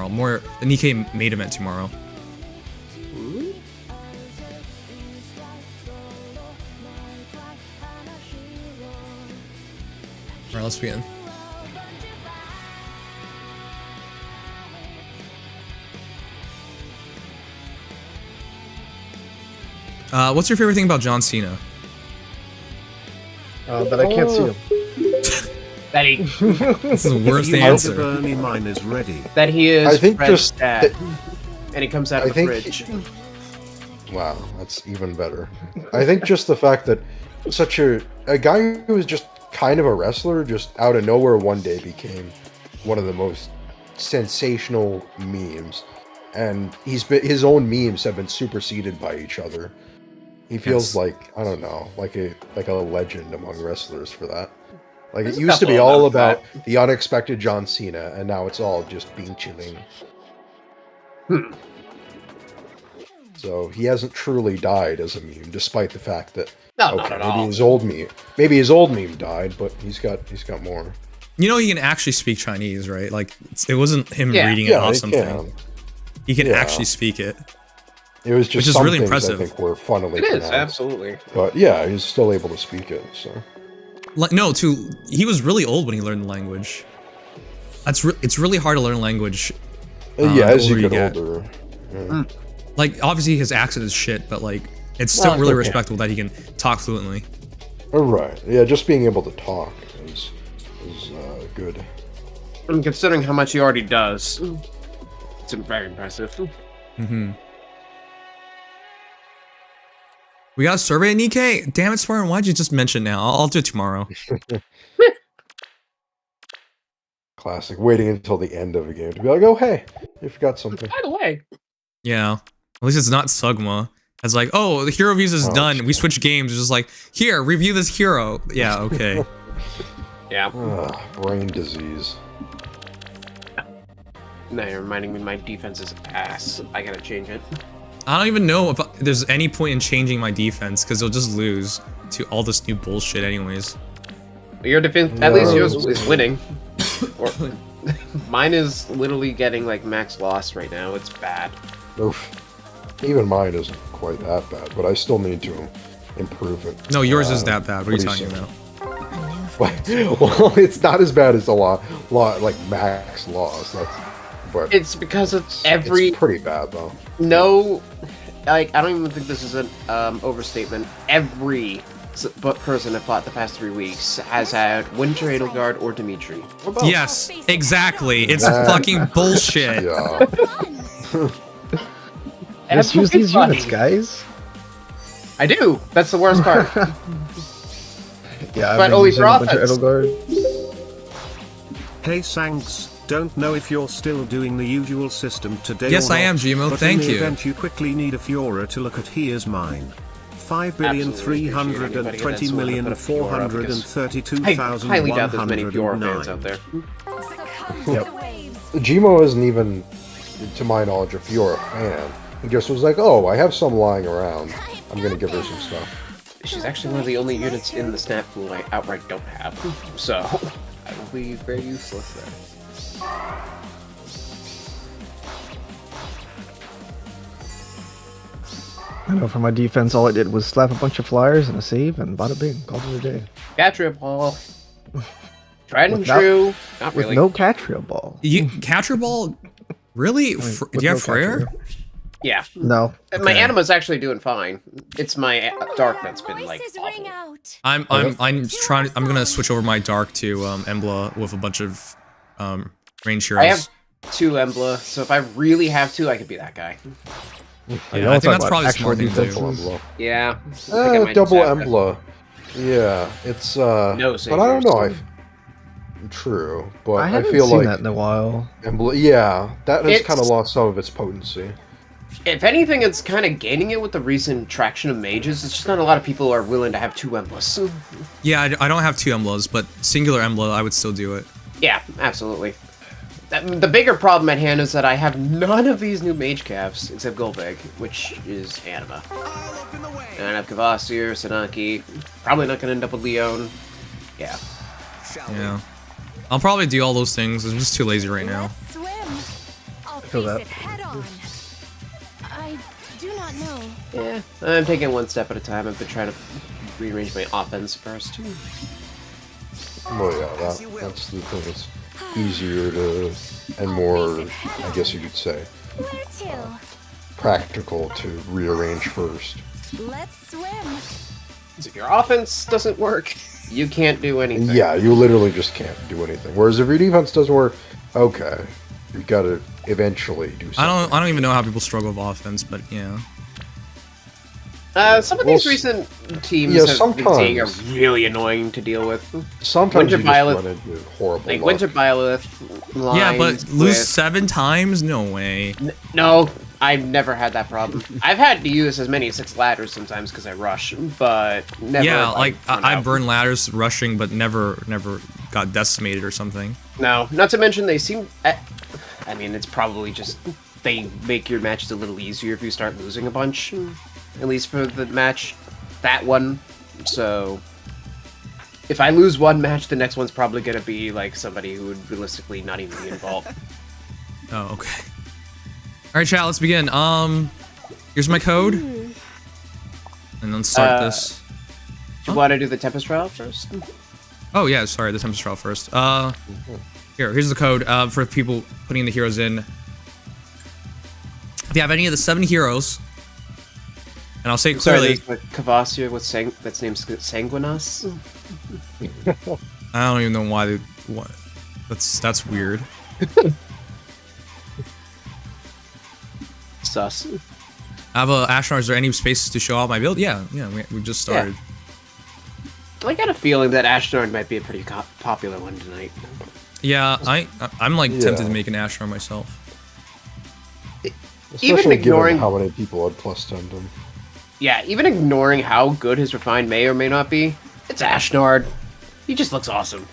tomorrow. More the Nikkei main event tomorrow. Alright, let's begin. What's your favorite thing about John Cena? That I can't see him. That he. This is the worst answer. Mine is ready. That he is. I think Fred's just dad, and he comes out of the fridge. Wow, that's even better. I think just the fact that such a guy who was just kind of a wrestler, just out of nowhere one day became one of the most sensational memes, and his own memes have been superseded by each other. He feels like, I don't know, like a legend among wrestlers for that. Like, There's it used to be all about that. the unexpected John Cena, and now it's all just being chilling. So he hasn't truly died as a meme, despite the fact that Not at all. maybe his old meme died, but he's got more. You know he can actually speak Chinese, right? Like it wasn't him reading it off something. He can actually speak it. It was just which is some really things impressive. I think were funnily It is pronounced. absolutely. But yeah, he's still able to speak it. So Like no, he was really old when he learned the language. It's really hard to learn a language. yeah, as you older get older. Yeah. Like obviously his accent is shit, but like it's still really respectable that he can talk fluently. Right. Yeah, just being able to talk is good. And considering how much he already does, it's very impressive. Mm-hmm. We got a survey at Nikkei? Damn it, Spartan, why'd you just mention now? I'll do it tomorrow. Classic. Waiting until the end of a game to be like, oh hey, you forgot something. By the way. Yeah. At least it's not Sugma. It's like, oh, the hero reviews is done. We switch games. It's just like, here, review this hero. Yeah, okay. Yeah. Brain disease. Now you're reminding me my defense is ass. I gotta change it. I don't even know if there's any point in changing my defense, because they'll just lose to all this new bullshit anyways. Your defense, at least yours is winning. Or, mine is literally getting like max loss right now. It's bad. Oof. Even mine isn't quite that bad, but I still need to improve it. No, yours is that bad. What are you talking soon. about? Well, it's not as bad as a lot like max loss. But it's because of every. It's pretty bad though. No, like I don't even think this is an overstatement. Every person I've fought the past 3 weeks has had Winter Edelgard or Dimitri. Or both. Yes, exactly. It's fucking bullshit. Yeah. Just use these units, guys. I do. That's the worst part. Yeah, but only for offense. Hey Sanks, don't know if you're still doing the usual system today. Yes, or I am, not, Gmo. but Thank in the you. Event you quickly need a Fiora to look at. Here's mine. 5,320,432,109. I highly doubt there's many Fiora fans out there. Yep. Gmo isn't even, to my knowledge, a Fiora fan. He just was like, oh, I have some lying around. I'm gonna give her some stuff. She's actually one of the only units in the snap pool I outright don't have. So, I will be very useless there. I know for my defense, all I did was slap a bunch of flyers and a save, and bada bing, called it a day. Catria ball. Tried and Without- true. Not With really. no Catria ball. Catcher ball? Really? I mean, Do you have with no Freyr? Catria. Yeah. No. My Okay. anima's actually doing fine. It's my dark that's been like awful. I'm gonna switch over my dark to Embla with a bunch of range heroes. I have 2 Embla, so if I really have to, I could be that guy. Yeah, I think that's probably a smart thing to do. Embla. Yeah. I think I might Double just have to. Embla. Yeah, it's No but I don't know. saviors. True, but I I haven't feel seen like that in a while. Embla. Yeah, that has It's- kind of lost some of its potency. If anything, it's kind of gaining it with the recent traction of mages. It's just not a lot of people are willing to have 2 Emblas. Yeah, I don't have 2 Emblas, but singular Embla, I would still do it. Yeah, absolutely. The bigger problem at hand is that I have none of these new mage calves except Golbeg, which is Anima. And I have Kvasir, Sanaki. Probably not going to end up with Leon. Yeah. Yeah. I'll probably do all those things. I'm just too lazy right now. feel that. I do not know. Yeah, I'm taking one step at a time. I've been trying to rearrange my offense first. Well, yeah, that's the thing that's easier to, and more, I guess you could say, Where to? practical to rearrange first. Let's swim. 'Cause if your offense doesn't work, you can't do anything. Yeah, you literally just can't do anything. Whereas if your defense doesn't work, okay, you've got to eventually do something. I don't even know how people struggle with offense, but yeah. Some of these recent teams yeah, have been seeing are sometimes. really annoying to deal with. Sometimes Winter you just Violet- run into horrible Like luck. Winter Violet lines Yeah, but lose with- 7 times? No way. No, I've never had that problem. I've had to use as many as 6 ladders sometimes because I rush, but never. Yeah, if like run I out. burned ladders rushing, but never got decimated or something. No, not to mention they seem. I mean, it's probably just they make your matches a little easier if you start losing a bunch. At least for the match, that one. So, if I lose one match, the next one's probably gonna be like somebody who would realistically not even be involved. Oh, okay. All right, chat. Let's begin. Here's my code, and then start this. Do you want to do the Tempest trial first? Oh yeah, sorry, the Tempest trial first. Here's the code for people putting the heroes in. If you have any of the 7 heroes, and I'll say it clearly. Sorry, Cavassier with that's named Sanguinas. I don't even know why. What? That's weird. Sus. I have a Ashnard. Is there any spaces to show out my build? Yeah, we just started. I got a feeling that Ashnard might be a pretty popular one tonight. Yeah, I'm like Yeah. tempted to make an Ashnard myself. Especially ignoring- given how many people had plus 10'd him. Yeah, even ignoring how good his Refine may or may not be, it's Ashnard. He just looks awesome.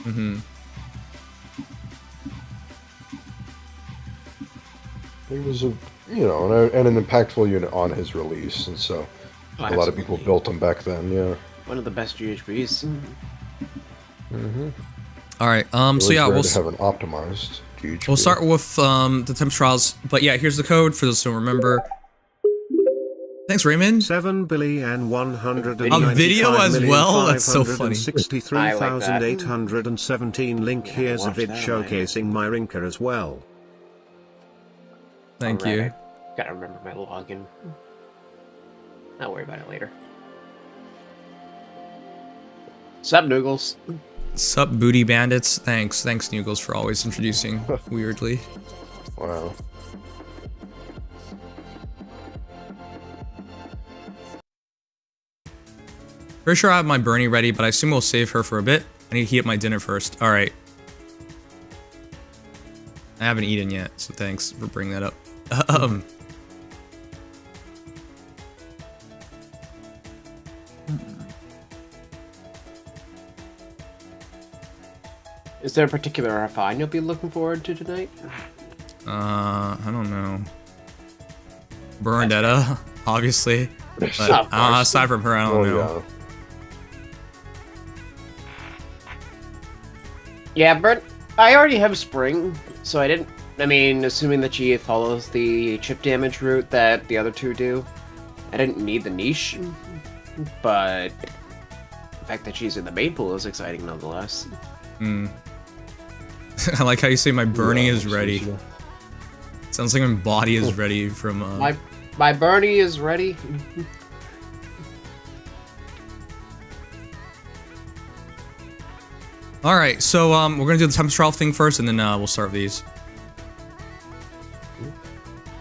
Mm-hmm. He was an impactful unit on his release, and so a lot of people built him back then. Yeah. One of the best GHBs. All right. So Always yeah, rare we'll to have an optimized GHB. we'll start with the temp trials. But yeah, here's the code for those who don't remember. Thanks, Raymond. 7 billion 100 A video as well? That's so funny. 63,817 link. Here's a vid showcasing my Rinkah as well. Thank Alright, you. Gotta remember my login. I'll worry about it later. Sup, Noogles? Sup, booty bandits. Thanks, Noogles, for always introducing weirdly. Wow. Pretty sure I have my Bernie ready, but I assume we'll save her for a bit. I need to heat up my dinner first. All right. I haven't eaten yet, so thanks for bringing that up. Is there a particular refine you'll be looking forward to tonight? I don't know. Bernadetta, obviously. But Of course. aside from her, I don't know. Yeah, Bert, I already have Spring, so I didn't... I mean, assuming that she follows the chip damage route that the other two do, I didn't need the niche, but the fact that she's in the main pool is exciting nonetheless. Hmm. I like how you say my Bernie is ready. Yeah. Sounds like my body is ready from My Bernie is ready. All right, so we're gonna do the Tempest trial thing first, and then we'll start with these.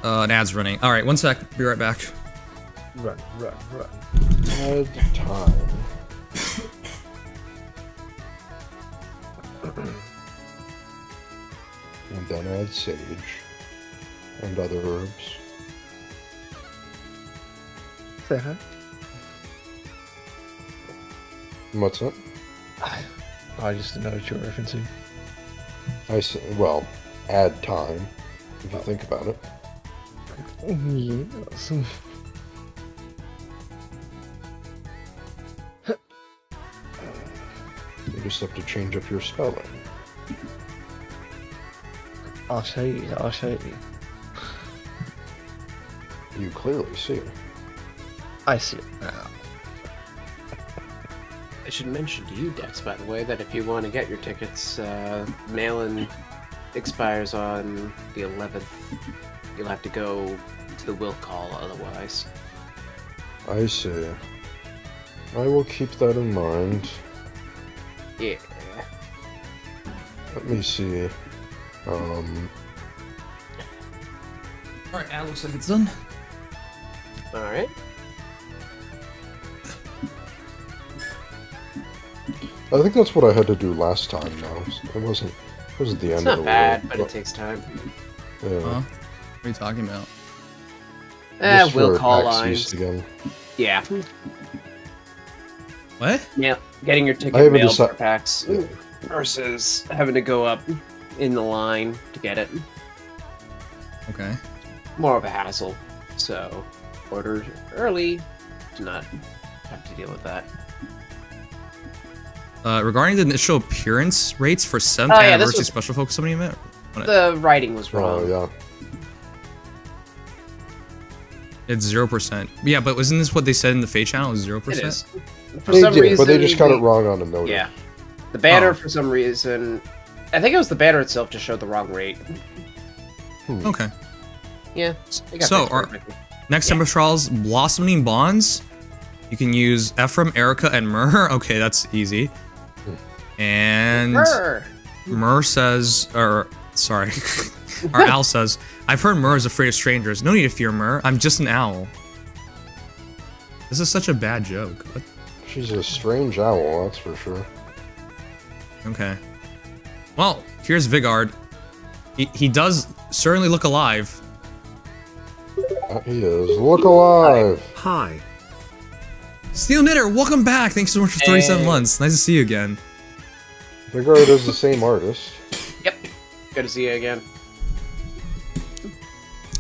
An ad's running. All right, one sec. Be right back. Run. Add time. And then add sage and other herbs. Say hi. What's that? I just didn't know what you were referencing. I say, well, add time, if you think about it. Yes. You just have to change up your spelling. I'll show you. I'll show you. You clearly see. I see it now. I should mention to you, Dex, by the way, that if you want to get your tickets, mail-in expires on the 11th. You'll have to go to the will call otherwise. I see. I will keep that in mind. Yeah. Let me see. Alright, that looks like it's done. Alright. I think that's what I had to do last time. Now it wasn't the It's end of not the bad, world, but it takes time. Yeah. Huh? What are you talking about? Just Will for call PAX lines. East again. Yeah. What? Yeah. Getting your I ticket haven't mailed for deci- PAX Yeah. versus having to go up in the line to get it. Okay. More of a hassle. So, order early to not have to deal with that. Regarding the initial appearance rates for 7th Oh, yeah, this anniversary was- special focus something event. The writing was Oh wrong. yeah. It's 0%. Yeah, but wasn't this what they said in the Feh channel? Is 0%? It is. For They some did, reason, but they just got it wrong on the notice. Yeah. The banner, Oh. for some reason, I think it was the banner itself just showed the wrong rate. Okay. Yeah. It got So, fixed our- perfectly. Next Yeah. Tempest Trials, Blossoming Bonds. You can use Ephraim, Erica, and Myrrh. Okay, that's easy. And Brr. Myrrh says, or sorry, our owl says, I've heard Myrrh is afraid of strangers. No need to fear Myrrh. I'm just an owl. This is such a bad joke. What? She's a strange owl, that's for sure. Okay. Well, here's Vigard. He does certainly look alive. He is. Look alive. Hi. Steel Knitter, welcome back. Thanks so much for 37 months. Nice to see you again. Vigard is the same artist. Yep. Good to see you again.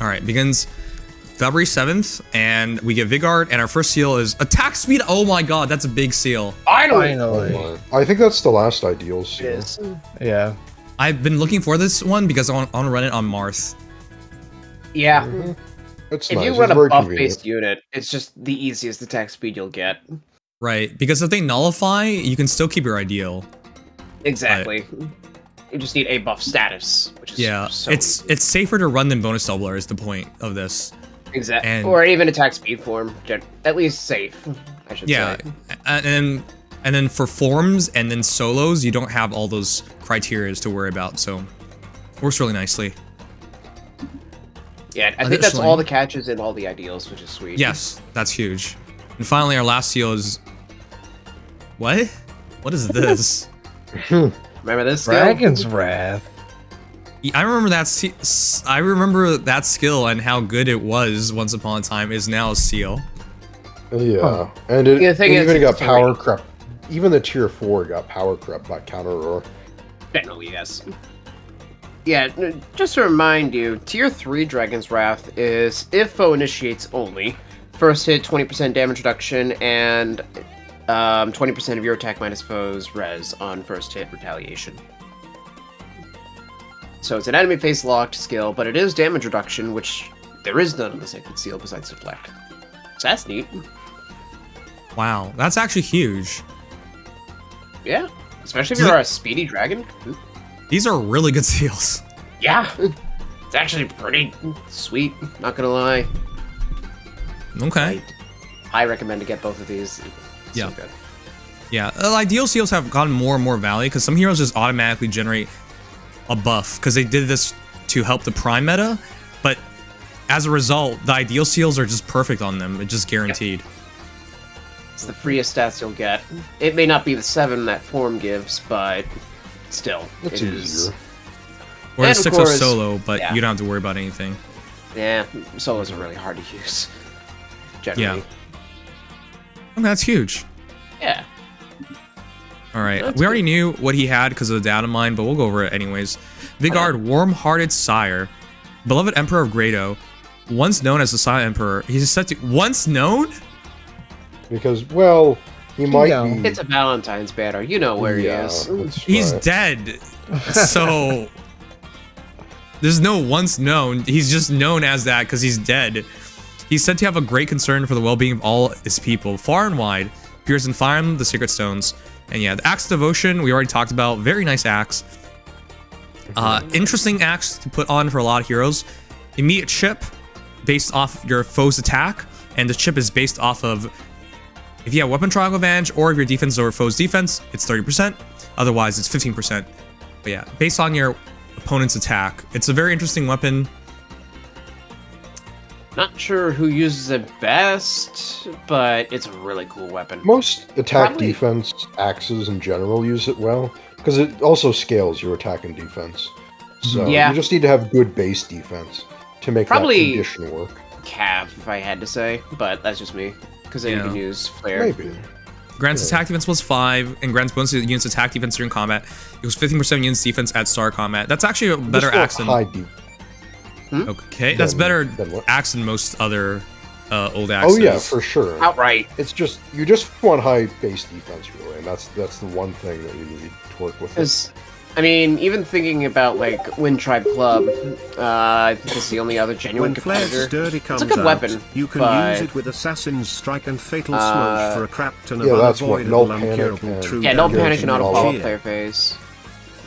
All right, begins February 7th, and we get Vigard, and our first seal is attack speed. Oh my god, that's a big seal. Finally. I think that's the last ideal seal. It is. Yeah. I've been looking for this one because I want to run it on Marth. Yeah. It's If nice. you It's run a very buff-based convenient. unit, it's just the easiest attack speed you'll get. Right, because if they nullify, you can still keep your ideal. Exactly. You just need a buff status, which is Yeah, so it's safer to run than bonus doubler is the point of this. exactly, and- or even attack speed form. At least safe, I should Yeah, say. and then for forms and then solos, you don't have all those criterias to worry about, so works really nicely. Yeah, I think that's all Additionally- the catches and all the ideals, which is sweet. Yes, that's huge. And finally, our last seal is what? What is this? Remember this? skill? Dragon's Wrath. I remember that. I remember that skill and how good it was once upon a time. Is now a seal. Yeah, and it, Yeah, the thing it is, even got it's power free. crept. Even the tier 4 got power crept by counter roar. Definitely, yes. Yeah, just to remind you, Tier 3 Dragon's Wrath is if foe initiates only. First hit, 20% damage reduction, and 20% of your attack minus foe's res on first hit retaliation. So it's an enemy face locked skill, but it is damage reduction, which there is none on the Sacred Seal besides Deflect. So that's neat. Wow, that's actually huge. Yeah, especially if you're a speedy dragon. These are really good seals. Yeah, it's actually pretty sweet, not gonna lie. Okay. I recommend to get both of these. It's Yeah. so good. Yeah, ideal seals have gotten more and more value because some heroes just automatically generate a buff because they did this to help the prime meta, but as a result, the ideal seals are just perfect on them. It's just guaranteed. It's the freest stats you'll get. It may not be the 7 that form gives, but still, It's it is. easier. Or And it's of 6 course- solo, but yeah. you don't have to worry about anything. Yeah, solos are really hard to use. Generally. Okay, that's huge. Yeah. All right, That's we already knew what he had because of the data mine, but we'll go over it anyways. Vigard, warm-hearted sire, beloved emperor of Grado, once known as the Silent Emperor. He's set to once known. Because, well, he might know. be. It's a Valentine's banner. You know where he is. that's He's right. dead. So There's no once known. He's just known as that because he's dead. He's said to have a great concern for the well-being of all his people, far and wide. Appears in Fire Emblem, the Sacred Stones. And yeah, the Axe Devotion, we already talked about. Very nice axe. Interesting axe to put on for a lot of heroes. Immediate chip based off your foe's attack. And the chip is based off of if you have weapon triangle advantage or if your defense is over foe's defense, it's 30%. Otherwise, it's 15%. But yeah, based on your opponent's attack. It's a very interesting weapon. Not sure who uses it best, but it's a really cool weapon. Most attack Probably- defense axes in general use it well, because it also scales your attack and defense. So Yeah. you just need to have good base defense to make Probably- that condition work. Cav, if I had to say, but that's just me. Because then you Yeah. can use Flare. Maybe. Grants attack defense plus 5 and grants bonus to units attack defense during combat. Equals 15% units defense at start combat. That's actually a better Just axe than... high deep. Okay, that's Than- better than what? axe than most other old axes. Oh yeah, for sure. Outright. It's just you just want high base defense really, and that's the one thing that you need to work with. Because, I mean, even thinking about, like, Wind Tribe Club, I think it's the only other genuine When Flare's competitor. Sturdy comes It's a good out, weapon, you can but- use it with Assassin's Strike and Fatal Smoke for a crap ton of yeah, that's what, unavoidable, no panic uncurable and- true Yeah, no Guaranteed panic and auto follow-up. follow-up player phase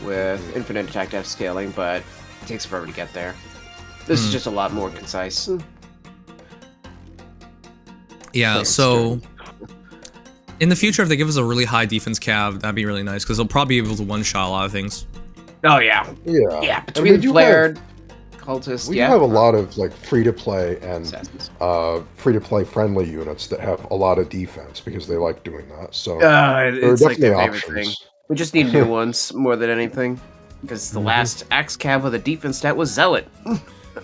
with infinite attack depth scaling, but it takes forever to get there. This is just a lot more concise. Yeah, Thanks, so... In the future, if they give us a really high defense cav, that'd be really nice, because they'll probably be able to one-shot a lot of things. Oh, yeah. Yeah. Yeah, And between we do Flare, have- Cultist, We yeah. do have a lot of like free-to-play and Assassins. free-to-play friendly units that have a lot of defense because they like doing that. So It's there are like definitely their favorite thing. options. We just need new ones more than anything. Because the last Axe Cav with a defense stat was Zealot.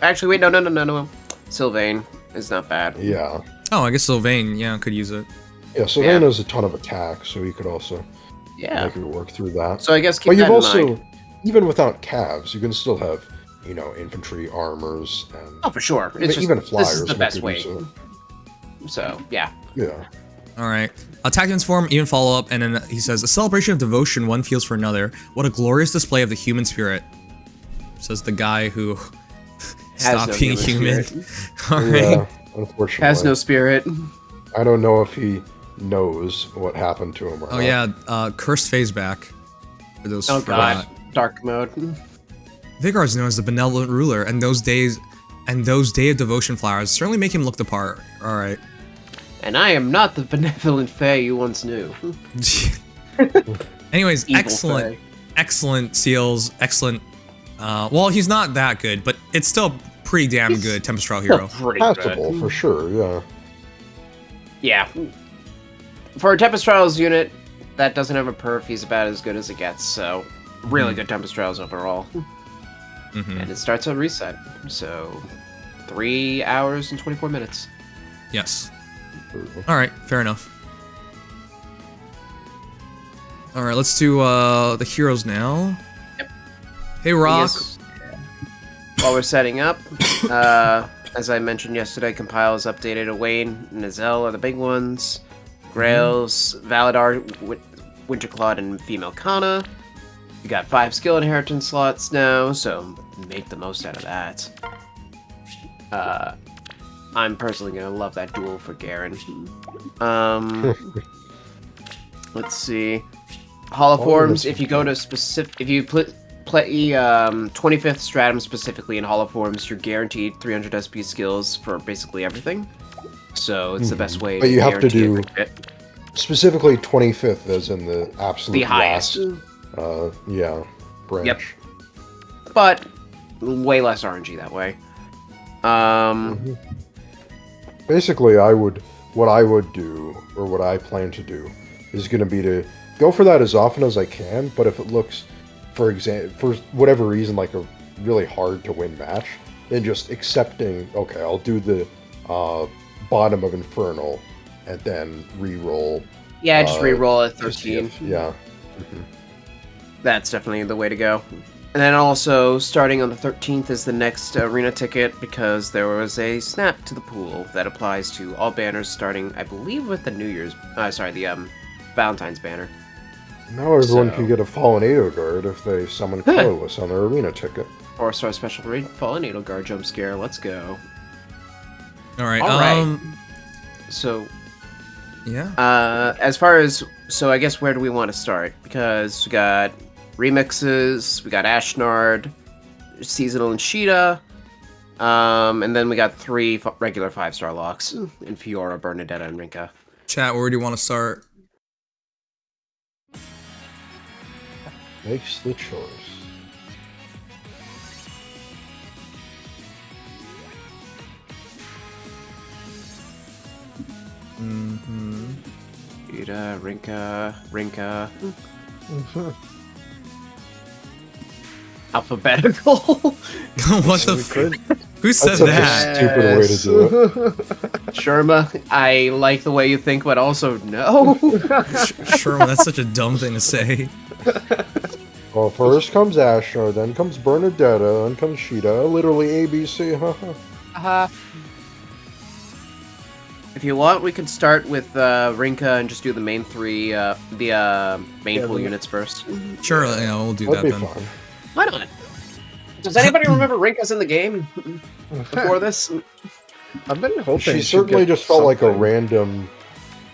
Actually, wait, no. Sylvain is not bad. Yeah. Oh, I guess Sylvain, yeah, could use it. Yeah, so Yeah. Vayne has a ton of attack, so you could also Yeah. make it work through that. So I guess keep But you've that in also, mind. even without calves, you can still have, you know, infantry, armors, and Oh, for sure. It's just, even flyers. this is the make best good way. use of it. So, yeah. Yeah. Alright. Attack defense form, even follow-up, and then he says, a celebration of devotion one feels for another. What a glorious display of the human spirit. Says the guy who stopped no being human human. Alright. Yeah, unfortunately. Has no spirit. I don't know if he knows what happened to him or Oh not. yeah, Cursed Phase back. For those Oh, forgot. God. Dark mode. Vigor is known as the benevolent ruler, and those day of devotion flowers certainly make him look the part. Alright. And I am not the benevolent Feh you once knew. Anyways, Evil excellent. Feh. Excellent seals, excellent. Well, he's not that good, but it's still pretty damn He's good Tempest Trial Still hero. pretty Passable, good. for sure, yeah. Yeah. For a Tempest Trials unit that doesn't have a perf, he's about as good as it gets, so really good Tempest Trials overall. Mhm. And it starts on reset, so 3 hours and 24 minutes. Yes. Alright, fair enough. Alright, let's do the heroes now. Yep. Hey Rock. Yes. While we're setting up, as I mentioned yesterday, Compile is updated. Owain and Azel are the big ones. Grails, Valadar, Winterclad, and Female Kana. You got 5 skill inheritance slots now, so make the most out of that. I'm personally gonna love that duel for Garen. Let's see. Holoforms, if you go to specific, if you play 25th Stratum specifically in Holoforms, you're guaranteed 300 SP skills for basically everything. So it's the best way But you have to guarantee do every bit. Specifically 25th as in the absolute The highest. last, yeah, branch. Yep. But way less RNG that way. Basically, what I would do, or what I plan to do, is going to be to go for that as often as I can, but if it looks, for whatever reason, like a really hard to win match, then just accepting, okay, I'll do the bottom of Infernal, and then re-roll. Yeah, just re-roll at 13. Yeah. That's definitely the way to go. And then also, starting on the 13th is the next arena ticket, because there was a snap to the pool that applies to all banners starting, I believe, with the the Valentine's banner. Now everyone So- can get a Fallen Edo Guard if they summon Colorless on their arena ticket. 4-star special rate, Fallen Needle Guard jump scare. Let's go. All right. All right. So, Yeah. as far as I guess where do we want to start? Because we got remixes, we got Ashnard, seasonal and Caeda, and then we got 3 regular 5-star locks in Fiora, Bernadetta, and Rinkah. Chat, where do you want to start? Makes the choice. Caeda, Rinkah. Alphabetical. What the? Who said That's such that? a stupid way to do it. Sherma, I like the way you think, but also no. Sure, that's such a dumb thing to say. Well, first comes Ashnard, then comes Bernadetta, then comes Caeda. Literally ABC, haha. If you want, we could start with Rinkah and just do the main 3, main pool units first. Sure, yeah, we'll do That'd that be then. fun. Why not? Does anybody remember Rinkah's in the game before this? I've been hoping She she'd certainly get just felt like a something. random,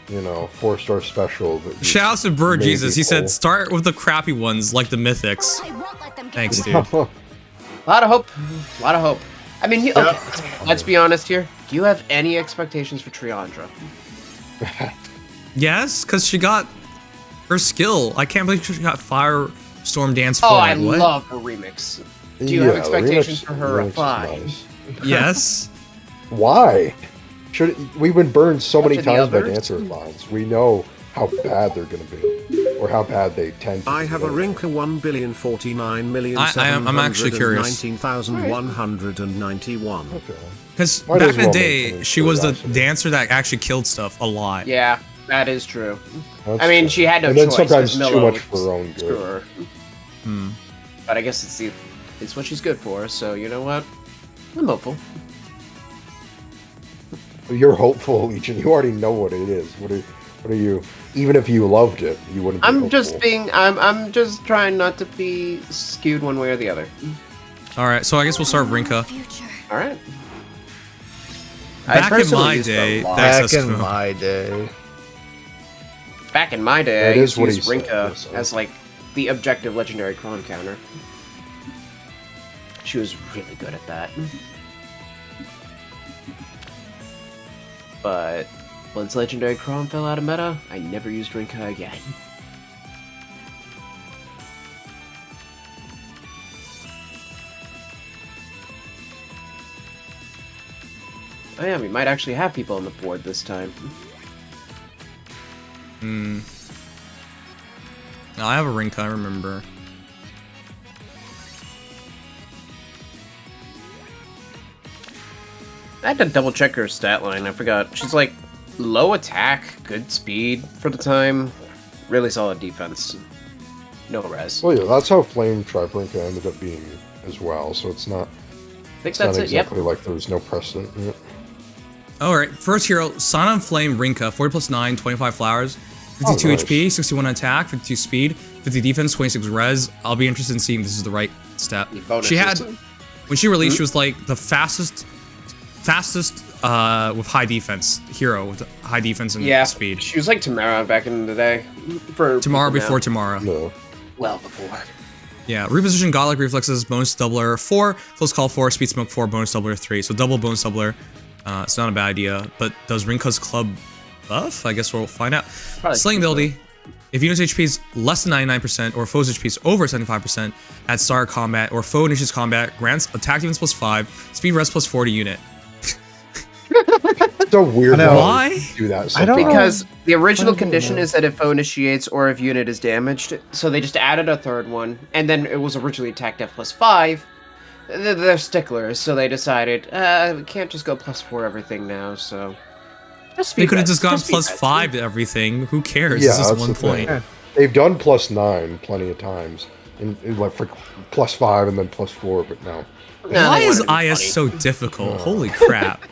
4-star special. That Shout out to Bird maybe Jesus. He pull. said start with the crappy ones like the mythics. I won't let them get Thanks, away. dude. A lot of hope. A lot of hope. I mean, okay, let's be honest here. Do you have any expectations for Triandra? Yes, because she got her skill. I can't believe she got Firestorm Dance 4. Oh, I What? love her remix. Do you have the expectations remix- for her remix is Refine? nice. Yes. Why? We've been burned so many to the times by others? dancer lines. We know how bad they're going to be, or how bad they tend to. I have a be. Rinkah 1,049,719,191. I'm actually curious. Okay. Because Might back as in the well day, make she was the curiosity. dancer that actually killed stuff a lot. Yeah, that is true. That's I mean, true. she had no And then choice. sometimes 'cause too Milo much for her own screw good. her. Hmm. But I guess it's what she's good for. So you know what? I'm hopeful. You're hopeful, Legion. You already know what it is. What are you? Even if you loved it, you wouldn't. Be I'm just hopeful. being. I'm just trying not to be skewed one way or the other. All right, so I guess we'll start with Rinkah. Future. All right. Back in personally my used a day, lot. that's- Back in my day. Back in my day, That I is used to what use he said, Rinkah so. as like the objective legendary Cron counter. She was really good at that. But once legendary Cron fell out of meta, I never used Rinkah again. Oh yeah, we might actually have people on the board this time. Hmm. No, I have a Rinkah, I remember. I had to double check her stat line, I forgot. She's like low attack, good speed for the time, really solid defense. No res. Well, yeah, that's how Flame Tririnka ended up being as well. So it's not. I think It's that's not it, yep. exactly like there was no precedent. In it. Alright, first hero, Sun on Flame Rinkah, 40 plus 9, 25 flowers, 52 Oh, nice. HP, 61 attack, 52 speed, 50 defense, 26 res. I'll be interested in seeing if this is the right step. The bonus She had, system. when she released, she was like the fastest with high defense hero with high defense and Yeah, speed. she was like Tamara back in the day. For Tomorrow people now. before tomorrow. No. Well before. Yeah, reposition Godlike Reflexes, bonus doubler 4, close call 4, speed smoke 4, bonus doubler 3. So double bonus doubler. It's not a bad idea. But does Rinkah's club buff? I guess we'll find out. Probably Slaying so. ability. If unit's HP is less than 99% or foe's HP is over 75% at start combat or foe initiates combat, grants attack defense plus 5, speed rest plus 4 to unit. It's so weird. I know. Why? They do that. I don't know. Because the original I don't condition know. is that if foe initiates or if unit is damaged, so they just added a third one, and then it was originally attack def plus 5. They're sticklers, so they decided, we can't just go plus 4 everything now, so... Just They speed could have rest, just gone speed plus rest. 5 to everything. Who cares? Yeah, It's just that's one the thing. point. They've done +9 plenty of times, and like for +5 and then +4, but no. No, Why they is wanted to be IS funny. so difficult? Holy crap.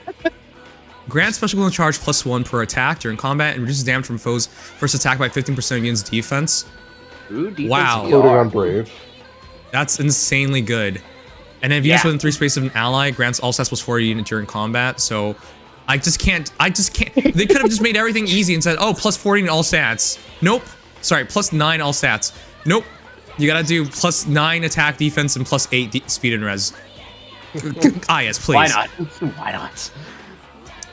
Grant special ability charge plus 1 per attack during combat and reduces damage from foes first attack by 15% of unit's defense. Ooh, defense Wow. VR. Including on Brave. That's insanely good. And then if you Yeah. use within 3 spaces of an ally, grants all stats plus 4 unit during combat. So I just can't. They could have just made everything easy and said, oh, plus 40 in all stats. Nope. Sorry, plus 9 all stats. Nope. You gotta do plus 9 attack, defense, and plus 8 speed and res. Ah, yes, please. Why not? Why not?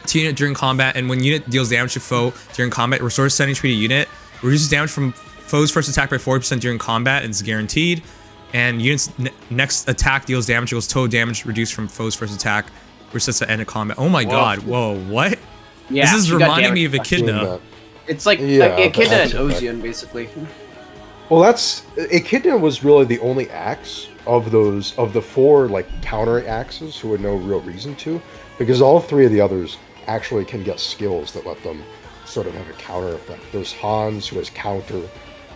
2 unit during combat, and when unit deals damage to foe during combat, restores 7 HP to unit, reduces damage from foe's first attack by 40% during combat, and it's guaranteed. And unit's next attack deals damage equals total damage reduced from foe's first attack, resets at end of combat. Oh my god, whoa, what? Yeah, this is she got reminding me damage. of Doing Echidna. that. It's like Yeah, Echidna and that's okay. Ozian, basically. Well, Echidna was really the only axe of the 4 like counter axes who had no real reason to, because all 3 of the others actually can get skills that let them sort of have a counter effect. There's Hans, who has counter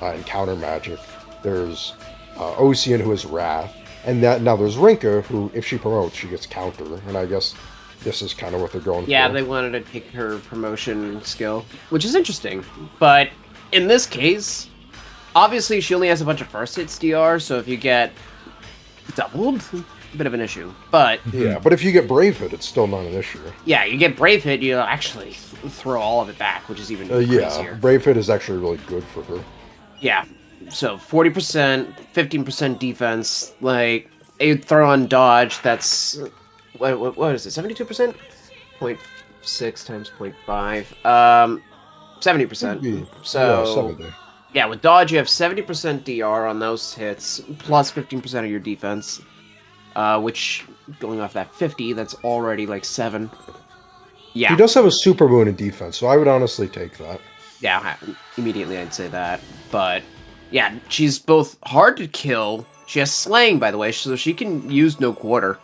and counter magic. There's Ocean, who has wrath, and now there's Rinkah, who if she promotes, she gets counter. And I guess this is kind of what they're going for. Yeah, they wanted to take her promotion skill, which is interesting. But in this case, obviously she only has a bunch of first hits DR, so if you get doubled, a bit of an issue. But Yeah, but if you get Brave Hit, it's still not an issue. yeah, you get Brave Hit, you actually throw all of it back, which is even Yeah, crazier. Brave Hit is actually really good for her. Yeah, so 40%, 15% defense, like a throw on dodge. That's what is it? 72%? 0.6 times 0.5. 70%. So yeah, 70. yeah, with dodge you have 70% DR on those hits, plus 15% of your defense. Which going off that 50, that's already like 7. Yeah. He does have a super moon in defense, so I would honestly take that. Yeah, immediately I'd say that. But yeah, she's both hard to kill. She has slaying, by the way, so she can use no quarter.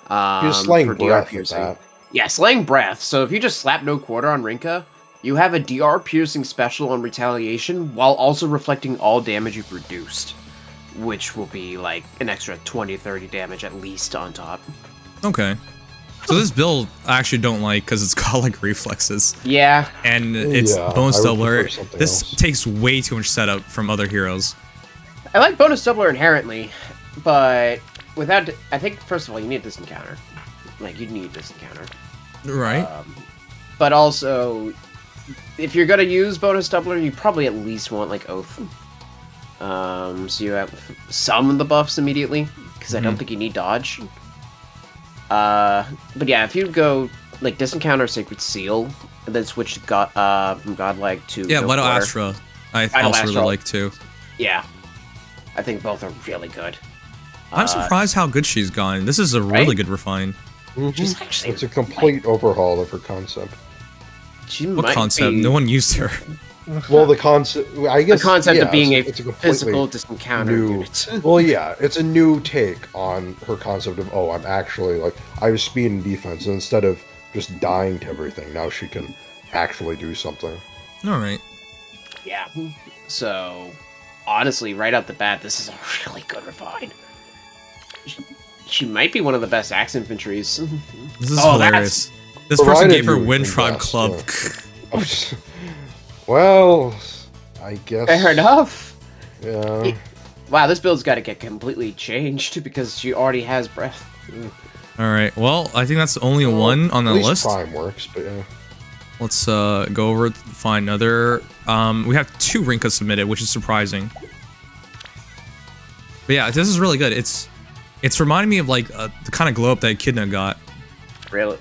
He's slaying for DR breath at piercing. that. Yeah, slaying breath. So if you just slap no quarter on Rinkah, you have a DR piercing special on retaliation while also reflecting all damage you've reduced, which will be like an extra 20-30 damage at least on top. Okay. So this build I actually don't like because it's got like reflexes. Yeah. And it's Yeah, bonus I would doubler. prefer something This else. takes way too much setup from other heroes. I like bonus doubler inherently, but without, I think first of all you need this encounter. Like you need this encounter. Right. But also, if you're gonna use bonus doubler, you probably at least want like Oath. So you have some of the buffs immediately, because I don't think you need dodge. But yeah, if you go like disencounter Sacred Seal, and then switch to from Godlike to Yeah, No Vital Quarter, Astra. I Vital also really Astra. like too. Yeah, I think both are really good. I'm surprised how good she's gone. This is a really right? good refine. She's actually It's a complete overhaul of her concept. she What might concept? be No one used her. Well, the concept, I the guess, concept yeah, of being it's a completely physical disencounter new. unit. Well, yeah, it's a new take on her concept of, oh, I'm actually like I have speed and defense, and instead of just dying to everything, now she can actually do something. All right. Yeah. So, honestly, right out the bat, this is a really good refine. She might be one of the best axe infantries. This is Oh, hilarious. This person Provided gave her you Wind invest, Tribe Club. Well, I guess. Fair enough. Yeah. Wow, this build's got to get completely changed because she already has breath. All right. Well, I think that's the only one on the At least list. Prime works, but yeah. Let's go over find another. We have 2 Rinkahs submitted, which is surprising. But yeah, this is really good. It's reminding me of like the kind of glow up that Echidna got. Really.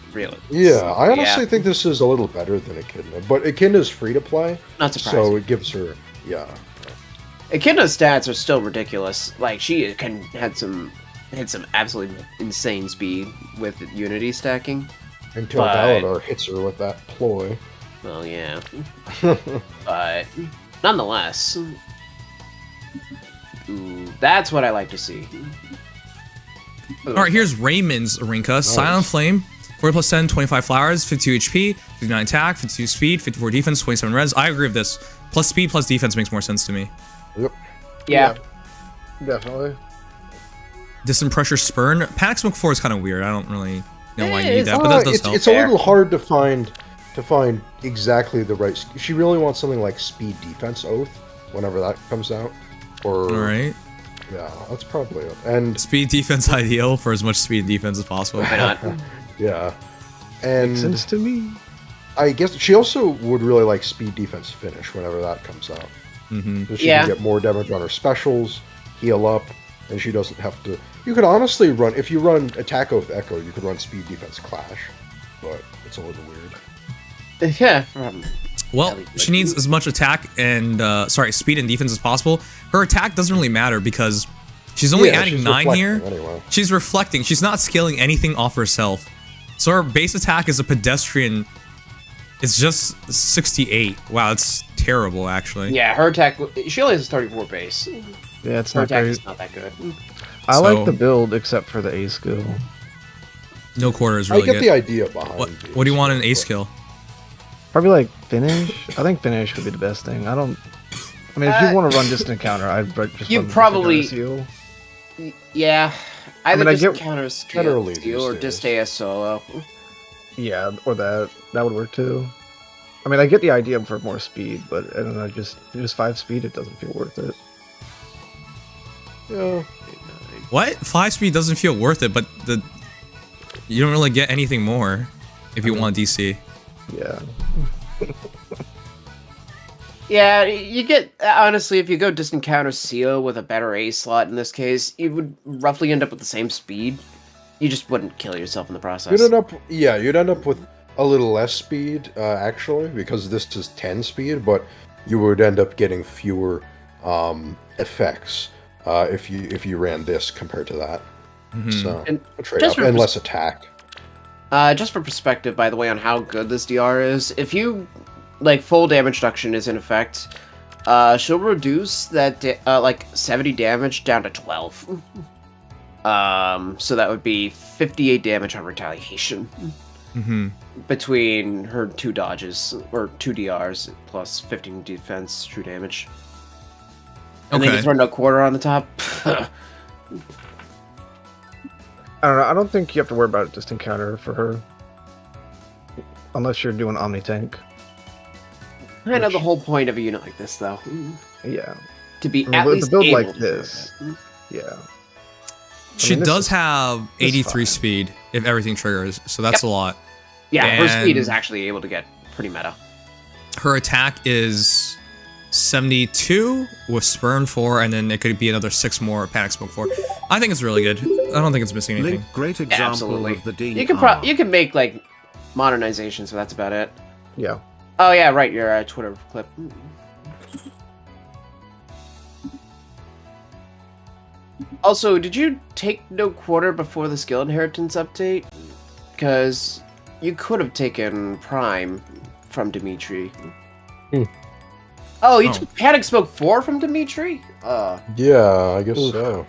Yeah, I honestly Yeah. think this is a little better than Echidna, but Echidna's free to play, Not surprising. so it gives her, yeah. Echidna's stats are still ridiculous. Like, she can hit some absolutely insane speed with Unity stacking. Until But- Valadar hits her with that ploy. Well, yeah. But, nonetheless. Ooh, that's what I like to see. All right, here's Raymond's Rinkah. Silent Flame, 4 plus 10, 25 flowers, 52 HP, 59 attack, 52 speed, 54 defense, 27 res. I agree with this. Plus speed, plus defense makes more sense to me. Yep. Yeah. Definitely. Distant Pressure Spurn. Panic Smoke 4 is kind of weird. I don't really know why you need It's- that, but that does help. It's a little hard to find exactly the right. She really wants something like Speed Defense Oath whenever that comes out, or All right. Yeah, that's probably it. And Speed defense ideal for as much speed defense as possible. Why not? yeah, Makes and sense to me. I guess she also would really like speed defense finish whenever that comes out. So she Yeah. can get more damage on her specials, heal up, and she doesn't have to. You could honestly run, if you run attack with Echo, you could run speed defense clash, but it's a little weird. Yeah. Well, she needs as much attack and speed and defense as possible. Her attack doesn't really matter because she's only Yeah, adding she's 9 here. reflecting anyway. She's reflecting. She's not scaling anything off herself. So her base attack is a pedestrian. It's just 68. Wow, that's terrible, actually. Yeah, her attack. She only has 34 base. Yeah, it's Her not attack great. is not that good. I like So- the build except for the A skill. No quarter is I really get good. the idea behind What, it, what do you want in but- A skill? Probably like finish. I think finish would be the best thing. I mean, if you want to run distant encounter, I'd just You run probably- distant seal. Yeah. Either mean, I just get- counters Generally steal or these just days. stay as solo. Yeah, or that would work too. I mean, I get the idea for more speed, but I don't know, just 5 speed, it doesn't feel worth it. Yeah. What? 5 speed doesn't feel worth it, but you don't really get anything more if you want DC. Yeah. Yeah, you get, honestly, if you go distant counter seal with a better A slot in this case, you would roughly end up with the same speed. You just wouldn't kill yourself in the process. You'd end up with a little less speed, actually, because this is 10 speed, but you would end up getting fewer effects if you ran this compared to that. So And a trade just off for and pers- less attack. Just for perspective, by the way, on how good this DR is, if you, like, full damage reduction is in effect, she'll reduce that, 70 damage down to 12. So that would be 58 damage on retaliation. Between her 2 dodges, or 2 DRs, plus 15 defense, true damage. And then you Okay. throw no quarter on the top. I don't know, I don't think you have to worry about distant counter for her. Unless you're doing Omni Tank. I know the whole point of a unit like this, though. Yeah. To be I mean, at with least a build able like to do this. that. Yeah. She mean, this does is- have this is 83 fine. speed if everything triggers, so that's a lot. Yeah, her speed is And- actually able to get pretty meta. Her attack is 72 with Spurn 4, and then it could be another 6 more Panic Smoke 4. I think it's really good. I don't think it's missing anything. Link, great Yeah, example absolutely. of the DR. You can make like modernizations, so that's about it. Yeah. Oh yeah, right. Your Twitter clip. Also, did you take no quarter before the skill inheritance update? Because you could have taken Prime from Dimitri. Oh, you Oh. took Panic Smoke 4 from Dimitri? Yeah, I guess so.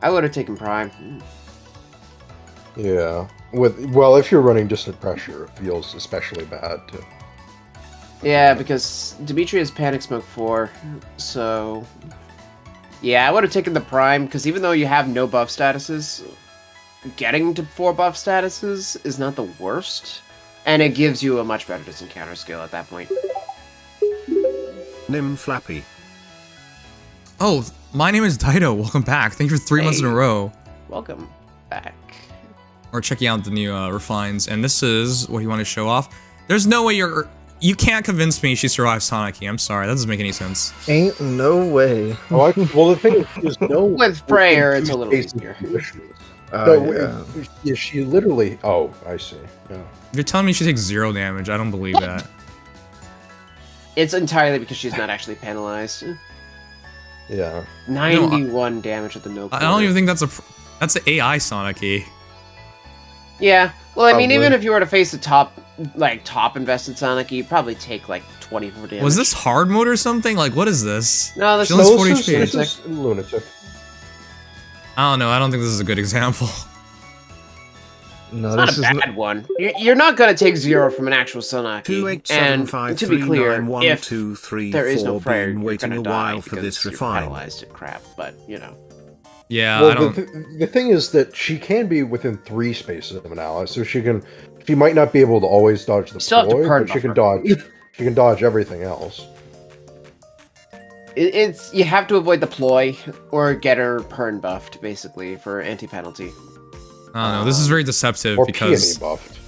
I would have taken Prime. Yeah. If you're running distant pressure, it feels especially bad to. Yeah, because Dimitri has Panic Smoke 4, so... Yeah, I would have taken the Prime, because even though you have no buff statuses, getting to 4 buff statuses is not the worst, and it gives you a much better distant counter skill at that point. Nim Flappy. Oh, my name is Dido. Welcome back. Thank you for 3 months in a Hey. row. Welcome back. We're checking out the new refines, and this is what you want to show off. There's no way you can't convince me she survives Sonic. I'm sorry, that doesn't make any sense. Ain't no way. Well, the thing is, there's no. With prayer, it's a little cases easier. conditions. Oh, No, yeah. yeah, she literally. Oh, I see. Yeah. If you're telling me she takes 0 damage, I don't believe that. It's entirely because she's not actually penalized. Yeah. 91 damage with the no I don't even think that's an AI Sonic. Yeah, well, I mean, Probably. even if you were to face the top invested Sonic, you'd probably take like 24 damage. Was this hard mode or something? Like, what is this? No, this She only has is 40 this HP. is lunatic. I don't know. I don't think this is a good example. No, It's not this a is not. bad one. You're not going to take 0 from an actual Sonic. And to be clear, if there is no prayer, you're waiting going a to die while for because this you're refine. penalized at crap, but, you know. Yeah, I Well, don't. the thing is that she can be within 3 spaces of an ally, so she might not be able to always dodge the Still have to ploy, purn but she can buffer. dodge. She can dodge everything else. It's you have to avoid the ploy or get her Pern buffed basically for anti-penalty. I don't know. This is very deceptive Or because peony buffed.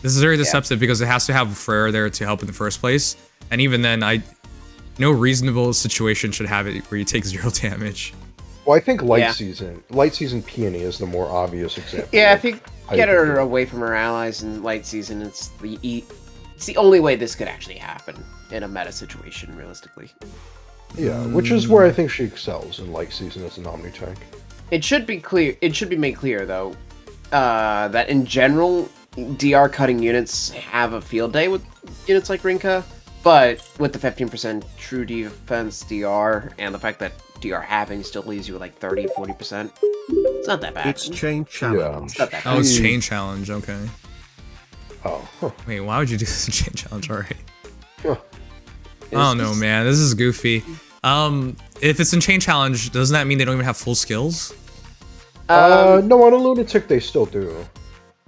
this is very deceptive because it has to have Freyr there to help in the first place, and even then, no reasonable situation should have it where you take 0 damage. Well, I think Yeah. Light Season Peony is the more obvious example. Yeah, I of think how get you can her do it. away from her allies in Light Season. It's the only way this could actually happen in a meta situation, realistically. Yeah, which is where I think she excels in Light Season as an Omni tank. It should be clear. It should be made clear though that in general, DR cutting units have a field day with units like Rinkah, but with the 15% true defense DR and the fact that DR halving still leaves you with like 30-40%, it's not that bad. It's chain challenge. It's not that Oh, bad. it's chain challenge. Okay. Oh, huh. Wait, why would you do this in chain challenge? Alright. Huh. I don't know, man. This is goofy. If it's in chain challenge, doesn't that mean they don't even have full skills? No, on a Lunatic they still do.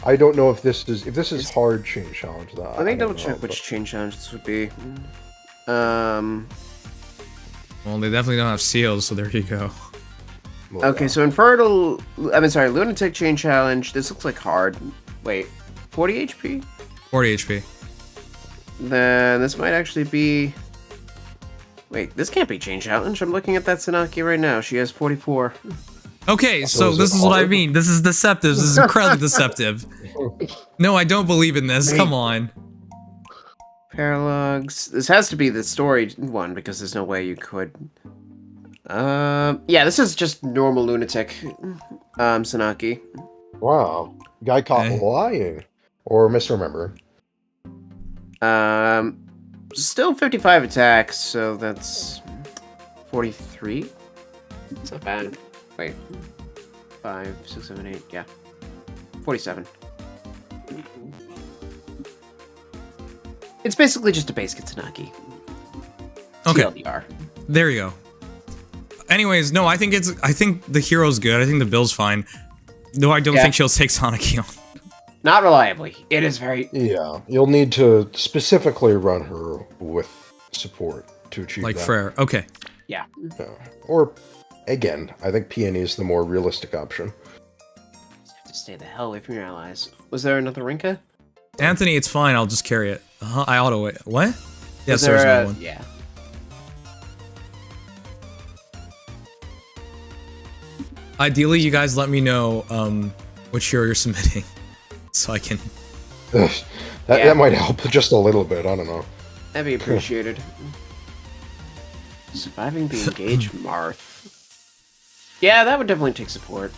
I don't know if this is hard chain challenge. Though. Let me double don't check know, which chain challenge this would be. Well, they definitely don't have seals, so there you go. but- Okay, so Infernal... Lunatic Chain Challenge. This looks like hard. Wait, 40 HP? 40 HP. Then this might actually be... Wait, this can't be Chain Challenge. I'm looking at that Tsunaki right now. She has 44. Okay, so is this it is what I hard? mean. This is deceptive. This is incredibly deceptive. No, I don't believe in this. Come on. Paralogs. This has to be the story one because there's no way you could... yeah, this is just normal Lunatic Tsunaki. Wow, guy caught Okay. lying or misremember. Still 55 attacks, so that's 43. It's not bad. Wait, 5, 6, 7, 8. Yeah, 47. It's basically just a base Kitsunaki. Okay, TLDR. there you go. Anyways, no, I think the hero's good. I think the build's fine. Though I don't Yeah. think she'll take Sonic on. Not reliably. It is very. Yeah, you'll need to specifically run her with support to achieve Like that. Freyr. Okay. Yeah. Yeah. Or again, I think Peony is the more realistic option. Just have to stay the hell away from your allies. Was there another Rinkah? Anthony, it's fine. I'll just carry it. I auto it. What? Yes, Was there's there another one. Yeah. Ideally, you guys let me know which hero you're submitting, so I can. that Yeah. that might help just a little bit. I don't know. That'd be appreciated. Surviving the engaged Marth. Yeah, that would definitely take support.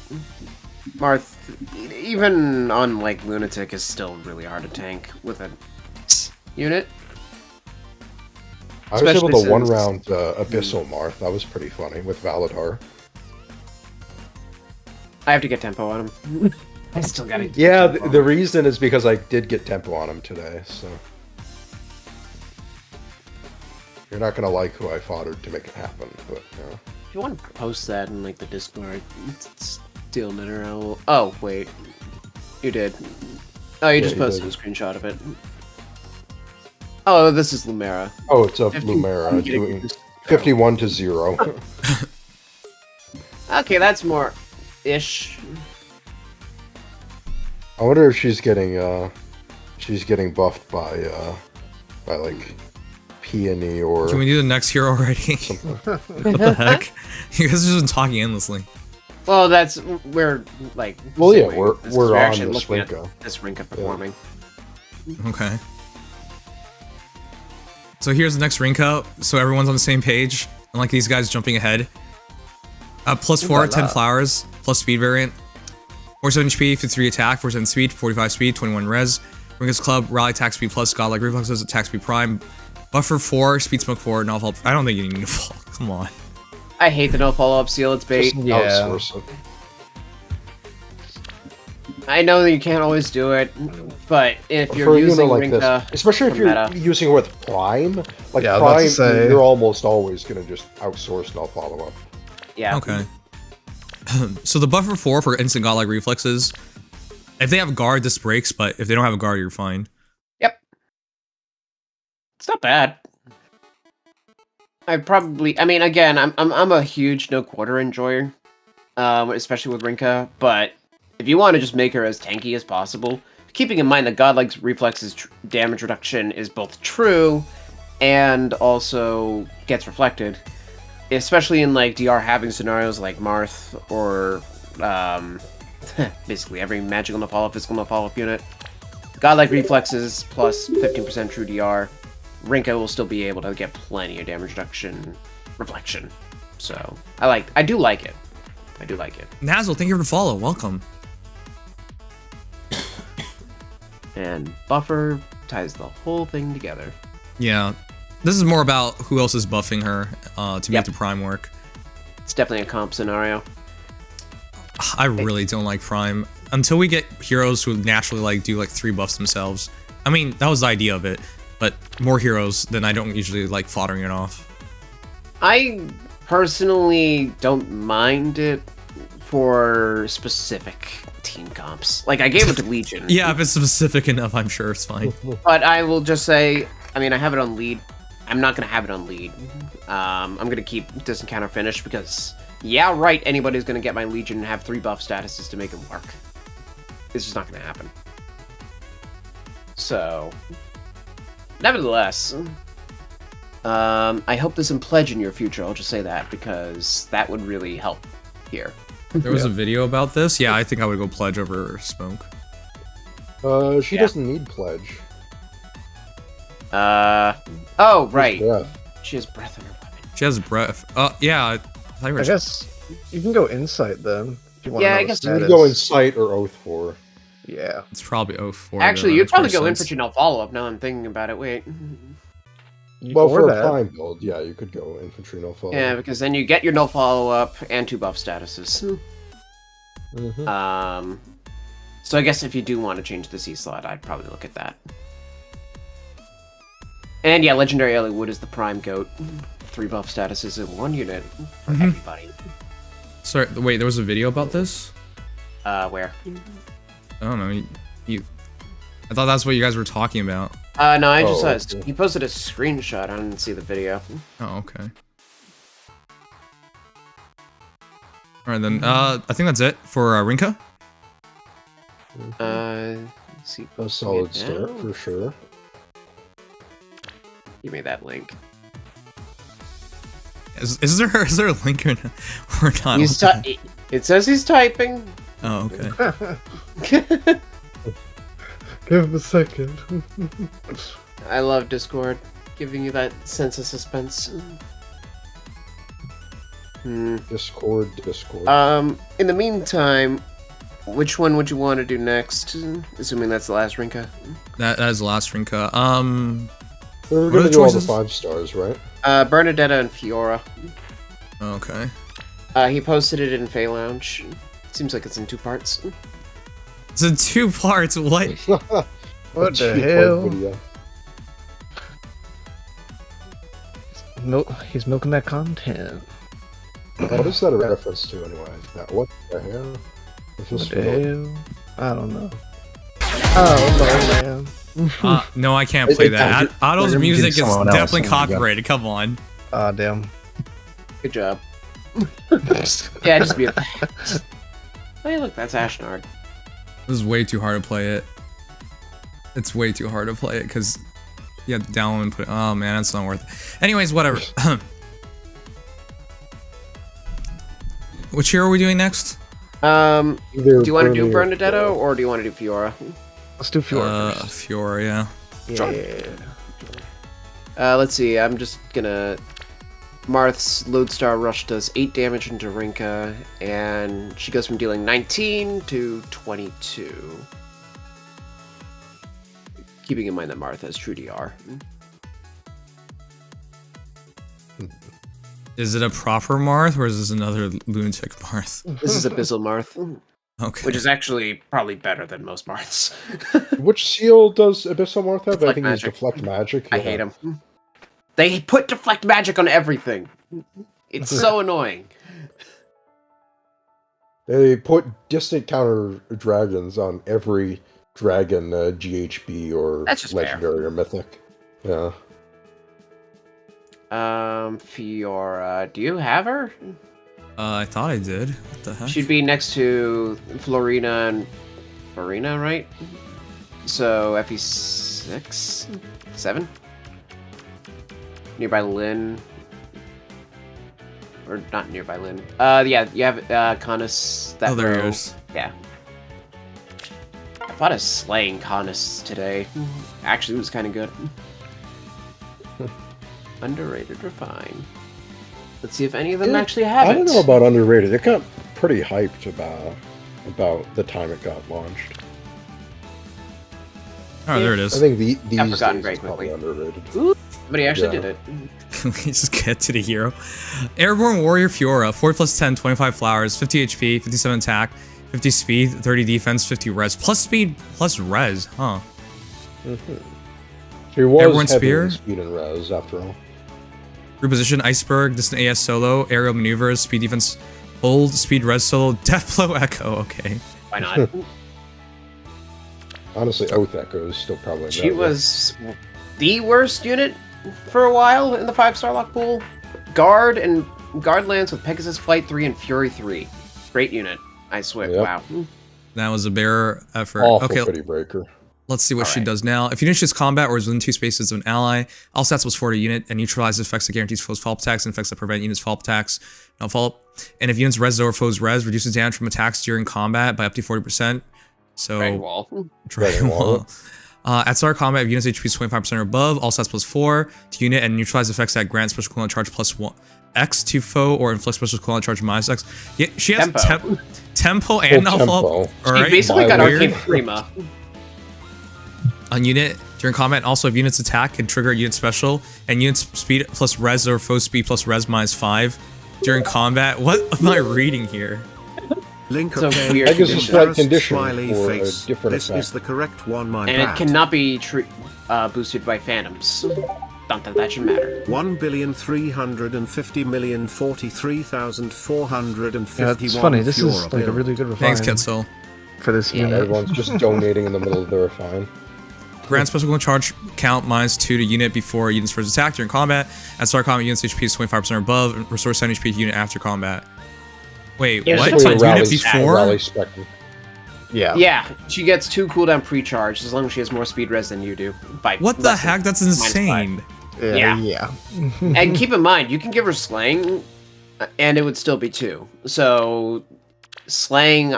Marth, even on like Lunatic, is still really hard to tank with a unit. I was able Especially to one since- round Abyssal Marth. That was pretty funny with Valadar. I have to get tempo on him. I still gotta. get Yeah, tempo on the him. reason is because I did get tempo on him today, so you're not gonna like who I foddered to make it happen, but yeah. If you want to post that in like the Discord, Steel Mineral. Oh wait, you did. Oh, you Yeah, just he posted did. a screenshot of it. Oh, this is Lumera. Oh, it's a 50 Lumera doing 51 to 0. Okay, that's more ish. I wonder if she's getting buffed by like Peony or Can we do the next hero already? What the heck? You guys have just been talking endlessly. Well, that's we're like. Well, yeah, segueing this, 'cause we're on actually this looking at Rinkah. this Rinkah performing. Okay. So here's the next Rinkah, so everyone's on the same page. Unlike these guys jumping ahead. +4, 10 flowers, plus speed variant. 47 HP, 53 attack, 47 speed, 45 speed, 21 res. Rinkah's Club, rally attack speed plus, godlike reflexes, attack speed prime. Buffer 4, speed smoke 4, no fall. I don't think you need to fall. Come on. I hate the no follow up seal. It's bait. just Yeah. outsource it. I know that you can't always do it, but if For you're a unit using like Rinkah, this, especially if for you're meta. using it with Prime, like Yeah, I was about to Prime, say- you're almost always gonna just outsource no follow up. yeah. Okay. So the buffer 4 for instant godlike reflexes. If they have guard, this breaks, but if they don't have a guard, you're fine. Yep. It's not bad. I mean, again, I'm a huge no quarter enjoyer, especially with Rinkah. But if you want to just make her as tanky as possible, keeping in mind that Godlike's reflexes damage reduction is both true and also gets reflected, especially in like DR having scenarios like Marth or basically every magical no follow-up, physical no follow-up unit. Godlike reflexes plus 15% true DR. Rinkah will still be able to get plenty of damage reduction reflection. So I do like it. I do like it. Nazzle, thank you for the follow. Welcome. And buffer ties the whole thing together. Yeah. This is more about who else is buffing her to make the Prime work. It's definitely a comp scenario. I really don't like Prime. Until we get heroes who naturally like do like 3 buffs themselves. I mean, that was the idea of it. But more heroes, then I don't usually like foddering it off. I personally don't mind it for specific team comps. Like, I gave it to Legion. Yeah, if it's specific enough, I'm sure it's fine. But I will just say, I mean, I have it on lead. I'm not going to have it on lead. I'm going to keep this encounter finished because, yeah, right, anybody's going to get my Legion and have 3 buff statuses to make it work. It's just not going to happen. So, nevertheless, I hope there's some pledge in your future. I'll just say that because that would really help here. There was a video about this. Yeah, I think I would go pledge over smoke. She doesn't need pledge. Oh, right. She has breath in her weapon. She has breath. Yeah. I guess you can go insight then. If you want Yeah, to know I the guess You can status. go in sight or oath for. Yeah. It's probably 04. Actually, though. you'd Makes probably more go sense. infantry no follow-up now I'm thinking about it. Wait. Well, Or for that. a prime build, yeah, you could go infantry no follow. Yeah, because then you get your no follow-up and 2 buff statuses. Mhm. So I guess if you do want to change the C slot, I'd probably look at that. And yeah, Legendary Eliwood is the prime goat. 3 buff statuses in 1 unit for everybody. Sorry, wait, there was a video about this? Where? I don't know. I thought that's what you guys were talking about. No, I just Oh, saw okay. he posted a screenshot. I didn't see the video. Oh, okay. Alright then, I think that's it for Rinkah. Let's see, A posting solid it start now. for sure. Give me that link. Is there a link or not? He's it says he's typing. Oh, okay. Give him a second. I love Discord, giving you that sense of suspense. Discord. In the meantime, which one would you want to do next? Assuming that's the last Rinkah. That is the last Rinkah. We're What are gonna the do all the choices? 5 stars, right? Bernadetta and Fiora. Okay. He posted it in Feh Lounge. Seems like it's in 2 parts. It's in 2 parts. What? What the Cheap hell? part video. He's milking that content. What is that a reference to anyway? What the hell? Is this What the hell? I don't know. Oh, sorry, man. No, I can't play that. Otto's We're music getting is someone else. definitely Oh my God. copyrighted. Come on. Ah, damn. Good job. Yeah, just be. Hey, look, that's Ashnard. This is way too hard to play it. It's way too hard to play it because you have to download and put it. Oh man, it's not worth it. Anyways, whatever. Which hero are we doing next? Either Do you want to do Burning or Bernadetta Fiora. or do you want to do Fiora? Let's do Fiora first. Fiora, yeah. Yeah. Let's see. I'm just gonna. Marth's Lodestar Rush does 8 damage into Rinkah, and she goes from dealing 19 to 22. Keeping in mind that Marth has true DR. Is it a proper Marth or is this another lunatic Marth? This is Abyssal Marth, Okay. which is actually probably better than most Marths. Which seal does Abyssal Marth have? I Deflect think magic. he's Deflect Magic. I hate him. They put Deflect Magic on everything. It's so annoying. They put Distant Counter Dragons on every dragon GHB or That's just fair. Legendary or Mythic. Yeah. Fiora, do you have her? I thought I did. What the heck? She'd be next to Florina and Farina, right? So FE6, 7. Nearby Lynn, or not nearby Lynn. Yeah, you have Canis. That Oh, there row. he is. Yeah. I thought of slaying Canis today. Actually, it was kind of good. Underrated Refine. Let's see if any of them actually have I it. don't know about underrated. It got pretty hyped about the time it got launched. Oh, there it I is. think these Got forgotten days very it's probably quickly. underrated. Somebody actually Yeah. did it. Can we just get to the hero? Airborne Warrior Fiora, 40 plus 10, 25 flowers, 50 HP, 57 attack, 50 speed, 30 defense, 50 res. Plus speed, plus res, huh? She was Airborne heavy spear? in speed and res after all. Reposition, Iceberg, distant AS solo, aerial maneuvers, speed defense, hold, speed res solo, death blow echo, okay. Why not? Honestly, Oath Echo is still probably She better. was the worst unit for a while in the 5-star lock pool. Guard and Guard lands with Pegasus Flight 3 and Fury 3. Great unit, I swear. Yep. Wow. That was a bare effort. Awful Okay, pity breaker. let's see what she Alright. does now. If you initiate combat or is within 2 spaces of an ally, all stats plus 40 unit and neutralizes effects that guarantees foes follow-up attacks and effects that prevent units follow-up attacks. No follow-up. And if units res over foes res, reduces damage from attacks during combat by up to 40%. So Dragon Wall. Dragon Wall. Wall. At start of combat, if units HP is 25% or above, all stats plus 4 to unit and neutralize effects that grant special cooldown charge plus 1 X to foe or inflict special cooldown charge minus X. Yeah, she has Tempo. tempo and Full no follow-up. tempo. Alright. She basically got Weird. Arcane Prima. On unit during combat. Also, if units attack can trigger unit special and units speed plus res or foe speed plus res minus 5 during combat. What am I reading here? Link It's a up weird Pegasus condition. Flight condition smiley for face. a different This effect. is the correct one, my And it bad. cannot be boosted by Phantoms. Not that that should matter. 1,350,043,451. Yeah, it's funny. This is Fiora like a build. really good refine Thanks, Ketzel. for this Yeah. unit. Everyone's just donating in the middle of the refine. Grant special cooldown charge count minus 2 to unit before unit's first attack during combat. At start combat, unit's HP is 25% or above. And restore 7 HP to unit after combat. Wait, Yeah, what? it's To like unit rally- before? Rally Spectre. Yeah. Yeah, she gets 2 cooldown pre-charge as long as she has more speed res than you do. By What the less than heck? That's minus 5. insane. Yeah. And keep in mind, you can give her slaying, and it would still be 2. So, slaying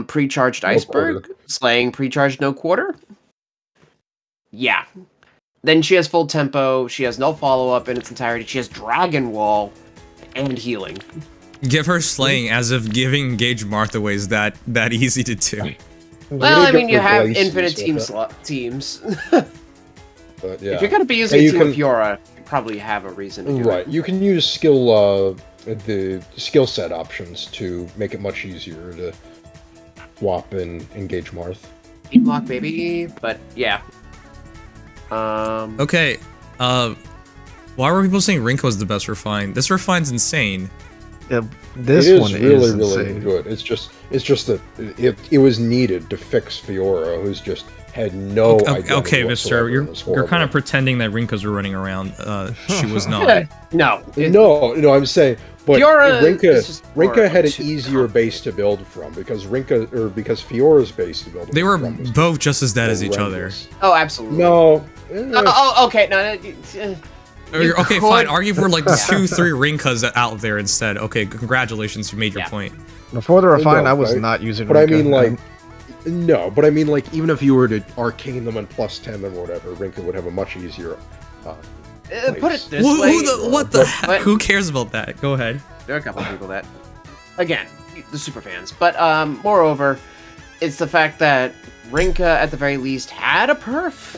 pre-charged iceberg, quarter. slaying pre-charged no quarter. Yeah. Then she has full tempo. She has no follow-up in its entirety. She has Dragon Wall and healing. Give her slaying as if giving Engage Martha away is that easy to do. Well, I mean, you have Glaciers infinite with it, teams. But yeah. If you're gonna be using Hey, a you team of can- Fiora, you probably have a reason to do Right, it. you can use the skill set options to make it much easier to swap and engage Marth. Team lock, baby. But yeah. Okay, why were people saying Rinkah was the best refine? This refine's insane. Yeah, this It is one really, is really insane. good. It's just that it was needed to fix Fiora, who's just had no idea. Okay, Mister, you're kind of pretending that Rinkahs were running around. She was not. No. No, I'm saying, but Fiora is just more Rinkah had an too easier base to build from because because Fiora's base to build. They were from was both just as dead as each other. horrendous. Oh, absolutely. No. Okay. No. You Okay, could- fine. Argue for like 2, 3 Rinkahs out there instead. Okay, congratulations, you made your Yeah. point. Before the refine, No, I was right? not using. But I Rinkah. mean, like, no. But I mean, like, even if you were to arcane them on +10 or whatever, Rinkah would have a much easier. put it this Who way. what the heck? But- Who cares about that? Go ahead. There are a couple of people that, again, the super fans. But moreover, it's the fact that Rinkah, at the very least, had a perf.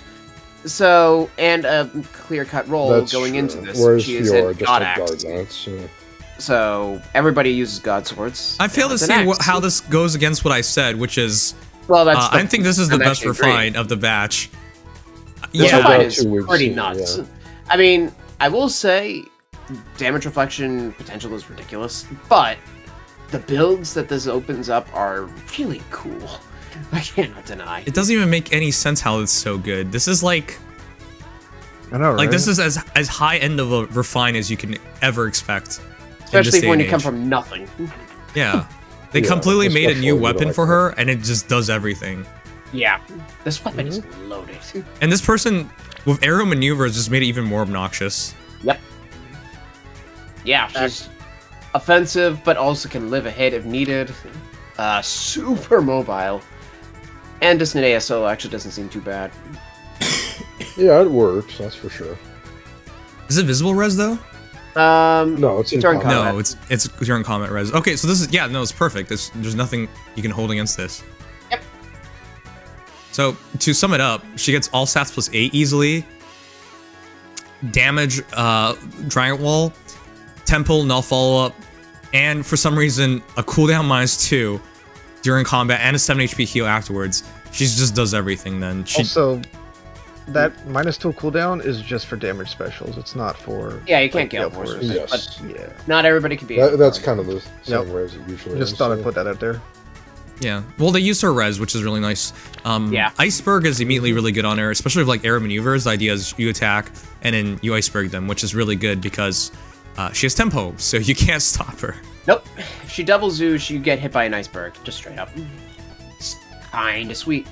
So, and a clear-cut role That's going true. into this. Whereas She is Fiora a just god had axe. guard lance. Yeah. So, everybody uses god swords. I fail to It's an see axe. how this goes against what I said, which is Well, that's I think this is the I'm best actually agreeing. refine of the batch. This Yeah, refine about is 2 weeks pretty in, nuts. yeah. I mean, I will say, damage reflection potential is ridiculous, but the builds that this opens up are really cool. I cannot deny. it doesn't even make any sense how it's so good. This is like I know, right? Like, this is as high end of a refine as you can ever expect. Especially when you come age. from nothing. Yeah. They Yeah, completely made a especially new with weapon like for that. her, and it just does everything. Yeah. This weapon is loaded. And this person, with aerial maneuvers, just made it even more obnoxious. Yep. Yeah, she's offensive, but also can live a hit if needed. Super mobile. And Distant ASO actually doesn't seem too bad. Yeah, it works. That's for sure. Is it visible res, though? No, it's in during combat. combat. No, it's during combat res. Okay, so this is, yeah, no, it's perfect. There's nothing you can hold against this. Yep. So, to sum it up, she gets all stats plus 8 easily. Damage, Giant Wall, Temple, Null Follow-Up, and for some reason, a cooldown -2 during combat and a 7 HP heal afterwards. She just does everything then. She, Also, that -2 cooldown is just for damage specials. It's not for. Yeah, you can't like, gale gale force. Yes. But Yeah. not everybody can be. That's kind of the same Yep. way as it usually Just is. thought so- I'd put that out there. yeah. Well, they use her res, which is really nice. Yeah. Iceberg is immediately really good on her, especially with like air maneuvers. The idea is you attack and then you iceberg them, which is really good because she has tempo, so you can't stop her. Nope. If she double Zoosh, you get hit by an iceberg. Just straight up. It's kinda sweet.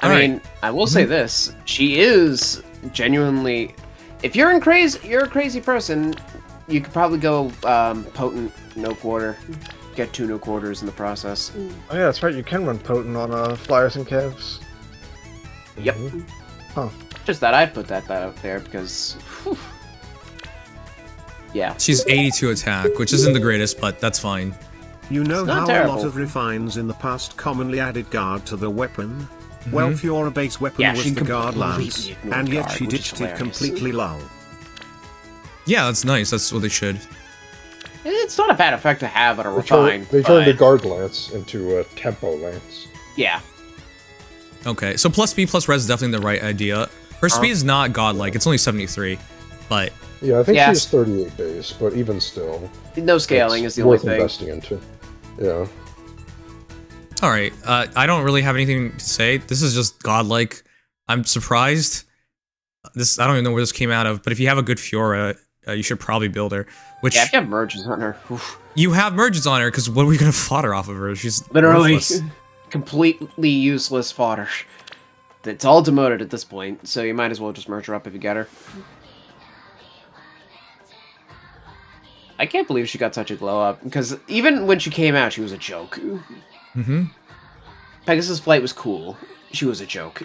I All right. mean, I will say this. She is genuinely... If you're a crazy person, you could probably go potent, no quarter. Get 2 no quarters in the process. Oh yeah, that's right. You can run potent on flyers and calves. Yep. Huh. Just that I'd put that out there because... whew. Yeah. She's 82 attack, which isn't the greatest, but that's fine. You know not how terrible. a lot of refines in the past commonly added guard to the weapon? Well, Fiora base weapon Yeah, was she the guard completely lance, ignored and yet guard, she which is ditched it hilarious. completely lol. Yeah, that's nice. That's what they should. It's not a bad effect to have on a They refine. turned a but- guard lance into a tempo lance. Yeah. Okay, so plus speed plus res is definitely the right idea. Her speed is not godlike. It's only 73, but Yeah, I think Yeah. she's 38 base, but even still, No scaling it's is the only worth thing. investing into. Yeah. all right. I don't really have anything to say. This is just godlike. I'm surprised. I don't even know where this came out of, but if you have a good Fiora, you should probably build her. Which Yeah, if you have merges on her. Oof. you have merges on her, because what are we gonna fodder off of her? She's Literally worthless. completely useless fodder. It's all demoted at this point, so you might as well just merge her up if you get her. I can't believe she got such a glow up, because even when she came out, she was a joke. Mm-hmm. Pegasus Flight was cool. She was a joke.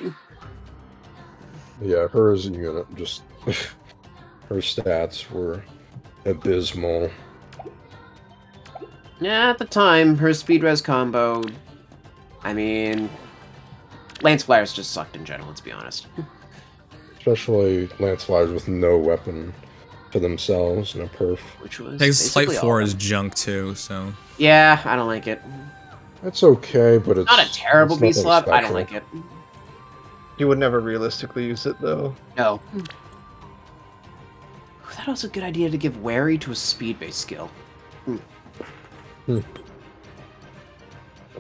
Yeah, her as a unit, just... her stats were abysmal. Yeah, at the time, her speed res combo... I mean... Lance Flyers just sucked in general, let's be honest. Especially Lance Flyers with no weapon to themselves and a perf. Which was Pegasus Flight basically 4 all is of them. junk too, so Yeah, I don't like it. That's okay, but it's... Not a terrible it's beast nothing slap, I don't special. like it. You would never realistically use it though. No. That was a good idea to give Wary to a speed-based skill.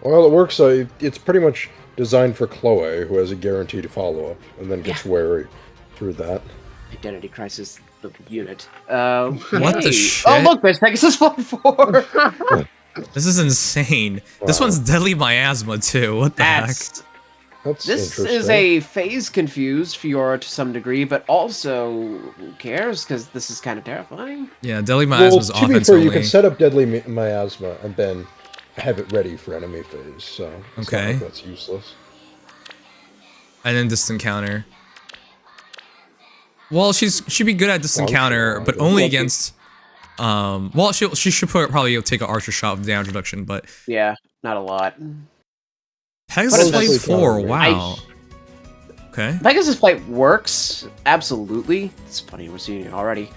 Well, it works, it's pretty much designed for Chloe, who has a guaranteed follow-up, and then gets wary through that. Identity Crisis, the unit. What the hey. shit? Oh, look, there's Pegasus Flight 4! this is insane. This Wow. one's Deadly Miasma too. What the heck? That's This interesting. is a phase-confused Fiora to some degree, but also, who cares? Because this is kind of terrifying. Yeah, Deadly Well, Miasma's to be offense fair, only. you can set up Deadly Miasma and then have it ready for enemy phase, so it's not Okay. like that's useless. And then distant counter. Well, she'd be good at distant Well, counter, sure. but only Lucky. against. Well, she should probably take an archer shot with damage reduction, but Yeah, not a lot. Pegasus But Flight it's 4. also Wow. Okay. Pegasus Flight works, absolutely. It's funny, we're seeing it already.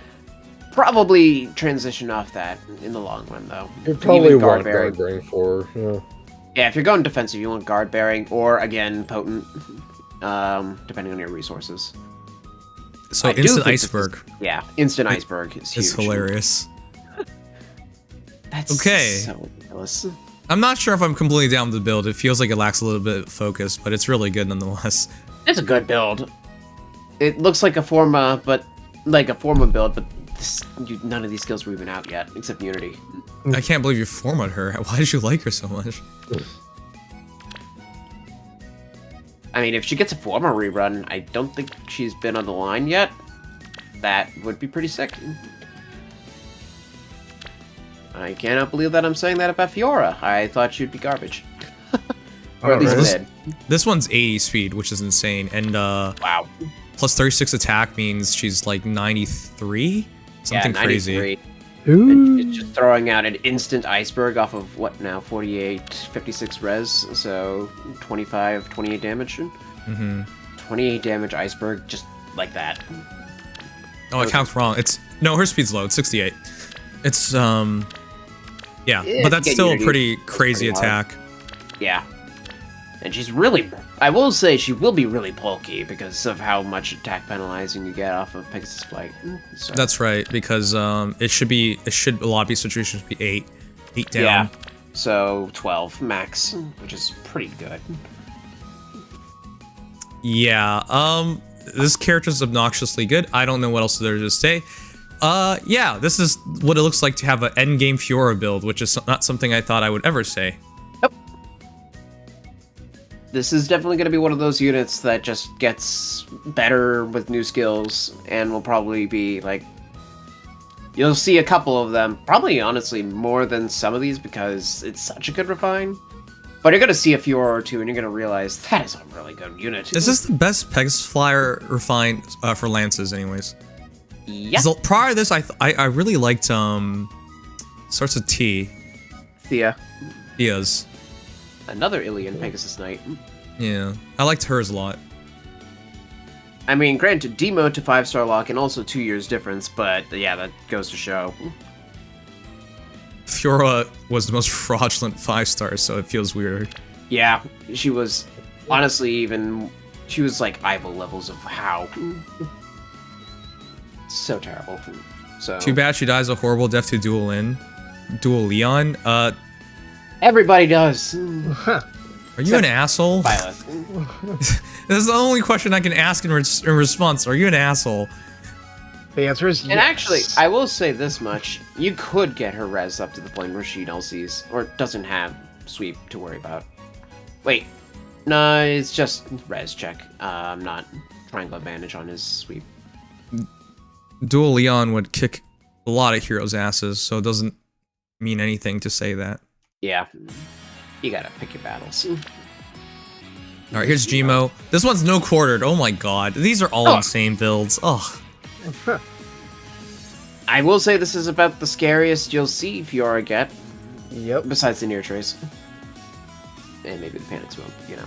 Probably transition off that in the long run, though. You'd probably Even want bearing. guard bearing 4, yeah. Yeah, if you're going defensive, you want guard bearing, or again, potent, depending on your resources. So I do instant think this iceberg Yeah, instant iceberg is huge. is hilarious. That's Okay. so ridiculous. I'm not sure if I'm completely down with the build. It feels like it lacks a little bit of focus, but it's really good nonetheless. It's a good build. It looks like a Forma, but like a Forma build, but none of these skills were even out yet, except Unity. I can't believe you formatted her. Why did you like her so much? I mean, if she gets a Forma rerun, I don't think she's been on the line yet. That would be pretty sick. I cannot believe that I'm saying that about Fiora. I thought she'd be garbage. Or at least mid. This one's 80 speed, which is insane, and Wow. plus 36 attack means she's like 93? Something yeah, crazy. 93. And it's just throwing out an instant iceberg off of what now? 48, 56 res, so 25, 28 damage. Mm-hmm. 28 damage iceberg, just like that. Oh, I counted wrong. It's no, her speed's low. It's 68. It's yeah, but that's still a pretty crazy attack. Yeah. And she's really, I will say she will be really bulky because of how much attack penalizing you get off of Pegasus Flight. So. That's right, because it should a lot of these situations be 8 down. Yeah. So 12 max, which is pretty good. Yeah, this character's obnoxiously good. I don't know what else there is to say. Yeah, this is what it looks like to have an endgame Fiora build, which is not something I thought I would ever say. Yep. This is definitely going to be one of those units that just gets better with new skills, and will probably be, like... You'll see a couple of them, probably, honestly, more than some of these, because it's such a good refine. But you're going to see a Fiora or two, and you're going to realize that is a really good unit. Is this the best Pegasus Flyer refine for lances, anyways? Yeah. So prior to this, I really liked starts with T. Thea. Thea's. Another Ilian Pegasus Knight. Yeah, I liked hers a lot. I mean, granted, demote to 5-star lock and also 2 years difference, but yeah, that goes to show. Fiora was the most fraudulent 5-star, so it feels weird. Yeah, she was honestly she was like Ivo levels of how. So terrible. So Too bad she dies a horrible death to Dual Leon. Everybody does. Are you an asshole? Violet. This is the only question I can ask in response. Are you an asshole? The answer is yes. And actually, I will say this much. You could get her res up to the point where she LCs, or doesn't have sweep to worry about. Wait. No, it's just res check. Not triangle advantage on his sweep. Dual Leon would kick a lot of heroes' asses, so it doesn't mean anything to say that. Yeah. You gotta pick your battles. Alright, here's Gmo. This one's no quartered. Oh my god. These are all insane builds. Ugh. I will say this is about the scariest you'll see Fiora get. Yep. Besides the near trace. And maybe the panic smoke, you know.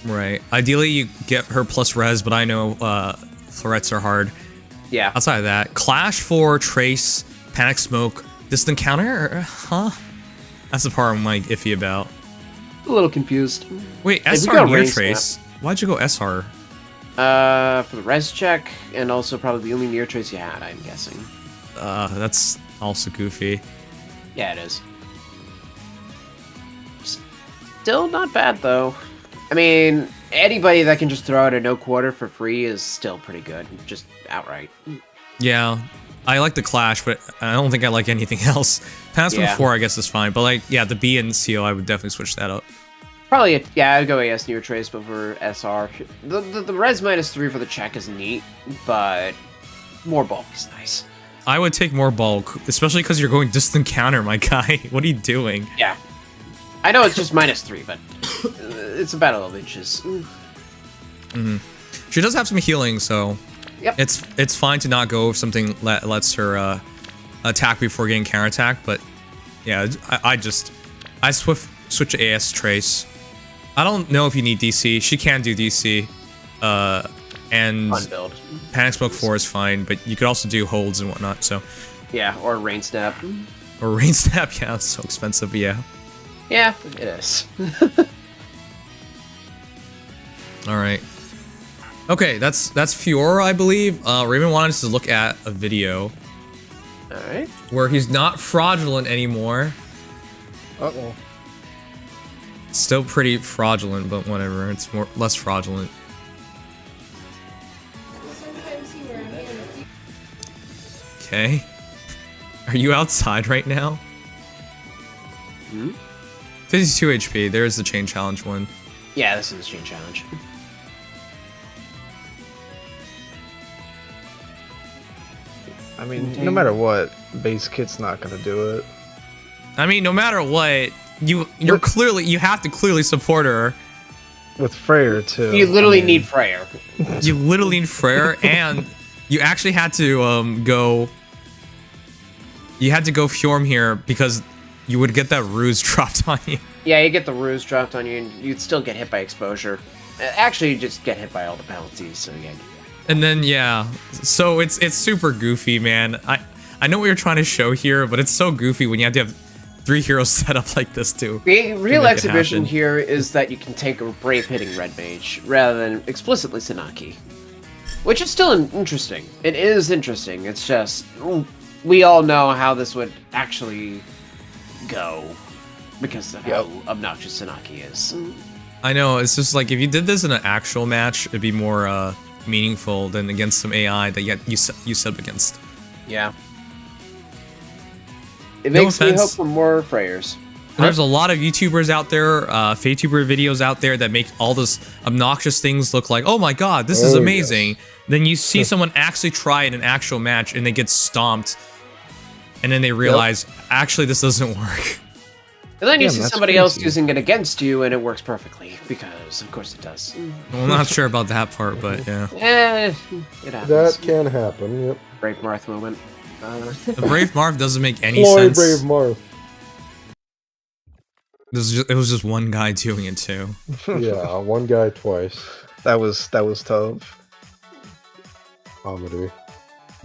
Right. Ideally, you get her plus res, but I know florets are hard. Yeah. Outside of that, Clash 4, Trace, Panic Smoke, Distant Counter? Huh? That's the part I'm like iffy about. A little confused. Wait, If you SR go near range trace? Why'd you go SR? For the res check, and also probably the only near trace you had, I'm guessing. That's also goofy. Yeah, it is. Still not bad, though. I mean, anybody that can just throw out a no quarter for free is still pretty good, just outright. Yeah, I like the Clash, but I don't think I like anything else. Panic Smoke 4, I guess, is fine, but like, yeah, the B and CO, I would definitely switch that up. Probably, yeah, I'd go AS near trace, but for SR, the res -3 for the check is neat, but more bulk is nice. I would take more bulk, especially because you're going distant counter, my guy. What are you doing? Yeah. I know it's just -3, but it's about 11 inches. Mm-hmm. She does have some healing, so yep. It's fine to not go if something lets her attack before getting counterattack, but yeah, I switch to AS Trace. I don't know if you need DC. She can do DC, and Fun build. Panic Smoke 4 is fine, but you could also do holds and whatnot, so. Yeah, or Rain Snap. Or Rain Snap, yeah, it's so expensive, but yeah. Yeah, it is. Alright. Okay, that's Fiora, I believe. Raymond wanted us to look at a video. Alright. Where he's not fraudulent anymore. Uh-oh. Still pretty fraudulent, but whatever. It's less fraudulent. okay? Are you outside right now? Hmm? 52 HP. There's the chain challenge one. Yeah, this is the chain challenge. I mean, no matter what, base kit's not gonna do it. I mean, no matter what, you have to clearly support her. With Freyr too. You literally I mean, need Freyr. You literally need Freyr, and you actually had to go. You had to go Fjorm here because you would get that ruse dropped on you. Yeah, you get the ruse dropped on you, and you'd still get hit by exposure. Actually, you just get hit by all the penalties. So yeah. And then yeah, so it's super goofy, man. I know what you're trying to show here, but it's so goofy when you have to have 3 heroes set up like this too. The real make it exhibition happen. here is that you can take a brave hitting red mage rather than explicitly Sanaki, which is still interesting. It is interesting. It's just we all know how this would actually go because of how obnoxious Sanaki is. I know, it's just like if you did this in an actual match, it'd be more meaningful than against some AI that you sub against. Yeah. It No makes me offense. hope for more Freyers. There's a lot of YouTubers out there, FaTuber videos out there that make all this obnoxious things look like, oh my god, this is Oh, amazing. yes. Then you see someone actually try it in an actual match and they get stomped. And then they realize, actually, this doesn't work. And then you Damn, see that's somebody else crazy. using it against you, and it works perfectly, because of course it does. Well, I'm not sure about that part, but yeah. It happens. That can happen. Yep. Brave Marth moment. The Brave Marv doesn't make any Floyd sense. Brave Marth. It was just one guy doing it too. Yeah, one guy twice. That was tough. Comedy.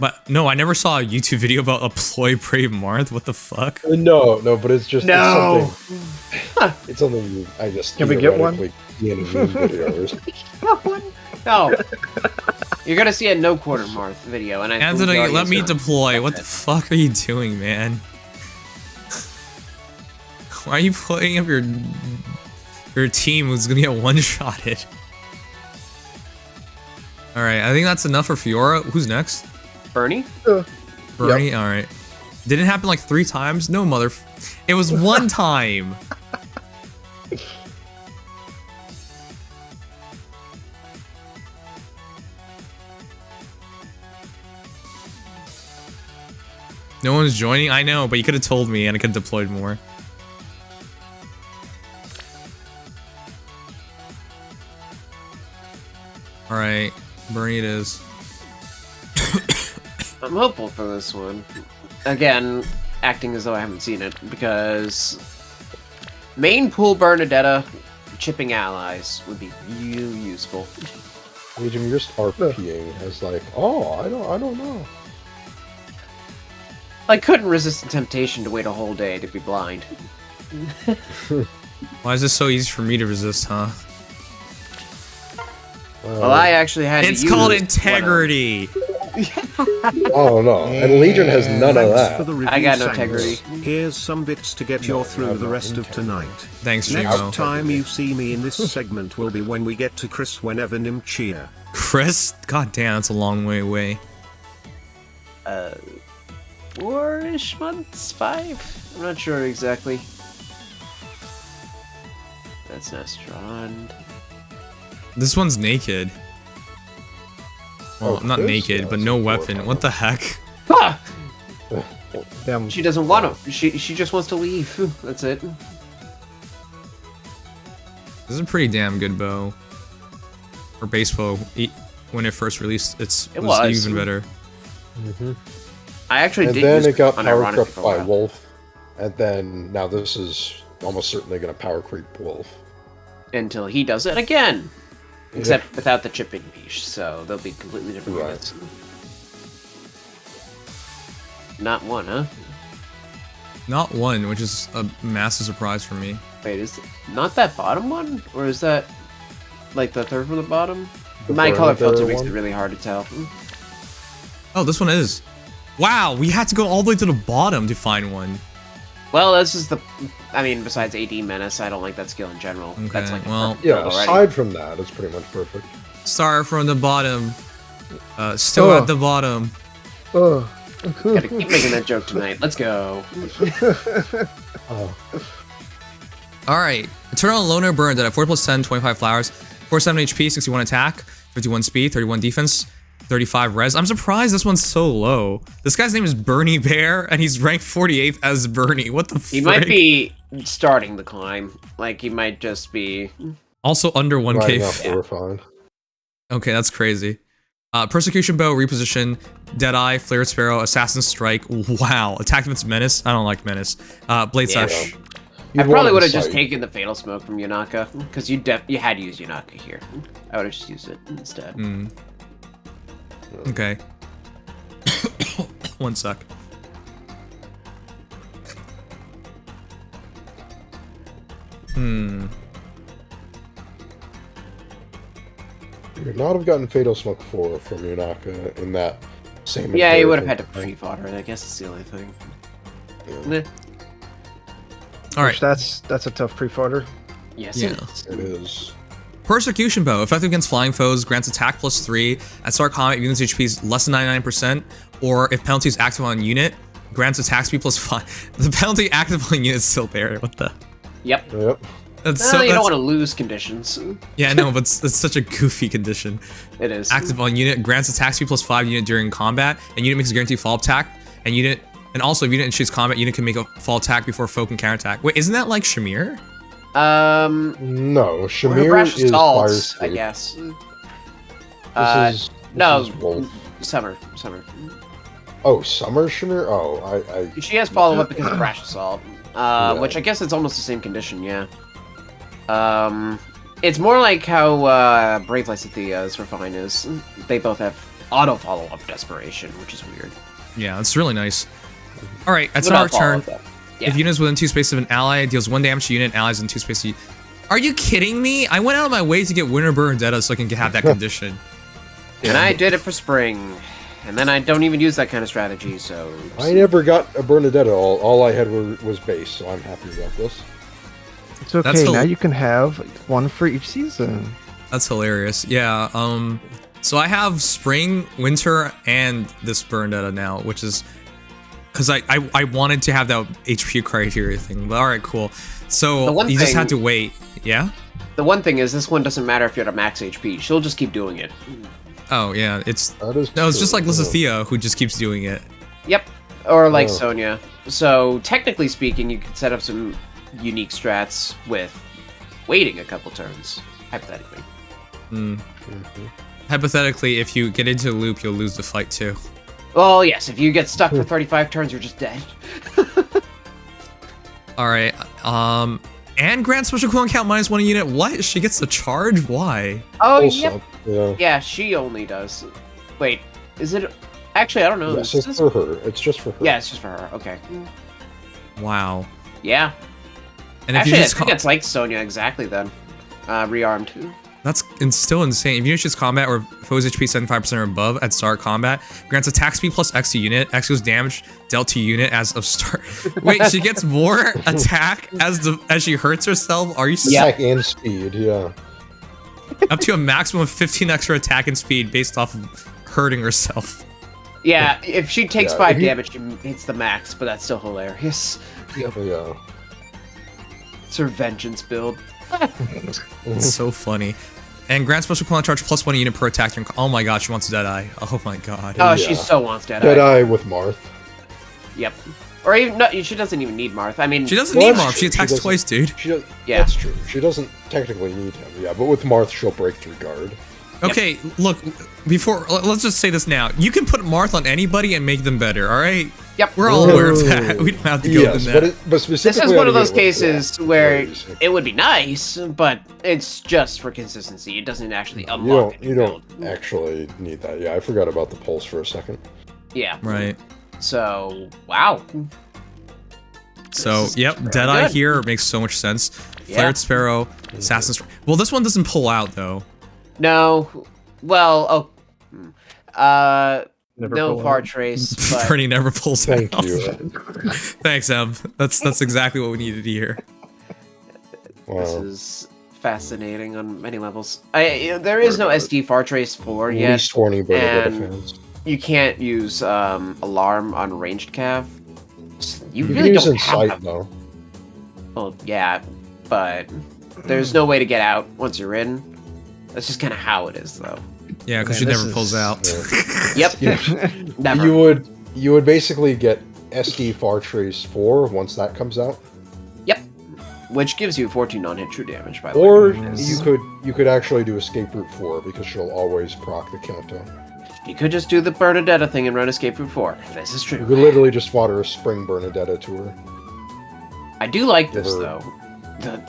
But no, I never saw a YouTube video about a ploy Brave Marth. What the fuck? No, but it's just No! it's something I just Can we get one? theoretically see in meme videos. No. You're gonna see a no quarter Marth video, and I think Anthony, the let me audience knows. deploy. What the fuck are you doing, man? Why are you putting up your team who's gonna get one-shotted? Alright, I think that's enough for Fiora. Who's next? Bernie? Bernie? Alright. Did it happen like 3 times? No, it was 1 time! No one's joining? I know, but you could have told me and I could have deployed more. Alright, Bernie it is. I'm hopeful for this one. Again, acting as though I haven't seen it, because main pool Bernadetta chipping allies would be real useful. Legion, you're just RPing as like, oh, I don't know. I couldn't resist the temptation to wait a whole day to be blind. Why is this so easy for me to resist, huh? Well, I actually had It's to called use integrity! Oh no, and Legion has none of Thanks for that. the review, I got no Samus. integrity. Here's some bits to get you through the rest of tonight. Thanks, Next Dreamo. time you see me in this segment will be when we get to Chris whenever Nimchia. Chris? God damn, that's a long way away. 4-ish months? 5? I'm not sure exactly. That's Ashnard. This one's naked. Well, Oh, not Chris? naked, Yeah, but that's no a weapon. four. What the heck? Ah! Damn. She doesn't want to. She just wants to leave. That's it. This is a pretty damn good bow. Or base bow. When it first released, it It was was. even better. I actually And did then use it got power unironically crept for a by while. Wolf, and then now this is almost certainly going to power creep Wolf. Until he does it again. Except without the chipping piece, so they'll be completely different Right. units. Not one, huh? Not one, which is a massive surprise for me. Wait, is it not that bottom one? Or is that like the third from the bottom? The My color Bernadetta filter makes it one? really hard to tell. Oh, this one is. Wow, we had to go all the way to the bottom to find one. Well, this is the... I mean, besides AD Menace, I don't like that skill in general. Okay, That's like well- perfect Yeah, build already. aside from that, it's pretty much perfect. Start from the bottom. Still Oh. at the bottom. Oh, Gotta keep making that joke tonight. Let's go. Oh, All right. Eternal Loner Bernadetta, 4 plus 10, 25 flowers, 47 HP, 61 attack, 51 speed, 31 defense, 35 res. I'm surprised this one's so low. This guy's name is Bernie Bear, and he's ranked 48th as Bernie. What the He frick? might be starting the climb. Like, he might just be... Also under 1k. riding off the refine. Okay, that's crazy. Persecution Bow, Reposition, Deadeye, Flared Sparrow, Assassin Strike. Wow. Attack Defense Menace. I don't like Menace. Blade Yeah. Sash. I probably would have just taken the Fatal Smoke from Yanaka, because you had to use Yanaka here. I would have just used it instead. Okay. One sec. You would not have gotten Fatal Smoke 4 from Yunaka in that same. Yeah, you would have had to pre-fodder it. I guess it's the only thing. Yeah. All right. That's a tough pre-fodder. Yes, Yeah. it is. It is. Persecution Bow, effective against flying foes, grants attack +3 at start combat. Unit's HP is less than 99%, or if penalty is active on unit, grants attack speed +5. The penalty active on unit is still there. What the? Yep. Yep. That's Well, so. you That's, don't want to lose conditions. yeah, no, but it's such a goofy condition. It is. Active on unit, grants attack speed +5 unit during combat, and unit makes a guaranteed fall attack, and also if unit initiates combat, unit can make a fall attack before foe can counterattack. Wait, isn't that like Shamir? No, Shamir Brash is Assaults, Fire I guess. This no, is Wolf. Summer. Oh, Summer Shamir? Oh, She has follow-up because of Brash Assault, Yeah. which I guess it's almost the same condition, yeah. It's more like how Brave Lysithea's Refine is. They both have auto follow-up Desperation, which is weird. Yeah, it's really nice. All right, at Without start turn, follow-up, though. Yeah. if unit is within 2 spaces of an ally, it deals 1 damage to unit, allies in 2 spaces. Are you kidding me? I went out of my way to get Winter Bernadetta so I can have that condition. And I did it for spring. And then I don't even use that kind of strategy, so... I never got a Bernadetta. All I had was base, so I'm happy about this. It's okay. That's Now you can have one for each season. That's hilarious. Yeah, so I have spring, winter, and this Bernadetta now, which is because I wanted to have that HP criteria thing. But all right, cool. So you just had to wait. Yeah. The one thing is, this one doesn't matter if you're at max HP. She'll just keep doing it. Oh yeah, it's It's just like Lysithea who just keeps doing it. Yep. Or like Oh. Sonya. So technically speaking, you could set up some unique strats with waiting a couple turns, hypothetically. Hypothetically, if you get into the loop, you'll lose the fight too. Well, yes, if you get stuck for 35 turns, you're just dead. All right. And grant special cooldown count -1 unit. What? She gets the charge? Why? Oh, Also, yep. yeah. Yeah, she only does. Wait, is it... Actually, I don't know. Yes, Is it's this- for her. It's just for her. Yeah, it's just for her. Okay. Wow. Yeah. And if Actually, you I just think it's like Sonya exactly then. Rearmed. that's still insane. If you choose combat or foe's HP 75% or above at start combat, grants attack speed plus X to unit. X goes damage dealt to unit as of start. Wait, she gets more attack as she hurts herself? Are you Attack and speed, yeah. up to a maximum of 15 extra attack and speed based off of hurting herself? Yeah, if she takes Yeah, 5 if you- damage, she hits the max, but that's still hilarious. Yeah. It's her vengeance build. It's so funny. And grant special cooldown charge +1 unit per attack. Oh my god, she wants Deadeye. Oh my god. Oh, Yeah. she so wants Deadeye. Deadeye with Marth. Yep. Or even no, she doesn't even need Marth. I mean, She doesn't Well, need that's Marth. She true. She attacks doesn't- twice, dude. She does, Yeah. That's true. She doesn't technically need him, yeah, but with Marth, she'll break through guard. Okay, look, let's just say this now. You can put Marth on anybody and make them better, alright? Yep. We're all aware of that. We don't have to go Yes, into but, that. but specifically... This is one of out those it, cases yeah, where very sick. it would be nice, but it's just for consistency. It doesn't actually You unlock don't, a you new don't build. actually need that. Yeah, I forgot about the pulse for a second. Yeah. Right. So, wow. So, is yep, very Deadeye good. here makes so much sense. Yeah. Flared Sparrow, Assassin's... Well, this one doesn't pull out, though. No. Well, Never no pull far out. trace, but Bernie never pulls Thank out. you. Thanks, Em. That's exactly what we needed to hear. this Wow. is fascinating on many levels. There is no SD far trace 4 yet. Least warning Bernadetta and- fans. you can't use alarm on ranged cav. You You really can use don't Insight, have. though. Well, yeah, but there's no way to get out once you're in. That's just kind of how it is, though. Yeah, because she Man, never this pulls is- out. Yep. Never. You would basically get SD Far Trace 4 once that comes out. Yep. Which gives you 14 non-hit true damage, by the Or way. you could actually do Escape Route 4 because she'll always proc the countdown. You could just do the Bernadetta thing and run Escape Route 4. This is You true. could literally just fodder a Spring Bernadetta to her. I do like this, Never- though.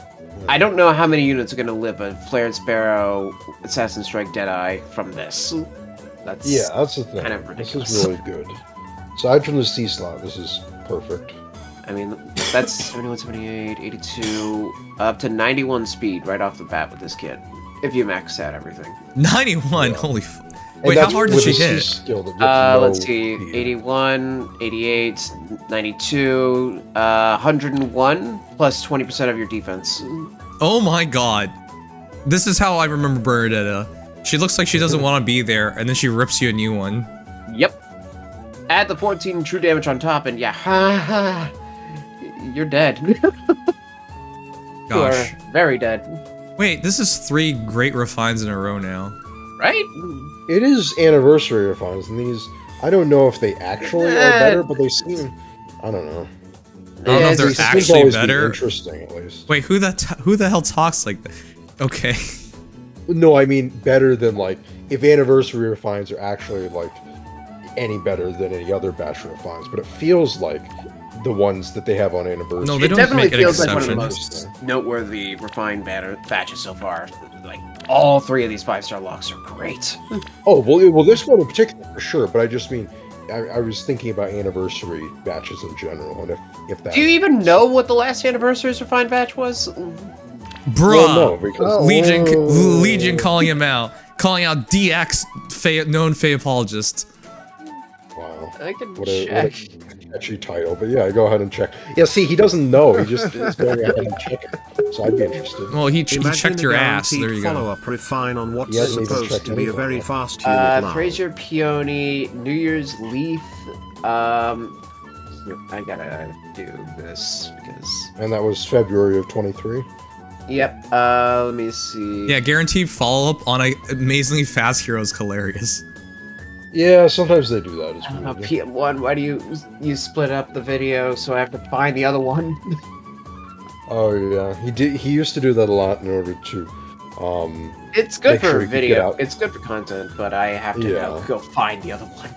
I don't know how many units are going to live a Flared Sparrow, Assassin Strike, Deadeye from this. That's Yeah, that's the thing. kind of This ridiculous. is really good. Aside from the C slot, this is perfect. I mean, that's 71, 78, 82, up to 91 speed right off the bat with this kit. If you max out everything. 91. Yeah. Holy. And Wait, how that's hard did with she a C hit? skill that gets no Let's see, speed. 81, 88, 92, 101, plus 20% of your defense. Oh my god. This is how I remember Bernadetta. She looks like she doesn't want to be there, and then she rips you a new one. Yep. Add the 14 true damage on top, and yeah, you're dead. You are Gosh. very dead. Wait, this is 3 great refines in a row now. Right? It is anniversary refines, and these I don't know if they actually are better, but they seem I don't know. I don't know if Yeah, they're it's- Seems actually always be better. interesting at least. Wait, who the hell talks like that? Okay. No, I mean better than like if anniversary refines are actually like any better than any other batch of refines, but it feels like the ones that they have on anniversary. No, they It don't definitely make an feels like one of the exception. most noteworthy refined batches so far. Like, all 3 of these 5-star locks are great. Oh well, this one in particular for sure. But I just mean, I was thinking about anniversary batches in general, and if that. Do you even know what the last anniversary's refined batch was? Bruh. Well, no, because Legion calling him out. Calling out DX known Feh apologist. wow, I can what a check. catchy title. But yeah, go ahead and check. Yeah, see, he doesn't know. He just is going ahead and check it. So I'd be interested. Well, he Imagine checked a your ass. guaranteed There you go. follow-up refine on what's He hasn't even supposed checked to be a anything very yet. fast unit now. Fraser Peony, New Year's Leaf. I gotta do this because. And that was February of 23. Yep. Let me see. Yeah, guaranteed follow-up on a amazingly fast hero is hilarious. Yeah, sometimes they do that. It's weird. PM1. Why do you split up the video so I have to find the other one? Oh yeah, he did. He used to do that a lot in order to. It's good Make for sure you can get video. out. It's good for content, but I have to now Yeah. go find the other one.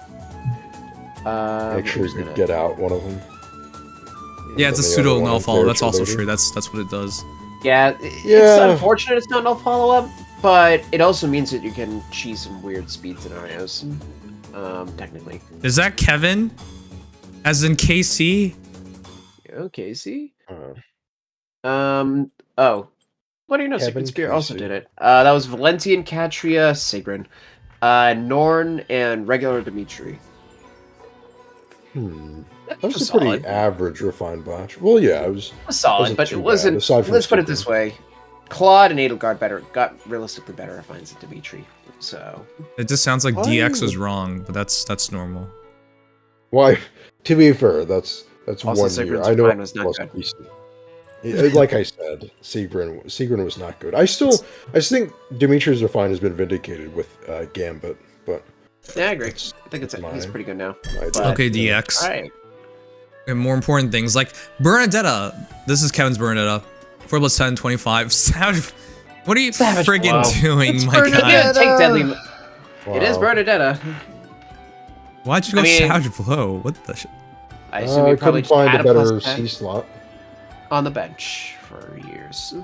Make sure you where's can it get out one of them. Yeah, it's a And then the pseudo other one null is follow. there That's for also later. true. That's what it does. Yeah, it's Yeah. unfortunate it's not no follow-up, but it also means that you can cheese some weird speed scenarios. Technically. Is that Kevin? As in KC? Okay, see? Uh, Oh. What do you know? Kevin Secret Spear also Casey. did it. That was Valentian, Katria, Sigrun, Norn, and regular Dimitri. That was a pretty average refined batch. Well, yeah, it was. It was solid, wasn't but too it bad, wasn't. aside from Let's put it Sigrun. this way: Claude and Edelgard got realistically better refines than Dimitri. So It just sounds like Why? DX was wrong, but that's normal. Why? To be fair, that's Also, 1 year. Sigrun's I know refine it was not wasn't good. decent. Like I said, Sigrun was not good. I think Dimitri's refine has been vindicated with Gambit, but yeah, I agree. It's I think he's mine. pretty good now. I But- Okay, DX. All right. And more important things like Bernadetta. This is Kevin's Bernadetta. 4 plus 10, 25. Savage. What are you Savage friggin' blow. doing, It's my Bernadetta. guy? Yeah, take deadly. It is wow. Bernadetta. Why'd you go I mean- Savage Blow? What the shit? I assume I you probably couldn't just find had a a better plus 10 C slot. on the bench for years.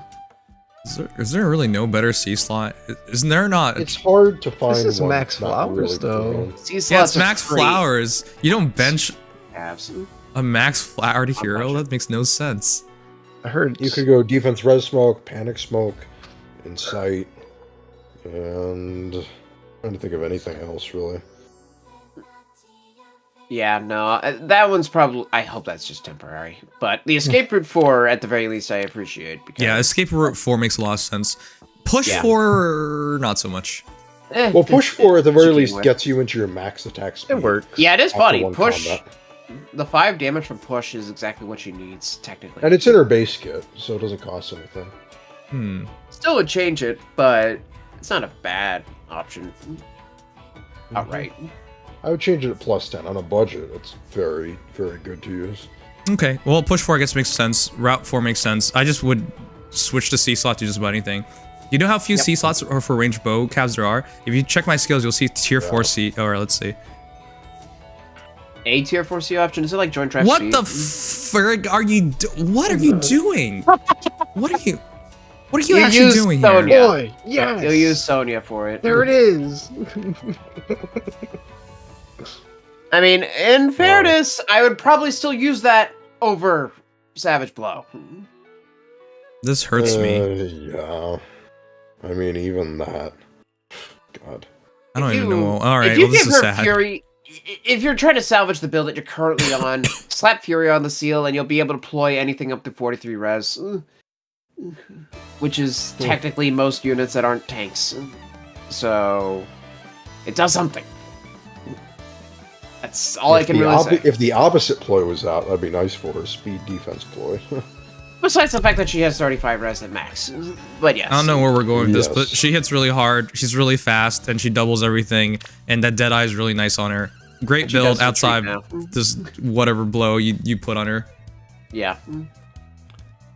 Is there really no better C slot? Isn't there not? It's hard to find. is one Max that's not Flowers, really though. good. C Yeah, it's slots are Max free. Flowers. You don't bench Halves. a Max Flower to hero? sure. That makes no sense. I heard You could go defense, res smoke, panic smoke, insight, and I'm trying to think of anything else really. Yeah, no, that one's probably. I hope that's just temporary. But the escape route 4, at the very least, I appreciate. Because Yeah, Escape Route 4 makes a lot of sense. Push Yeah. 4, not so much. Well, push 4 at the very She least came with. gets you into your max attack speed. It works. Yeah, it is after funny. one Push. combat. The 5 damage from push is exactly what she needs, technically. And it's in her base kit, so it doesn't cost anything. Hmm. Still would change it, but it's not a bad option. Outright. I would change it at +10 on a budget. It's very, very good to use. Okay, well, push 4 I guess makes sense. Route 4 makes sense. I just would switch to C slot to just about anything. You know how few C slots or for ranged bow cabs there are? If you check my skills, you'll see tier 4 C, or let's see. A tier 4C option? Is it like joint trap What C? the frig are you what are you doing? What are you You actually use doing Sonya. here? Boy, yes. You'll use Sonya for it. There it is. I mean, in fairness, I would probably still use that over Savage Blow. This hurts me. Yeah. I mean, even that. God. I don't If even you- know. Alright, if you well this give is her sad. Fury, if you're trying to salvage the build that you're currently on, slap Fury on the seal and you'll be able to deploy anything up to 43 res. Which is technically most units that aren't tanks. So, it does something. That's all I can really say. If the opposite ploy was out, that'd be nice for her. Speed defense ploy. Besides the fact that she has 35 res at max. But yes. I don't know where we're going with this, Yes. but she hits really hard, she's really fast, and she doubles everything, and that Deadeye is really nice on her. Great She does build retreat outside now. this whatever blow you put on her. Yeah.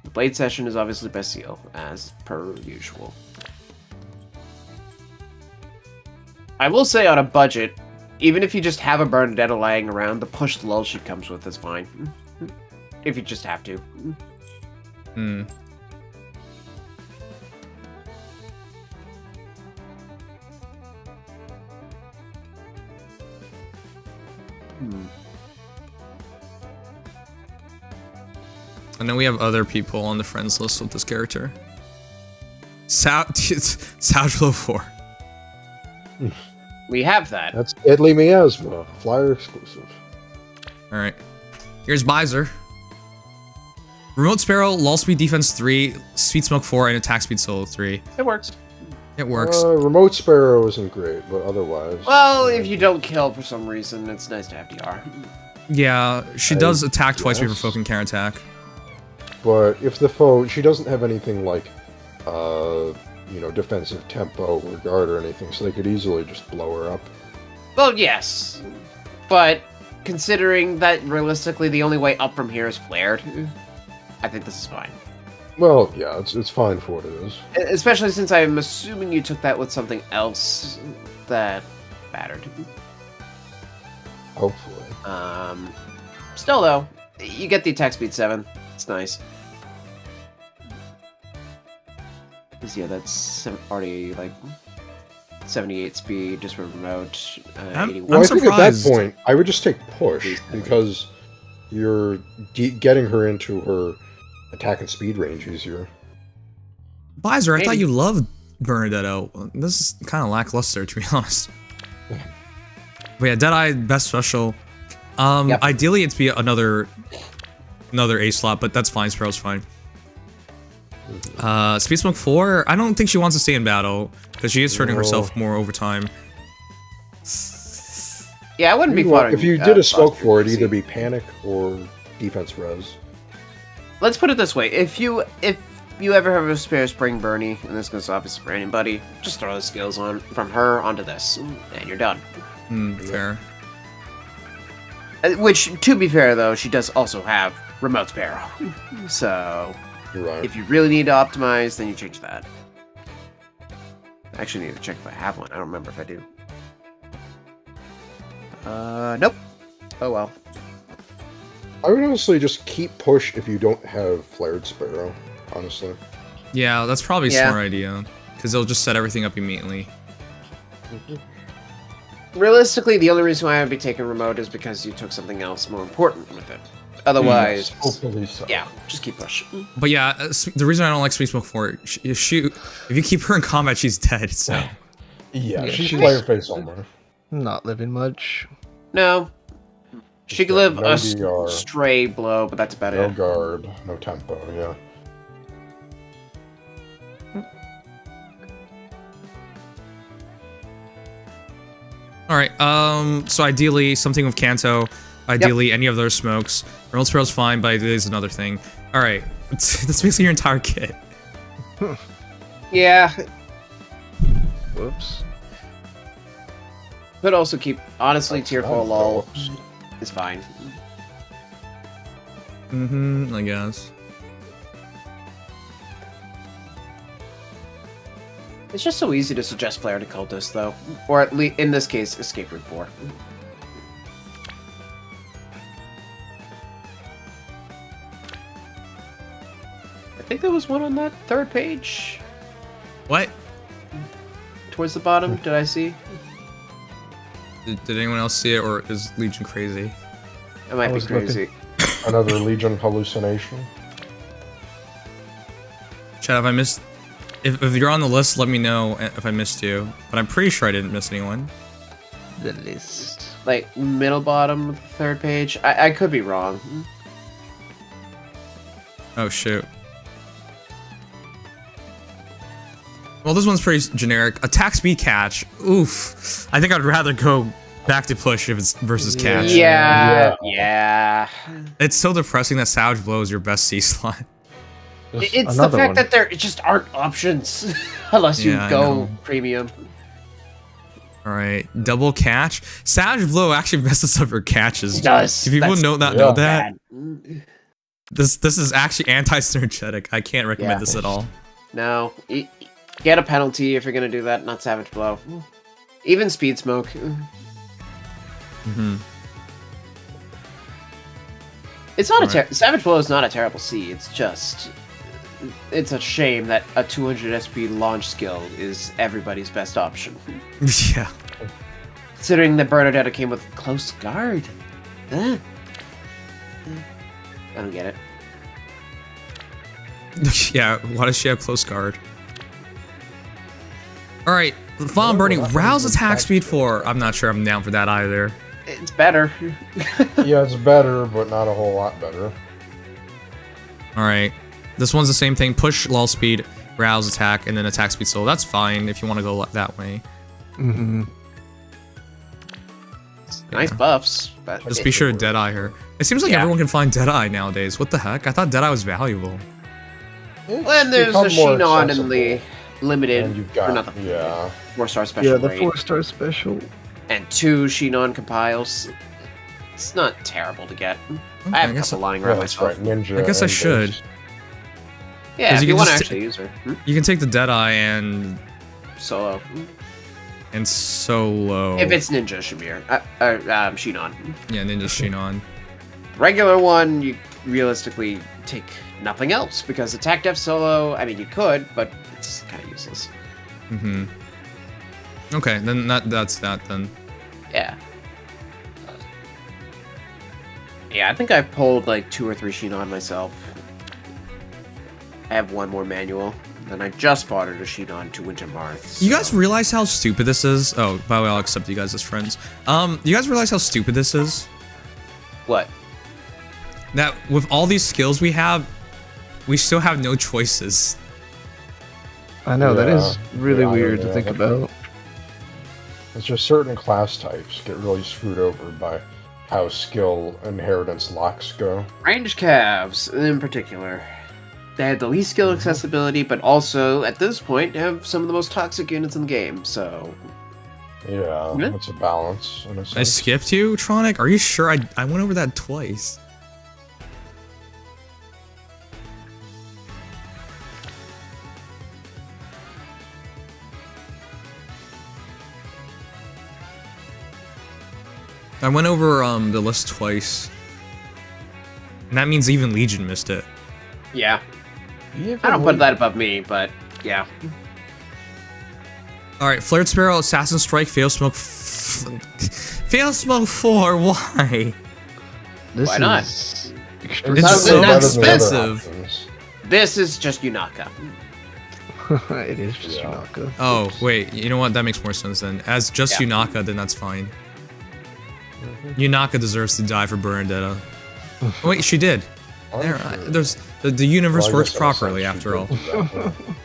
The Blade Session is obviously best seal, as per usual. I will say on a budget, even if you just have a Bernadetta lying around, the push lull she comes with is fine. If you just have to. Hmm. And then we have other people on the friends list with this character. Soundflow 4. We have that. That's Deadly Miasma, flyer exclusive. Alright. Here's Miser. Remote Sparrow, lull speed defense 3, speed smoke 4, and attack speed solo 3. It works. It works. Remote Sparrow isn't great, but otherwise. Well, if you don't kill for some reason, it's nice to have DR. Yeah, she does attack twice yes. before fucking counterattack. But if the foe, she doesn't have anything like, defensive tempo or guard or anything, so they could easily just blow her up. Well, yes. But considering that realistically the only way up from here is flared, I think this is fine. Well, yeah, it's fine for what it is. Especially since I'm assuming you took that with something else that mattered. Hopefully. Still though, you get the attack speed 7. It's nice. 'Cause, yeah, that's already like 78 speed just for remote. I'm 81. Well, I think at that surprised. point, I would just take push, because you're getting her into her attack and speed range easier. Bizer, I thought Maybe. you loved Bernadetta. This is kind of lackluster, to be honest. But yeah, Deadeye, best special. Yep. Ideally, it'd be another A slot, but that's fine. Sparrow's fine. Speed Smoke 4, I don't think she wants to stay in battle, because she is hurting No. herself more over time. Yeah, I wouldn't be Well, fun. if you did a smoke for it, either be panic or defense res. Let's put it this way: if you ever have a spare Spring Bernie, and this goes obviously for anybody, just throw the skills on from her onto this, and you're done. Fair. Which, to be fair though, she does also have Remote Sparrow. So Right. if you really need to optimize, then you change that. I actually need to check if I have one. I don't remember if I do. Nope. Oh well. I would honestly just keep push if you don't have flared Sparrow, honestly. Yeah, that's probably a Yeah. smart idea, because they'll just set everything up immediately. Realistically, the only reason why I'd be taking remote is because you took something else more important with it. Otherwise, Hopefully so. yeah, just keep push. But yeah, the reason I don't like Speed Smoke 4, if you keep her in combat, she's dead, so... Yeah, she's she's- player face armor. Not living much. No. She could live No a DR. stray blow, but that's about No it. guard, no tempo, yeah. All right. So ideally something with Kanto. Ideally any of those smokes. Emerald Sparrow's fine, but ideally is another thing. All right. That's basically your entire kit. Yeah. Whoops. Could also keep, honestly, That's tier 4 fine. lull is fine. I guess. It's just so easy to suggest Flare to Cultist, though. Or at least, in this case, Escape Route 4. I think there was one on that third page. What? Towards the bottom, did I see? Did anyone else see it, or is Legion crazy? I might be was crazy. Another Legion hallucination. Chad, if I missed... If you're on the list, let me know if I missed you. But I'm pretty sure I didn't miss anyone. The list. Like, middle bottom, third page? I could be wrong. Oh, shoot. Well, this one's pretty generic. Attack speed catch. Oof. I think I'd rather go back to push if it's versus catch. Yeah. It's so depressing that Savage Blow is your best C slot. Just It's the another fact one. that there just aren't options unless you Yeah, I go know. premium. Alright, double catch. Savage Blow actually messes up your catches. It does. Do people That's know yeah. that? Bad. This is actually anti-synergetic. I can't recommend Yeah. this at all. No. Get a penalty if you're gonna do that, not Savage Blow. Even Speed Smoke. It's not Alright. Savage Blow is not a terrible C, it's just... It's a shame that a 200 SP launch skill is everybody's best option. Yeah. Considering that Bernadetta came with Close Guard. I don't get it. Yeah, why does she have close guard? Alright, Fawn Burning, rouse attack speed 4. I'm not sure I'm down for that either. It's better. Yeah, it's better, but not a whole lot better. Alright. This one's the same thing. Push lull speed, rouse attack, and then attack speed slow. That's fine if you want to go that way. Nice buffs, but Just be sure to Deadeye her. It seems like Yeah. everyone can find Deadeye nowadays. What the heck? I thought Deadeye was valuable. When there's a Shinon in the limited, And you've or got, not the yeah. 4-star special Yeah, the rate, 4-star special. and 2 Shinon compiles. It's not terrible to get. I have I a guess couple lying Yeah, around that's myself. right. Ninja. I guess I and should. Ghost. Yeah, 'Cause if you you can want to just- actually use her. You can take the Deadeye and Solo. solo. If it's Ninja Shamir. Shinon. Yeah, Ninja Shinon. Regular one, you realistically take nothing else, because attack def solo, I mean, you could, but it's kind of useless. Okay, then that's that then. Yeah. Yeah, I think I pulled like 2 or 3 Shinon myself. I have one more manual, and I just fought her to Shinon to Winter Marth. You guys realize how stupid this is? Oh, by the way, I'll accept you guys as friends. You guys realize how stupid this is? What? That with all these skills we have, we still have no choices. I know, that Yeah. is really Yeah, weird to yeah. think about. It's just certain class types get really screwed over by how skill inheritance locks go. Range calves, in particular. They had the least skill accessibility, but also, at this point, have some of the most toxic units in the game, so... Yeah, Yeah. it's a balance in a I sense. skipped you, Tronic? Are you sure? I went over that twice. I went over the list twice. And that means even Legion missed it. Yeah. I don't put that above me, but yeah. Alright, Flared Sparrow, Assassin Strike, Fail Smoke... Fail Smoke 4, why? This Why not? is It's extremely so better than the other expensive. options. This is just Yunaka. It is just Yeah. Yunaka. Oh, wait, you know what? That makes more sense then. As just Yeah. Yunaka, then that's fine. Yunaka deserves to die for Bernadetta. Oh, wait, she did. I'm There, sure. there's the universe Well, I works guess in a properly sense after she all. did exactly.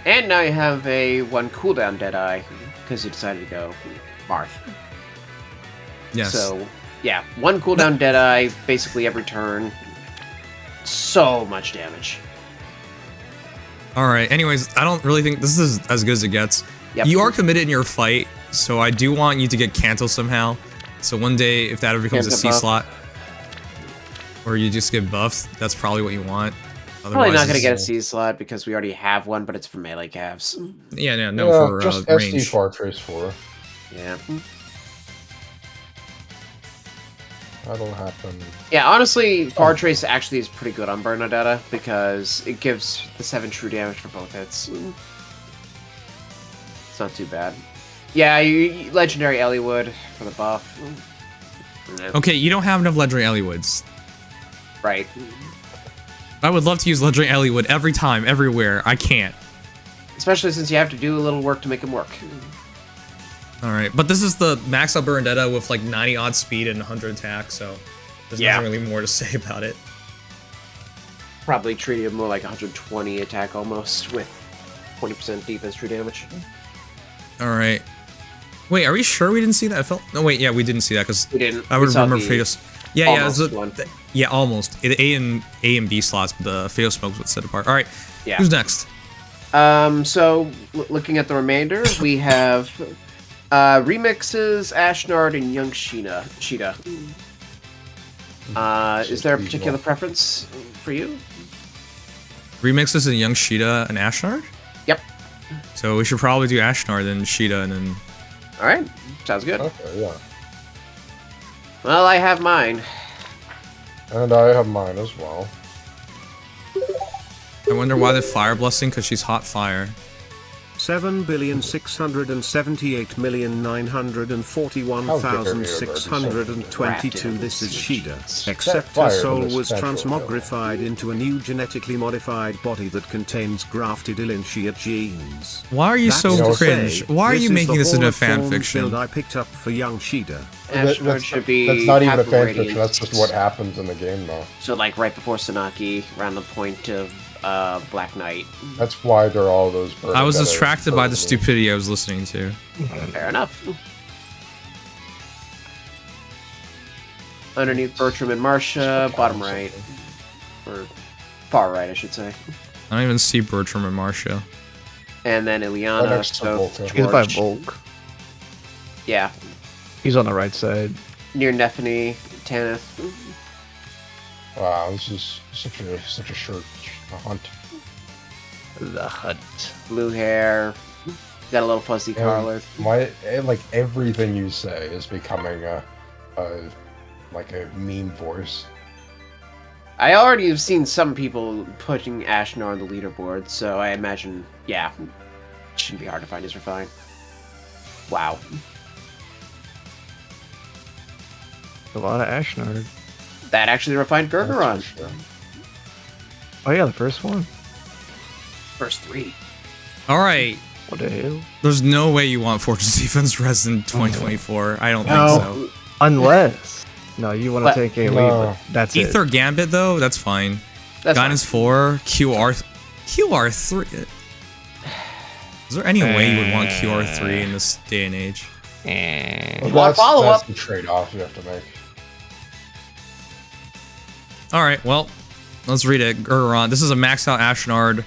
And now you have a 1 cooldown Deadeye, because you decided to go. Marth. Yes. So, yeah, 1 cooldown Deadeye, basically every turn. So much damage. All right. Anyways, I don't really think this is as good as it gets. Yep. You are committed in your fight, so I do want you to get Canto somehow. So one day, if that ever becomes a Canto C buff. slot, or you just get buffed, that's probably what you want. Probably not going to it's- get a C slot because we already have one, but it's for melee calves. Yeah, no, Yeah, for just range. SD Far Trace 4. Yeah. That'll happen. Yeah, honestly, Far Trace actually is pretty good on Bernadetta because it gives the 7 true damage for both hits. It's not too bad. Yeah, Legendary Elliowood for the buff. Yeah. Okay, you don't have enough legendary Ellywoods. Right. I would love to use legendary Elliowood every time, everywhere. I can't. Especially since you have to do a little work to make him work. All right, but this is the max out Bernadetta with like 90 odd speed and 100 attack, so there's Yeah. nothing really more to say about it. Probably treating him more like 120 attack almost with 20% defense true damage. All right. Wait, are we sure we didn't see that? I felt. No, wait, yeah, we didn't see that because We didn't. I We would saw remember the Phaedos. Yeah, yeah, almost it's one. yeah, almost. A and B slots, but the Phaedos smokes would set apart. All right, Yeah. who's next? So looking at the remainder, we have remixes, Ashnard, and young Sheeta. Is there a particular preference for you? Remixes and Young Sheeta and Ashnard? Yep. So we should probably do Ashnard, then Sheeta, and then... All right. Sounds good. Okay, yeah. Well, I have mine. And I have mine as well. I wonder why the Fire Blessing, because she's hot fire. 7,678,941,622. This is Sheeta. Except fire her soul was was special, transmogrified into a new genetically modified body that contains grafted Ilintia genes. Why are you That's so to cringe? say, Why are this you is making the this into a Hall of Thorns fan fiction? build I picked up for young Sheeta. Ashnard should be. That's not even a Capital fan Radiant. fiction, that's just what happens in the game, though. So, like, right before Sanaki, around the point of Black Knight. That's why there are all those... I was Bernadetta distracted by the versions. stupidity I was listening to. Fair enough. Underneath Bertram and Marcia, bottom right. Or far right, I should say. I don't even see Bertram and Marcia. And then Right Ileana, next to so Volca. He's by George. Volk. Yeah. He's on the right side. Near Nephany, Tanith. Wow, this is such a hunt. The Hunt. Blue hair. Got a little fuzzy collar. Like everything you say is becoming like a meme voice. I already have seen some people putting Ashnard on the leaderboard, so I imagine, yeah, it shouldn't be hard to find his refine. Wow. A lot of Ashnard. That actually refined That's Gurgaron. for sure. Oh yeah, the first one. First 3. All right. What the hell? There's no way you want Fortress Defense Res in 2024. I don't No. think so. Unless. No, you want But- to take AoE, No. but that's Ether it. Gambit, though, that's fine. That's Guidance 4, QR3. Is there any way you would want QR3 in this day and age? Well, want follow-up? That's the trade-off you have to make. All right, well, let's read it. Gurgaron. This is a maxed out Ashnard.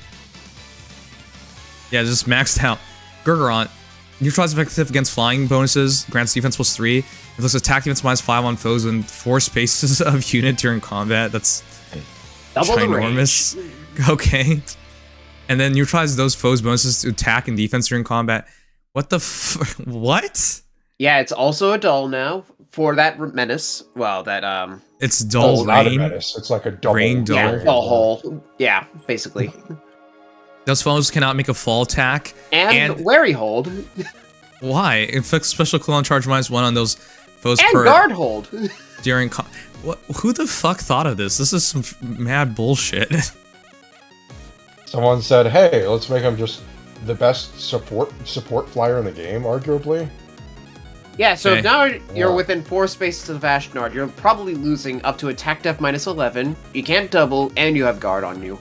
Yeah, just maxed out. Gurgaron. Neutralize effective against flying bonuses. Grants defense +3. It looks attack defense -5 on foes in 4 spaces of unit during combat. That's double the range. ginormous. Okay. And then neutralize those foes' bonuses to attack and defense during combat. What the what? Yeah, it's also a dull now for that menace. Well, that It's dull It's not a rain. menace, it's like a double. Rain dull. yeah, dull hole. Yeah, basically. Those foes cannot make a fall attack. And, wary hold. Why? Inflicts special cooldown charge -1 on those foes And per guard hold. during. What? Who the fuck thought of this? This is some mad bullshit. Someone said, hey, let's make him just the best support flyer in the game, arguably. Yeah, so Okay. if now you're Yeah. within 4 spaces of Ashnard, you're probably losing up to attack def -11, you can't double, and you have guard on you.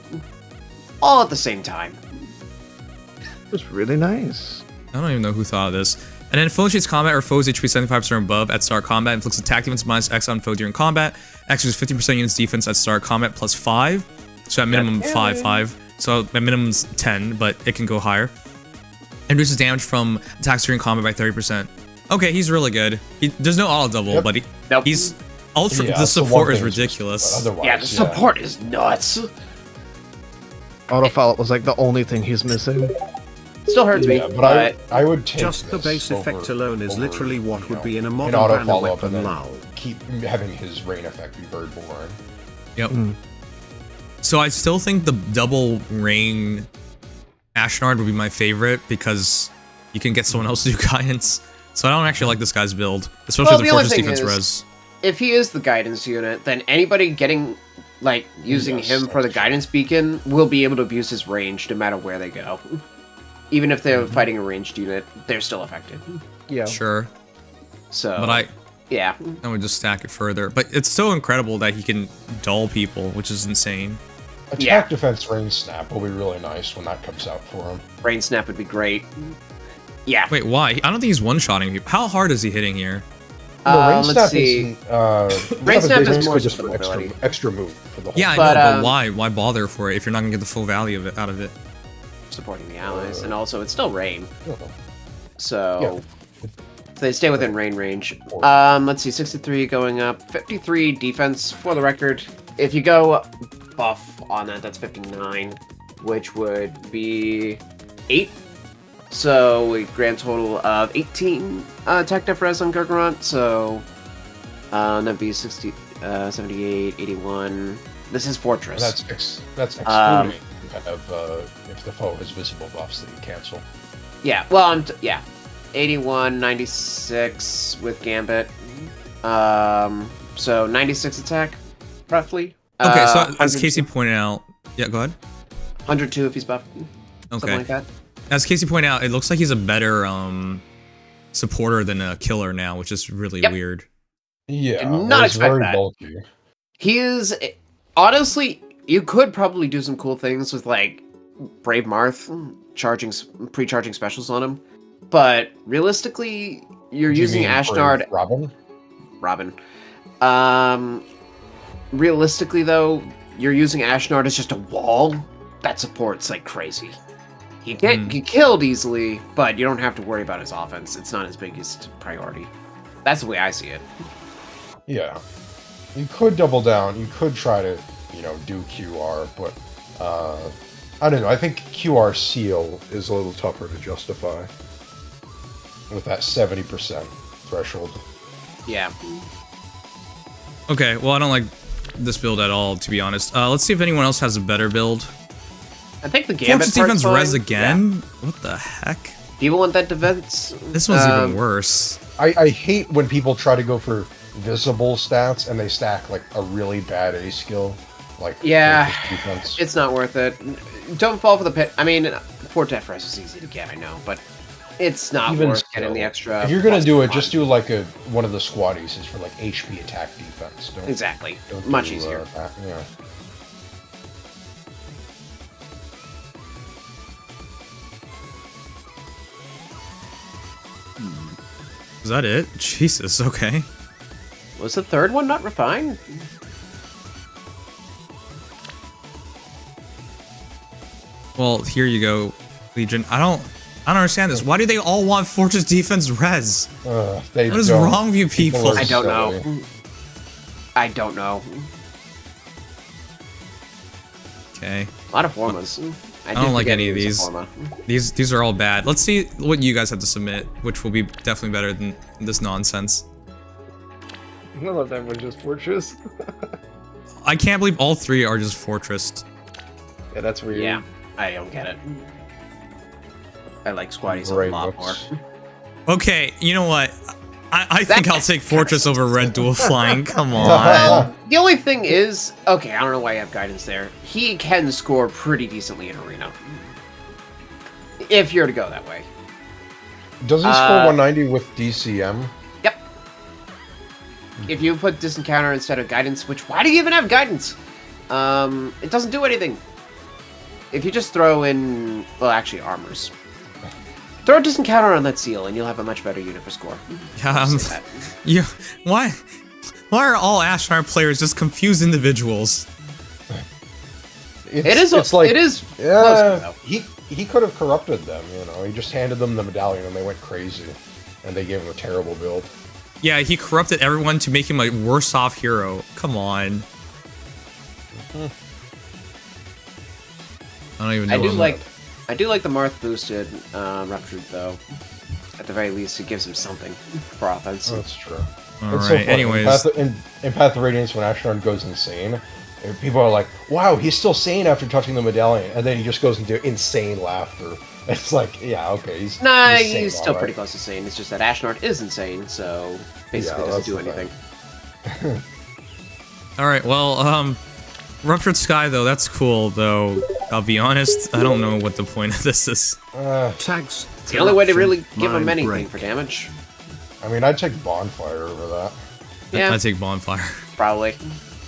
All at the same time. It's really nice. I don't even know who thought of this. And then foe initiates combat or foes HP 75% or above at start combat. Inflicts attack defense minus X on foe during combat. X is 15% units defense at start combat plus 5. So at minimum 5. So at minimum's 10, but it can go higher. And reduces damage from attacks during combat by 30%. Okay, he's really good. There's no auto double, but he's ultra. Yeah, the that's the support one is thing ridiculous. Otherwise, Yeah, the support is nuts. Auto follow was like the only thing he's missing. Still hurts me, Yeah, but I would take Just the this base effect alone is literally what would be in a modern auto banner follow up weapon and then lull. keep having his rain effect be Birdborn. Yep. So I still think the double rain Ashnard would be my favorite because you can get someone else to do guidance. So I don't actually like this guy's build, especially the Fortress Defense res. If he is the guidance unit, then anybody getting, like, using him for the guidance beacon will be able to abuse his range no matter where they go. Even if they're fighting a ranged unit, they're still affected. Yeah. Sure. So, But yeah. I would just stack it further. But it's so incredible that he can dull people, which is insane. Attack defense rain snap will be really nice when that comes out for him. Rain Snap would be great. Yeah. Wait, why? I don't think he's one-shotting people. How hard is he hitting here? No, rain let's snap see. Rain snap is basically more just for an mobility. extra move for the whole. Yeah, I But, know, but why? Why bother for it if you're not gonna get the full value of it out of it? Supporting the allies, and also it's still rain. Yeah. So they stay within rain range. Let's see, 63 going up, 53 defense for the record. If you go buff on that, that's 59, which would be 8. So a grand total of 18 attack def res on Gargarant. So that'd be 60, 78, 81. This is Fortress. That's excluding if the foe has visible buffs that you cancel. Yeah, well, 81, 96 with Gambit. So 96 attack, roughly. Okay, so as 100 Casey pointed out, yeah, go ahead. 102 if he's buffed. Something Okay. like that. As Casey pointed out, it looks like he's a better supporter than a killer now, which is really weird. Yeah, Did not it's expect very that. bulky. He is, honestly, you could probably do some cool things with, like, Brave Marth, pre-charging specials on him. But realistically, you're Do you using mean Ashnard... for Robin? Realistically, though, you're using Ashnard as just a wall that supports like crazy. He can't get killed easily, but you don't have to worry about his offense. It's not his biggest priority. That's the way I see it. Yeah. You could double down. You could try to, do QR, but I don't know. I think QR seal is a little tougher to justify with that 70% threshold. Yeah. Okay, well, I don't like this build at all, to be honest. Let's see if anyone else has a better build. I think the Gambit Fortress Defense part's res fine. again? Yeah. What the heck? People want that defense. This one's even worse. I hate when people try to go for visible stats and they stack like a really bad A skill. Like defense. It's not worth it. Don't fall for the pit. I mean, Fort Def Res is easy to get, I know, but it's not Even worth still, getting the extra. If you're gonna do it, +1. just do like one of the squaddies is for like HP attack defense. Exactly. Don't Much do, easier. that. Yeah. Is that it? Jesus, okay. Was the third one not refined? Well, here you go, Legion. I don't understand this. Why do they all want Fortress Defense res? What is wrong with you people? I don't know. I don't know. Okay. A lot of formas. I don't like any of use a these. forma. These are all bad. Let's see what you guys have to submit, which will be definitely better than this nonsense. None of them were just Fortress. I can't believe all three are just Fortress. Yeah, that's weird. Yeah, I don't get it. I like Squaddies a Great lot looks. more. Okay, you know what? I think I'll take Fortress over Red Dual Flying. Come on. The only thing is, okay, I don't know why you have guidance there. He can score pretty decently in Arena. If you're to go that way. Does he score 190 with DCM? Yep. If you put Disencounter instead of Guidance, which, why do you even have Guidance? It doesn't do anything. If you just throw in, well, actually, Armors. Throw a distant counter on that seal, and you'll have a much better unit for score. Yeah, Just say that. yeah. Why are all Ashnard players just confused individuals? It is. It's like, it is. yeah, Close, though. he could have corrupted them, you know. He just handed them the medallion and they went crazy, and they gave him a terrible build. Yeah, he corrupted everyone to make him a worse off hero. Come on. I don't even know. I do like the Marth boosted Ruptured though. At the very least, it gives him something for offense. Oh, that's true. All It's right. so funny. Anyways, In Path of Radiance, when Ashnard goes insane, people are like, "Wow, he's still sane after touching the medallion," and then he just goes into insane laughter. It's like, yeah, okay, he's He's sane, still all right. pretty close to sane. It's just that Ashnard is insane, so basically Yeah, doesn't do that's the anything. all right. Well, Ruptured Sky though, that's cool though. I'll be honest, I don't know what the point of this is. Tags. It's the only way to really corruption, give him mind anything break. for damage. I mean, I'd take Bonfire over that. Yeah, I take Bonfire. probably.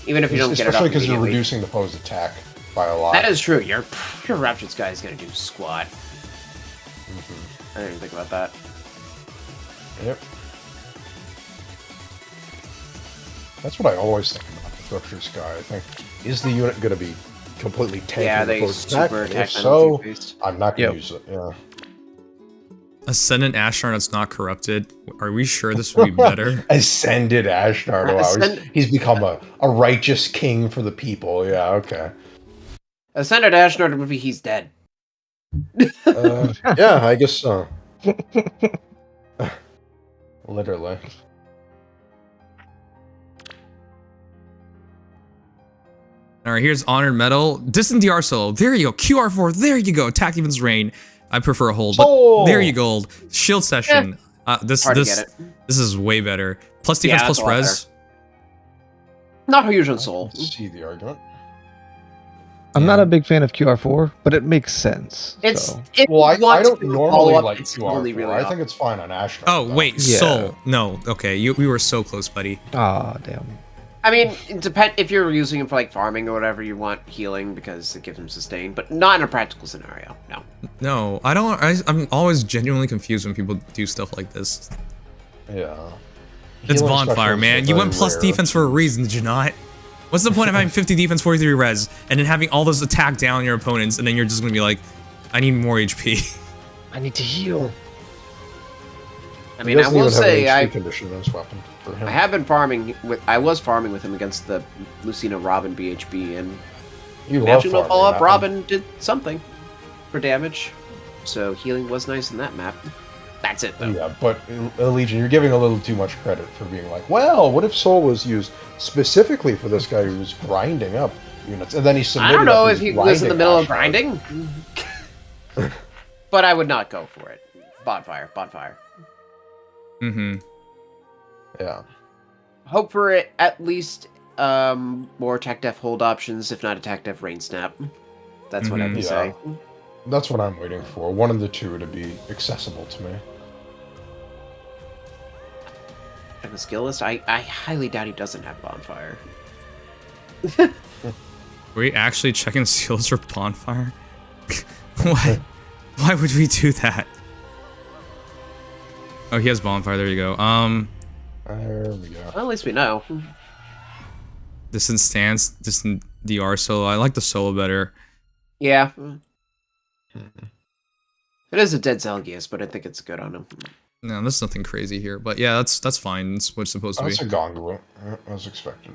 Even if you don't get it up Especially because you're immediately. reducing the foe's attack by a lot. That is true. Your Raptured Sky is gonna do squat. I didn't even think about that. Yep. That's what I always think about the Ruptured Sky. I think, is the unit going to be completely tanking Yeah, the they foe's attack? super And attack if so, penalty-based. I'm not going to Yep. use it. Yeah. Ascendant Ashnard that's not corrupted. Are we sure this would be better? Ascended Ashnard. Wow, he's become a righteous king for the people. Yeah, okay. Ascended Ashnard would be he's dead. Yeah, I guess so. Literally. All right, here's Honored Medal. Distant DR Solo. There you go. QR4. There you go. Attack Defense Rain. I prefer a hold, but there you go. Shield Session. This Hard to get it. this is way better. Plus defense, Yeah, plus that's a lot res. Not huge on Soul. See the argument. I'm not a big fan of QR4, but it makes sense. It's so. if Well, you want I don't to normally follow up, like it's QR4. only really I off. think it's fine on Ashnard. Oh, though. wait. Yeah. Soul. No. Okay. We were so close, buddy. Ah, damn. I mean, it depend if you're using him for like farming or whatever. You want healing because it gives him sustain, but not in a practical scenario. No. No, I don't. I'm always genuinely confused when people do stuff like this. Yeah. It's Healing Bonfire, specials man. are You went very plus rare. defense for a reason, did you not? What's the point of having 50 defense, 43 res, and then having all those attack down your opponents, and then you're just gonna be like, I need more HP. I need to heal. I He mean, I doesn't will even have an say HP condition in his weapon for him. I have been farming with. I was farming with him against the Lucina Robin BHB, and You love Imagine no farming follow up. that one. Robin did something for damage, so healing was nice in that map. That's it though. Yeah, but Legion, you're giving a little too much credit for being like, well, what if Soul was used specifically for this guy who was grinding up units, and then he I submitted. don't know up if his he was in the middle of grinding grinding, but I would not go for it. Bonfire, bonfire. Mm-hmm. Yeah. Hope for it at least more attack def hold options, if not attack def rain snap. That's what I would Yeah. say. That's what I'm waiting for. One of the two to be accessible to me. And the skill list, I highly doubt he doesn't have bonfire. Were we actually checking skills for Bonfire? Why? Why would we do that? Oh, he has Bonfire. There you go. There we go. Well, at least we know. Distant Stance, Distant DR Solo. I like the solo better. Yeah. It is a dead Zelgius, but I think it's good on him. No, there's nothing crazy here. But yeah, that's fine. That's what it's supposed to be. That's a Gongru, as expected.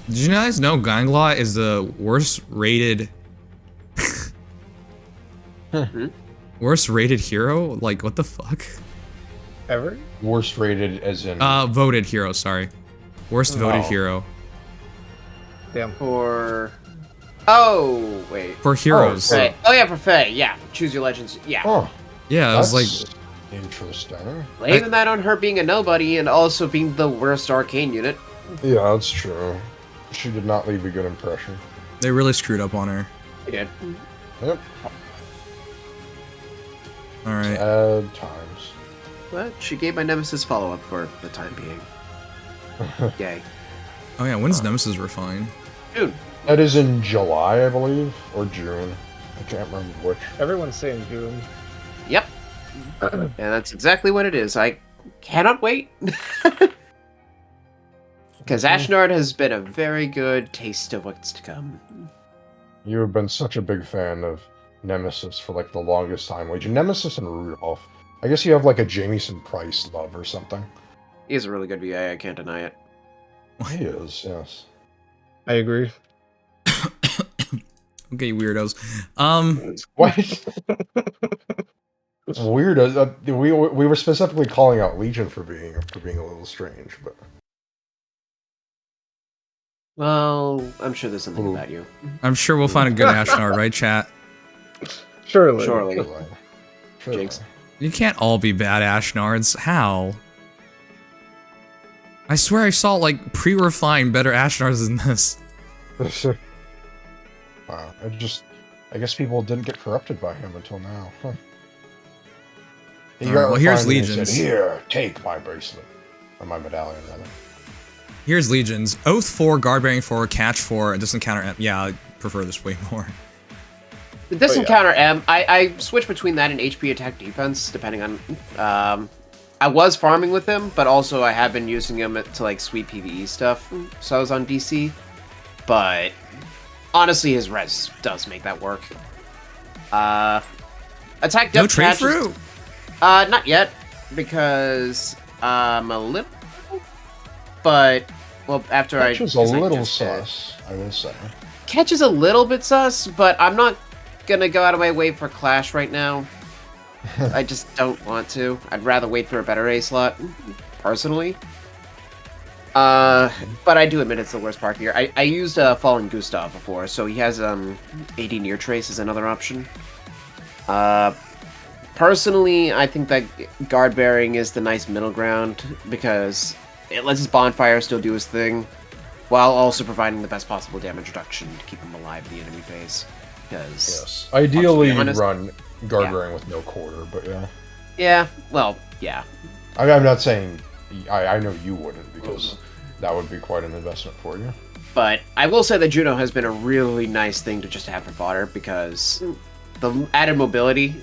Did you guys know Gangla is the worst rated... worst rated hero? Like, what the fuck? Ever? Worst rated as in... Voted hero, sorry. Worst voted Oh. hero. Damn. For... Oh, wait. For heroes. for- Feh. Oh, yeah, for Feh. Yeah. Choose your legends. Yeah. Oh, Yeah, I was that's like... interesting. Blaming that on her being a nobody and also being the worst arcane unit. Yeah, that's true. She did not leave a good impression. They really screwed up on her. He did. Yep. Alright. Sad times. But she gave my nemesis follow-up for the time being. Yay. Oh yeah, when's Nemesis Refine? Dude, That is in July, I believe, or June. I can't remember which. Everyone's saying June. Yep. And that's exactly what it is. I cannot wait. Because Ashnard has been a very good taste of what's to come. You have been such a big fan of Nemesis for like the longest time. Legion. Nemesis and Rudolph. I guess you have like a Jamieson Price love or something. He is a really good VA, I can't deny it. He is, yes. I agree. Okay, weirdos. What? It's weird. We were specifically calling out Legion for being a little strange, but Well, I'm sure there's something about you. I'm sure we'll find a good Ashnard, right, chat? Surely. Surely. Surely. Jinx. You can't all be bad Ashnards. How? I swear I saw, like, pre-refined better Ashnards than this. Wow, I guess people didn't get corrupted by him until now. Huh. He got well, here's refined and said, Legions. Here, take my bracelet. Or my medallion, rather. Here's Legions. Oath 4, Guard Bearing 4, Catch 4, Distant Counter M. Yeah, I prefer this way more. The distant Oh, yeah. counter M, I switch between that and HP attack defense, depending on... I was farming with him, but also I have been using him to, like, sweep PvE stuff, so I was on DC. But, honestly, his res does make that work. Attack depth No trade catches- fruit? Not yet, because I'm a little... But, well, after Which is a because I little just did. sus, I will say. Catch is a little bit sus, but I'm not gonna go out of my way for Clash right now. I just don't want to. I'd rather wait for a better A slot, personally. But I do admit it's the worst part here. I used Fallen Gustav before, so he has 80 Near Trace as another option. Personally, I think that Guard Bearing is the nice middle ground, because it lets his Bonfire still do his thing, while also providing the best possible damage reduction to keep him alive in the enemy phase. Because Yes. Ideally, I'll just be honest- run guard Yeah. bearing with no quarter, but yeah. yeah, well, yeah. I mean, I'm not saying... I know you wouldn't, because that would be quite an investment for you. But I will say that Juno has been a really nice thing to just have for fodder, because the added mobility,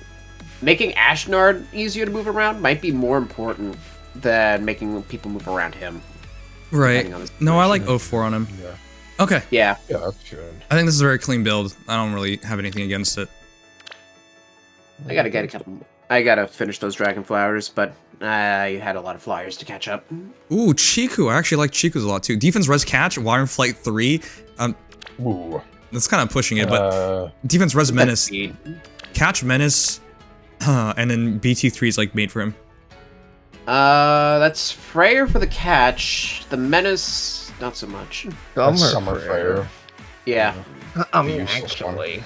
making Ashnard easier to move around might be more important than making people move around him. Right. Depending on the No, I like situation. 04 on him. Yeah. Okay. Yeah. Yeah, that's good. I think this is a very clean build. I don't really have anything against it. I gotta get a couple. I gotta finish those dragon flowers, but I had a lot of flyers to catch up. Ooh, Chiku. I actually like Chiku's a lot too. Defense Res Catch, Wire Flight 3. Ooh. That's kind of pushing it, but Defense Res Menace, Speed. Catch Menace, and then BT3 is like made for him. That's Freyr for the catch. The menace, not so much. That's Summer Fire. Yeah. Useless one. Actually.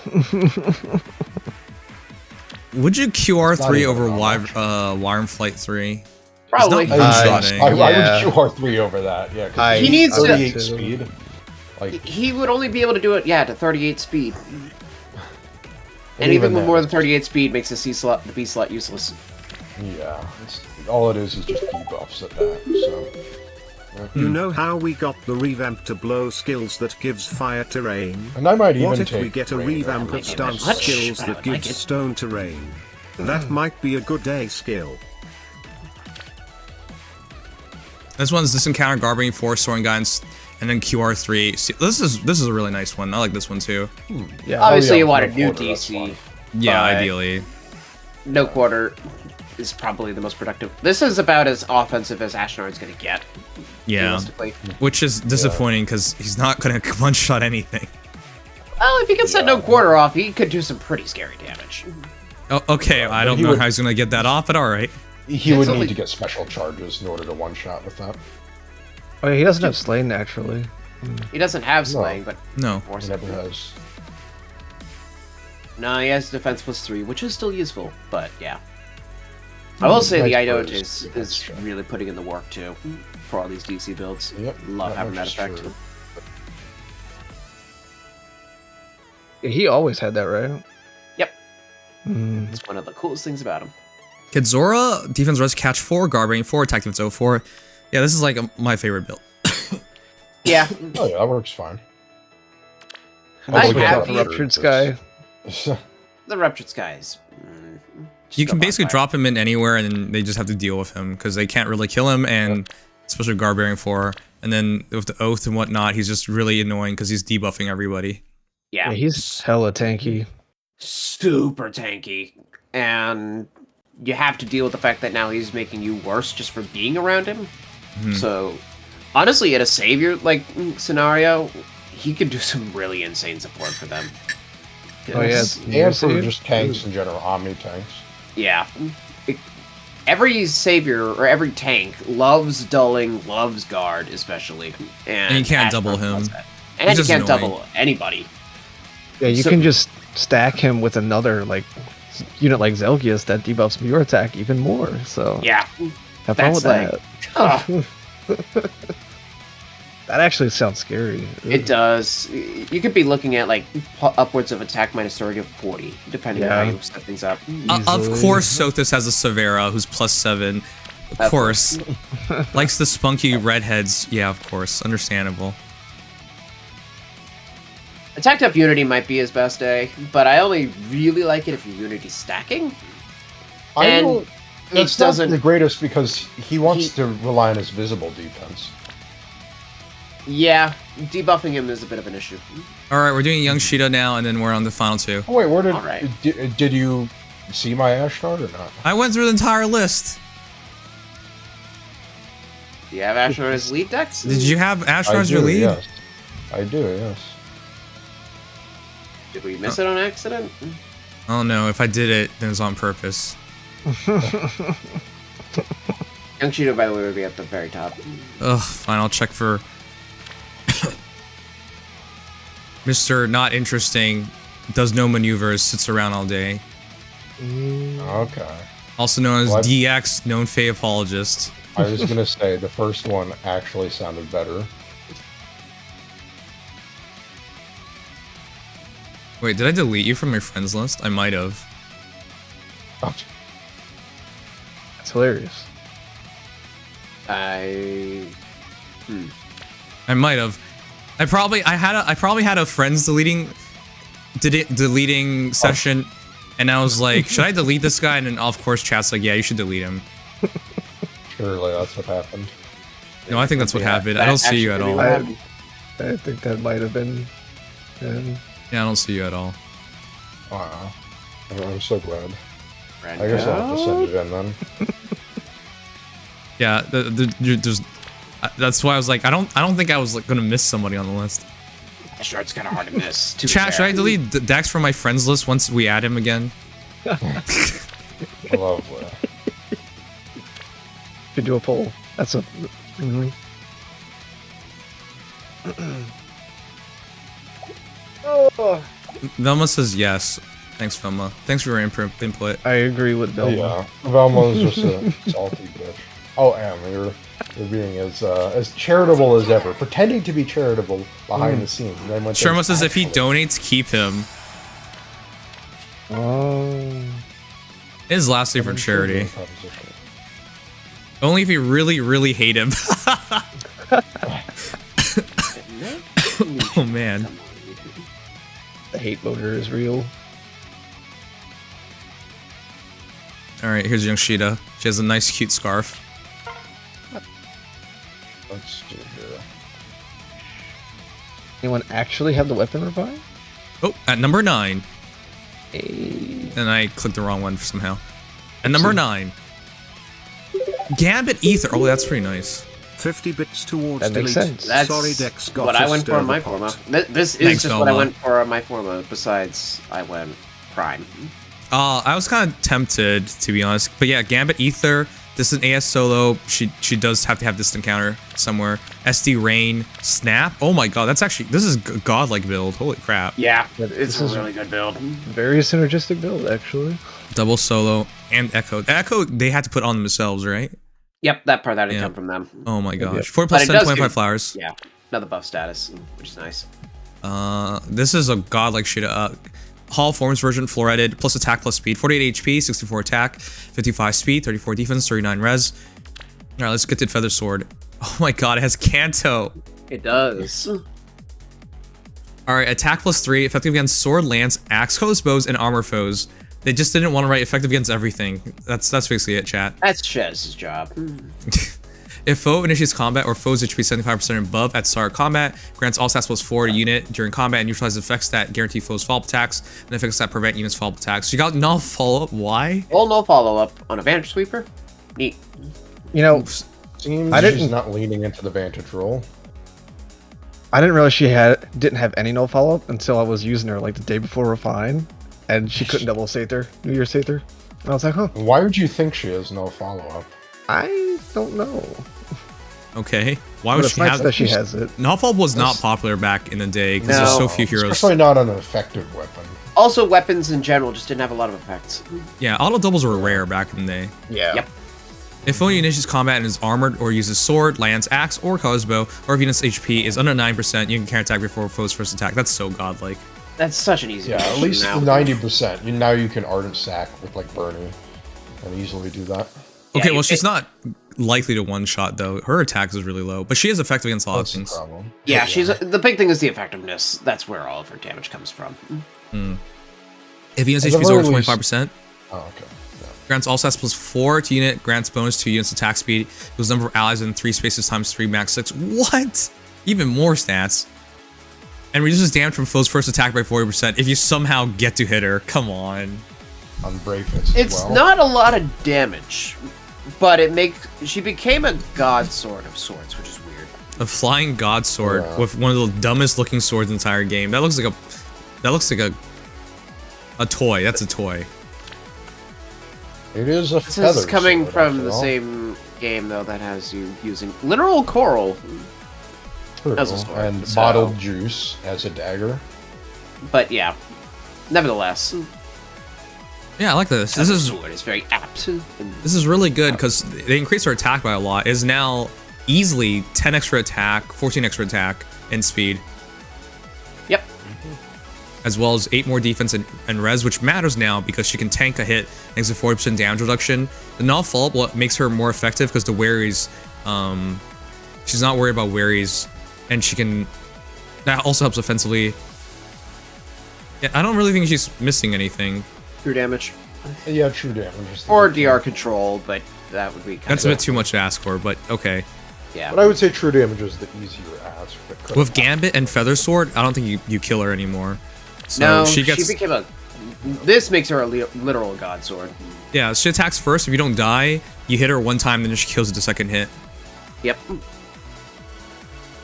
Would you QR3 even over an Wire Flight 3? Probably. It's not one-shotting. I Yeah. would QR3 over that, yeah. 'cause He needs to- 38 speed. Like, He would only be able to do it, yeah, to 38 speed. And even even with then, more than 38 speed makes the B slot useless. yeah, all it is just debuffs at that, so... You know how we got the revamp to blow skills that gives fire terrain? And I might even What if take we get a rain revamp over of that. stance much, skills but I that like gives it. stone terrain? That might be a good day skill. This one's Distant Counter, Garbering 4, Soaring Guidance, and then QR3. See, this is a really nice one. I like this one too. Yeah. Obviously, yeah, you want a no new quarter, that's DC. fine. Yeah, But- ideally. No quarter is probably the most productive. This is about as offensive as Ashnard's gonna get. Yeah. Realistically. Which is disappointing because he's not gonna one-shot anything. Well, if he can set no quarter off, he could do some pretty scary damage. Oh, okay, I don't he know would- how he's gonna get that off, but alright. He would only- need to get special charges in order to one-shot with that. Oh, yeah, he doesn't have Slain naturally. He doesn't have slaying, but No. force He it. never has. No, he has defense +3, which is still useful, but yeah. I will say the Nice Idote burst, is that's true. really putting in the work too for all these DC builds. Yep, Love having that much is effect. true. Yeah, he always had that, right? Yep. Mm. It's one of the coolest things about him. Kidzora, Defense Res Catch 4, Garbering 4, Attack Defense 04. Yeah, this is like my favorite build. Yeah. Oh yeah, that works fine. I Although have Corrupted Ruptured is- Sky. the Ruptured Skies. You can basically drop him in anywhere, and then they just have to deal with him because they can't really kill him, and especially Garbarian 4. And then with the Oath and whatnot, he's just really annoying because he's debuffing everybody. Yeah, he's hella tanky. Super tanky, and you have to deal with the fact that now he's making you worse just for being around him. So, honestly, in a savior like scenario, he could do some really insane support for them. Oh yeah, and for just tanks in general, Omni tanks. Yeah. Every savior or every tank loves dulling, loves guard especially, and you can't Ashnard double him. loves that. And you can't double anybody. Yeah, you can just stack him with another like unit like Zelgius that debuffs your attack even more. So yeah, have fun with that. Ugh. That actually sounds scary. It does. You could be looking at like upwards of attack minus target of 40, depending on how you set things up. Of course, Sothis has a Severa who's +7. Of course. Likes the spunky redheads. Yeah, of course. Understandable. Attack Up Unity might be his best day, but I only really like it if your Unity's stacking. It's not the greatest because he wants to rely on his visible defense. Yeah, debuffing him is a bit of an issue. All right, we're doing Young Shida now, and then we're on the final 2. Oh, wait, where did you see my Ashnard or not? I went through the entire list. Do you have Ashnard as lead decks? Did you have Ashnard as your lead? Yes. I do, yes. Did we miss it on accident? Oh no, if I did it, then it was on purpose. Young Shida, by the way, would be at the very top. Ugh, fine, I'll check for Mr. Not Interesting, does no maneuvers, sits around all day. Okay. Also known as DX, known Feh apologist. I was gonna say, the first one actually sounded better. Wait, did I delete you from your friends list? I might have. That's hilarious. I might have. I probably had a friends deleting session, and I was like, should I delete this guy? And then of course chat's like, yeah, you should delete him. Surely that's what happened. No, I think that's what happened. I don't see you at all. I think that might have been. Yeah, I don't see you at all. Wow. I'm so glad. I guess I'll have to send it in then. Yeah, there's. That's why I was like, I don't think I was like gonna miss somebody on the list. Sure, it's kind of hard to miss. Chat, should I delete Dax from my friends list once we add him again? Lovely. Could do a poll. That's a. Velma says yes. Thanks, Velma. Thanks for your input. I agree with Velma. Yeah, Velma is just a salty bitch. Oh, Em, you're being as charitable as ever, pretending to be charitable behind the scenes. Sherma says if he donates, keep him. It is lastly for charity. Only if you really, really hate him. Oh man. The hate motor is real. Alright, here's young Shida. She has a nice, cute scarf. Let's do here. Anyone actually have the weapon refine? Oh, at number 9. Hey. And I clicked the wrong one somehow. At number 9. Gambit Aether. Oh, that's pretty nice. 50 bits towards that makes delete. sense. That's Sorry, Dex got what I went for on my pot. forma. This is Thanks, just Velma. what I went for on my forma, besides I went Prime. I was kind of tempted, to be honest. But yeah, Gambit Aether. This is an AS solo. She does have to have this encounter somewhere. SD Rain Snap. Oh my god, this is a godlike build. Holy crap. Yeah, This it's a is really good build. Very synergistic build, actually. Double solo and Echo. Echo they had to put on themselves, right? Yep, that part that didn't come from them. Oh my gosh. Yeah. 4 But plus it 10, does 25 give- flowers. Yeah, another buff status, which is nice. This is a godlike shit. Hall Forms version, floreted, plus attack plus speed. 48 HP, 64 attack, 55 speed, 34 defense, 39 res. Alright, let's get to Feather Sword. Oh my god, it has Kanto. It does. All right, attack +3, effective against sword, lance, axe, close bows, and armor foes. They just didn't want to write effective against everything. That's basically it, chat. That's Chez's job. If foe initiates combat or foe's HP 75% above at start of combat, grants all stats +4 to unit during combat and neutralizes effects that guarantee foe's follow-up attacks and effects that prevent units' follow-up attacks. You got null follow-up. Why? Well, no follow-up on a Vantage Sweeper. Neat. You know, Seems I didn't- she's not leaning into the vantage roll. I didn't realize she didn't have any no follow up until I was using her like the day before Refine, and she couldn't double Aether, New Year's Aether. And I was like, huh, Why would you think she has no follow-up? I don't know. Okay. Why But would it's she nice have that she has it. null follow-up was not popular back in the day because there's so No. few heroes. Especially not an effective weapon. Also, weapons in general just didn't have a lot of effects. Yeah, auto doubles were rare back in the day. Yeah. Yep. If foe initiates combat and is armored or uses sword, lance, axe, or crossbow, or if unit's HP is under 9%, you can counterattack before foe's first attack. That's so godlike. That's such an easy Yeah, at option least now. 90%. Now you can Ardent Sack with like Bernie and easily do that. Okay, Yeah, well, she's not likely to one-shot, though. Her attack is really low, but she is effective against a lot of That's the things. problem. Yeah, the big thing is the effectiveness. That's where all of her damage comes from. If unit's At the HP is over very least- 25%, Oh, okay. Yeah. grants all stats +4 to unit, grants bonus to unit's attack speed, equals number of allies in 3 spaces times 3 max 6. What? Even more stats. And reduces damage from foe's first attack by 40% if you somehow get to hit her. Come on. On Brave Hits as It's well. not a lot of damage, but she became a god sword of sorts, which is weird. A flying god sword Yeah. with one of the dumbest looking swords in the entire game. That looks like a toy. That's a toy. It is a This feather is coming sword, from after the all. same game though that has you using literal coral, True. as a sword, and so- bottled juice as a dagger. but yeah, nevertheless, Yeah, I like this. This is sword is very apt. And This is really good because they increased her attack by a lot. It is now easily 10 extra attack, 14 extra attack, and speed, yep, as well as 8 more defense and res, which matters now because she can tank a hit thanks to 40% damage reduction. The null follow-up makes her more effective because the Wherries, she's not worried about Wherries, and she can. That also helps offensively. Yeah, I don't really think she's missing anything. true damage Yeah, true damage. is the or big thing. DR control, but that would be kind That's a of bit too much to ask for, but okay. yeah. But I would say true damage is the easier ask. but With Gambit and Feather Sword, I don't think you kill her anymore. So No, she gets. became a. This makes her a literal god sword. Yeah, she attacks first. If you don't die, you hit her one time, then she kills it the second hit. Yep.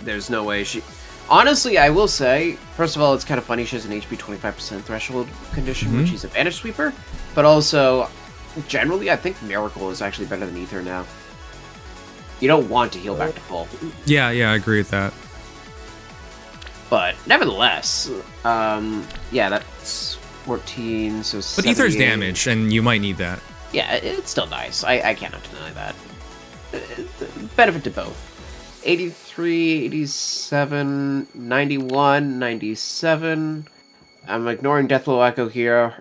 There's no way she. Honestly, I will say, first of all, it's kind of funny she has an HP 25% threshold condition when she's a Vantage Sweeper, but also, generally, I think Miracle is actually better than Aether now. You don't want to heal back to full. Yeah, I agree with that. But, nevertheless, yeah, that's 14, so But Aether's 78. damage, and you might need that. Yeah, it's still nice. I cannot deny that. Benefit to both. 83, 87, 91, 97. I'm ignoring Deathblow Echo here.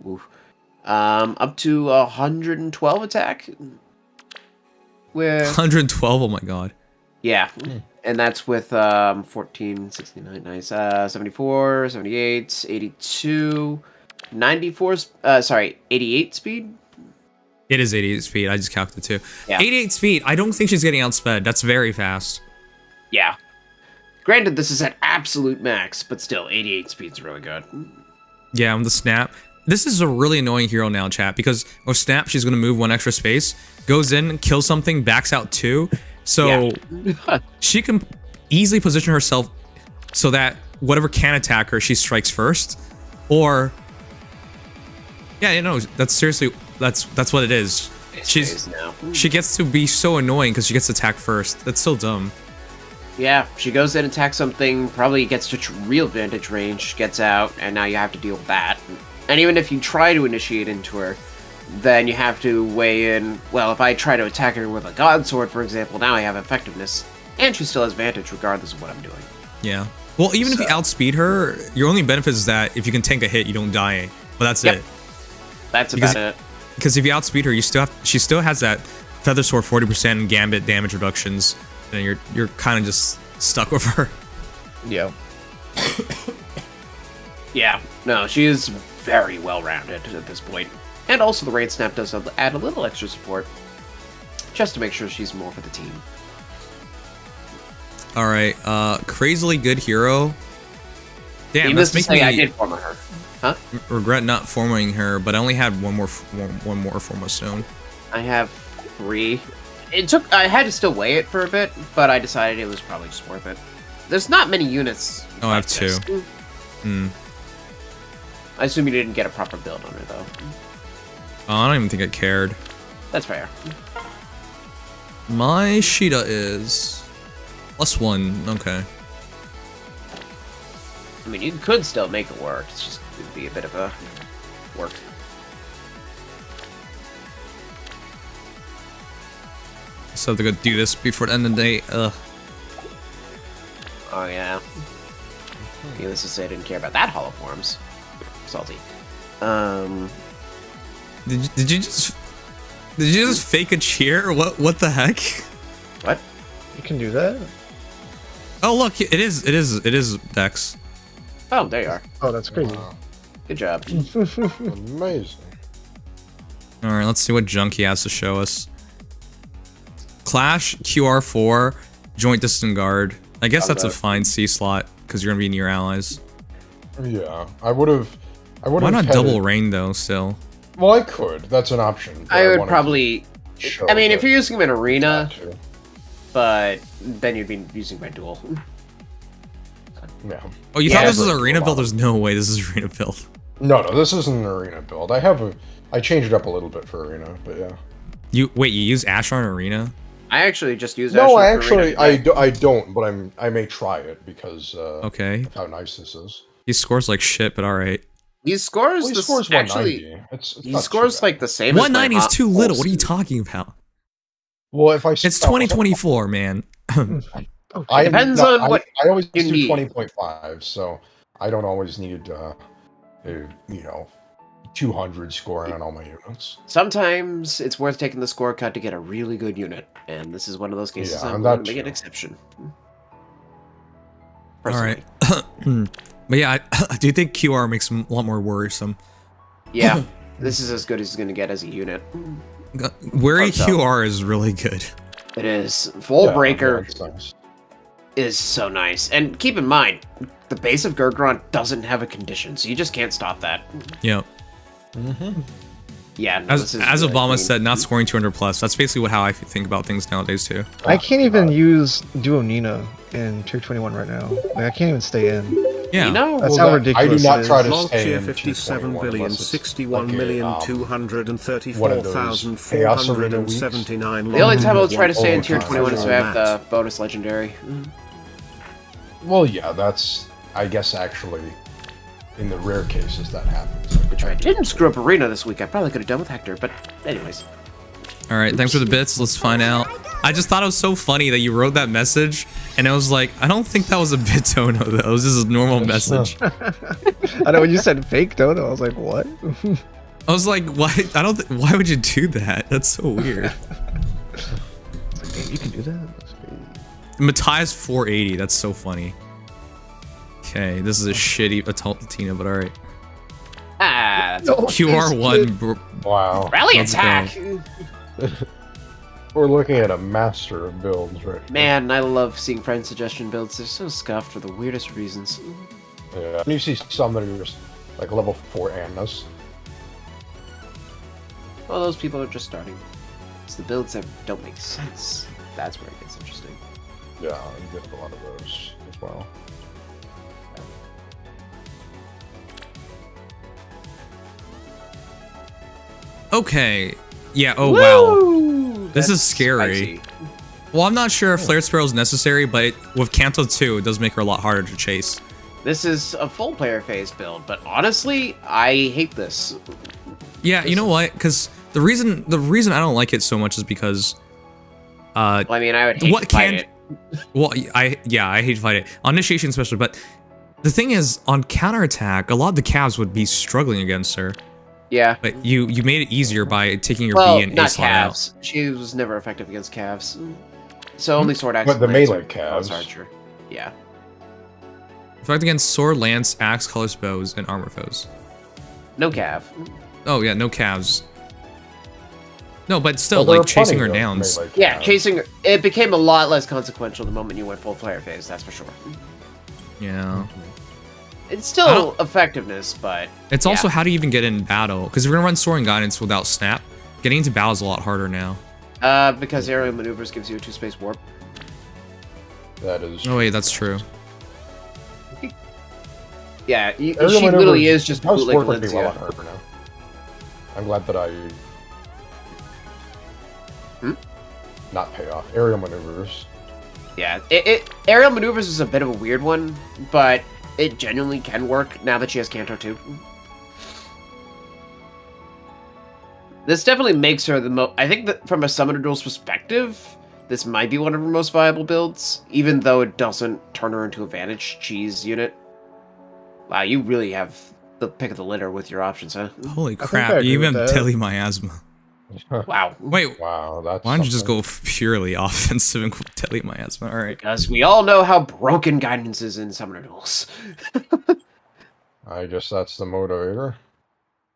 Oof. Up to 112 attack. With 112, oh my god. yeah, and that's with 14, 69, nice, 74, 78, 82, 94. Sorry, 88 speed. It is 88 speed, I just calculated too. Yeah. 88 speed, I don't think she's getting outsped. That's very fast. Yeah. Granted, this is at absolute max, but still, 88 speed's really good. Yeah, on the snap. This is a really annoying hero now, chat, because with snap, she's going to move 1 extra space, goes in, kills something, backs out 2. So Yeah. she can easily position herself so that whatever can attack her, she strikes first. Or, yeah, you know, that's seriously, that's what it is. Phase now. She gets to be so annoying because she gets to attack first. That's so dumb. Yeah, she goes in, attacks something, probably gets to real vantage range, gets out, and now you have to deal with that. And even if you try to initiate into her, then you have to weigh in, well, if I try to attack her with a god sword, for example, now I have effectiveness, and she still has vantage regardless of what I'm doing. Yeah. Well, even if you outspeed her, your only benefit is that if you can tank a hit, you don't die. But that's Yep. it. That's Because- about it. Because if you outspeed her, she still has that Feather Sword 40% and Gambit damage reductions, and you're kind of just stuck with her. Yeah. Yeah, no, she is very well-rounded at this point. And also the Raid Snap does add a little extra support, just to make sure she's more for the team. All right, crazily good hero. Damn, Needless that's to making say, me I did form her. Huh? regret not forming her, but I only had one more Forma Stone. I have 3. I had to still weigh it for a bit, but I decided it was probably just worth it. There's not many units. Oh, I have like this. 2. Hmm. I assume you didn't get a proper build on her, though. Oh, I don't even think I cared. That's fair. My Sheeta is +1. Okay. I mean, you could still make it work. It's just, it'd be a bit of a work. So I have to go do this before the end of the day. Ugh. Oh, yeah. Needless to say, I didn't care about that Hollow Forms. Salty. Did you just fake a cheer? What the heck? What? You can do that? Oh look, it is Dex. Oh, there you are. Oh, that's crazy. Good job. Amazing. All right, let's see what junk he has to show us. Clash QR4 joint distant guard. I guess that's a fine C slot because you're gonna be near allies. Yeah, I would have. Why not double rain though? Still. Well, I could. That's an option. but I would wanted probably. to show I mean, if that you're using them in arena, not to. but then you'd be using my duel. Yeah. Oh, you Yeah, thought this was but- arena build? There's no way this is arena build. No, this isn't an arena build. I changed it up a little bit for arena, but yeah. You use Ashnard in arena? I actually just use. No, I Ashnard for actually arena. I don't, but I may try it because Okay. of how nice this is. He scores like shit, but all right. He scores. Well, he the, scores actually, 190. It's he not too scores bad. like the same. as my 190 is too little. What are you Pulse. talking about? Well, if I It's 2024, man. I Depends on what I always you do need. 20.5, so I don't always need 200 scoring on all my units. Sometimes it's worth taking the score cut to get a really good unit, and this is one of those cases. Yeah, I'm that going to make an too. exception. All right. Personally. But yeah, I do think QR makes him a lot more worrisome. Yeah, this is as good as he's going to get as a unit. Wary So- QR is really good. It is. Full Yeah, Breaker that's nice. is so nice. And keep in mind, the base of Gurgron doesn't have a condition, so you just can't stop that. Yep. Yeah, no, this is As really Obama clean. said, not scoring 200 plus. That's basically how I think about things nowadays too. I can't even use Duo Nina in Tier 21 right now. Like, I can't even stay in. Yeah. You know? That's Well, how that- ridiculous I do not it try is. to Lol stay tier in 57 billion unless it's 61 like a, million one of those 234,479. The only time I'll try to stay in Tier Overtime. 21 is to have the bonus legendary. Well, yeah, that's I guess actually in the rare cases that happens. Which I didn't screw up Arena this week. I probably could have done with Hector, but anyways. All right. Thanks for the bits. Let's find out. I just thought it was so funny that you wrote that message, and I was like, I don't think that was a bit Tono. That was just a normal message. I know when you said fake Dodo, I was like, what? I was like, why? Why would you do that? That's so weird. It's like, damn, you can do that? That's crazy. Matthias 480. That's so funny. Okay, this is a shitty Tina, but all right. Ah, that's No, QR1. Wow. Rally Let's attack! We're looking at a master of builds right here. Man, I love seeing friend suggestion builds. They're so scuffed for the weirdest reasons. Yeah. And you see some that are just like level 4 Annas. Well, those people are just starting. It's the builds that don't make sense. That's where it gets interesting. Yeah, you get a lot of those as well. Okay. Yeah. Oh wow. Woo! This is That's scary. spicy. Well, I'm not sure if Flare Sparrow is necessary, but with Kanto 2, it does make her a lot harder to chase. This is a full player phase build, but honestly, I hate this. Yeah, you know what? Because the reason I don't like it so much is because Well, I mean, I would hate What to fight can- it. well, I hate to fight it on initiation especially, but the thing is on counterattack, a lot of the Cavs would be struggling against her. Yeah. But you made it easier by taking your Well, B and A not slot out. calves. She was never effective against calves. So only sword axe. But the blades melee or cross calves. archer. Yeah. Effect against sword, lance, axe, colors, bows, and armor foes. No cav. Oh yeah, no calves. No, but still, Well, there like are chasing her plenty of down. them, like, Yeah, chasing her. It became a lot less consequential the moment you went full flare phase, that's for sure. Yeah. It's I still don't- effectiveness, but... It's yeah. also how do you even get in battle? Because if you're gonna run Soaring Guidance without Snap, getting into battle is a lot harder now. Because aerial maneuvers gives you a 2-space warp. That is. Oh wait, that's true. Yeah, Aerial she maneuver literally is just does bootleg work pretty well on Valencia. her now. I'm glad that I not pay off aerial maneuvers. Yeah, aerial maneuvers is a bit of a weird one, but it genuinely can work now that she has Kanto too. This definitely makes her the most... I think that from a Summoner Duel's perspective, this might be one of her most viable builds, even though it doesn't turn her into a Vantage Cheese unit. Wow, you really have the pick of the litter with your options, huh? Holy I crap! agree You even with have that. Deadly Miasma. Wow. Wait, Wow, that's. why don't you just something. go purely offensive and go Deadly Miasma? All right. Because we all know how broken guidance is in Summoner Duels. I guess that's the motivator.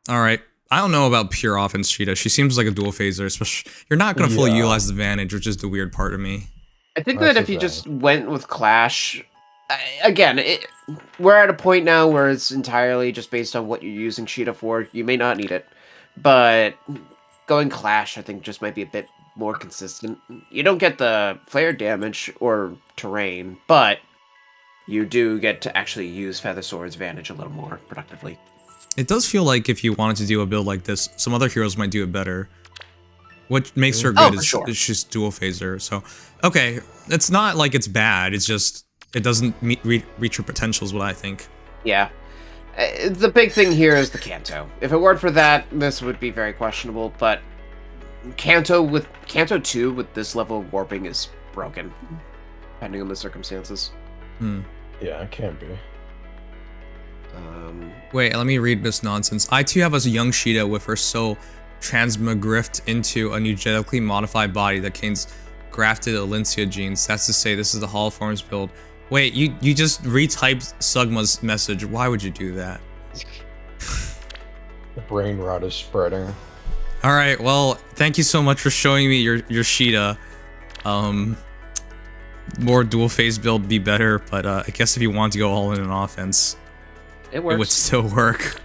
All right. I don't know about pure offense, Cheetah. She seems like a dual phaser, especially you're not gonna fully Yeah. utilize the advantage, which is the weird part of me. I think That's that if the you thing. just went with Clash, again, we're at a point now where it's entirely just based on what you're using Sheeta for. You may not need it, but going Clash, I think, just might be a bit more consistent. You don't get the flare damage or terrain, but you do get to actually use Feather Sword's Vantage a little more productively. It does feel like if you wanted to do a build like this, some other heroes might do it better. What makes her Oh, good for sure. is she's dual phaser. So, okay, it's not like it's bad. It's just it doesn't reach her potential, is what I think. Yeah. The big thing here is the Kanto. If it weren't for that, this would be very questionable, but Kanto 2 with this level of warping is broken, depending on the circumstances. Hmm. Yeah, it can be. Wait, let me read this nonsense. I too have a young Sheeta with her soul transmogrift into a genetically modified body that contains grafted Alencia genes. That's to say, this is the Hall of Forms build. Wait, you just retyped Sugma's message. Why would you do that? The brain rot is spreading. All right, well, thank you so much for showing me your Sheeta. More dual phase build would be better, but I guess if you want to go all in on offense, It it would works. still work.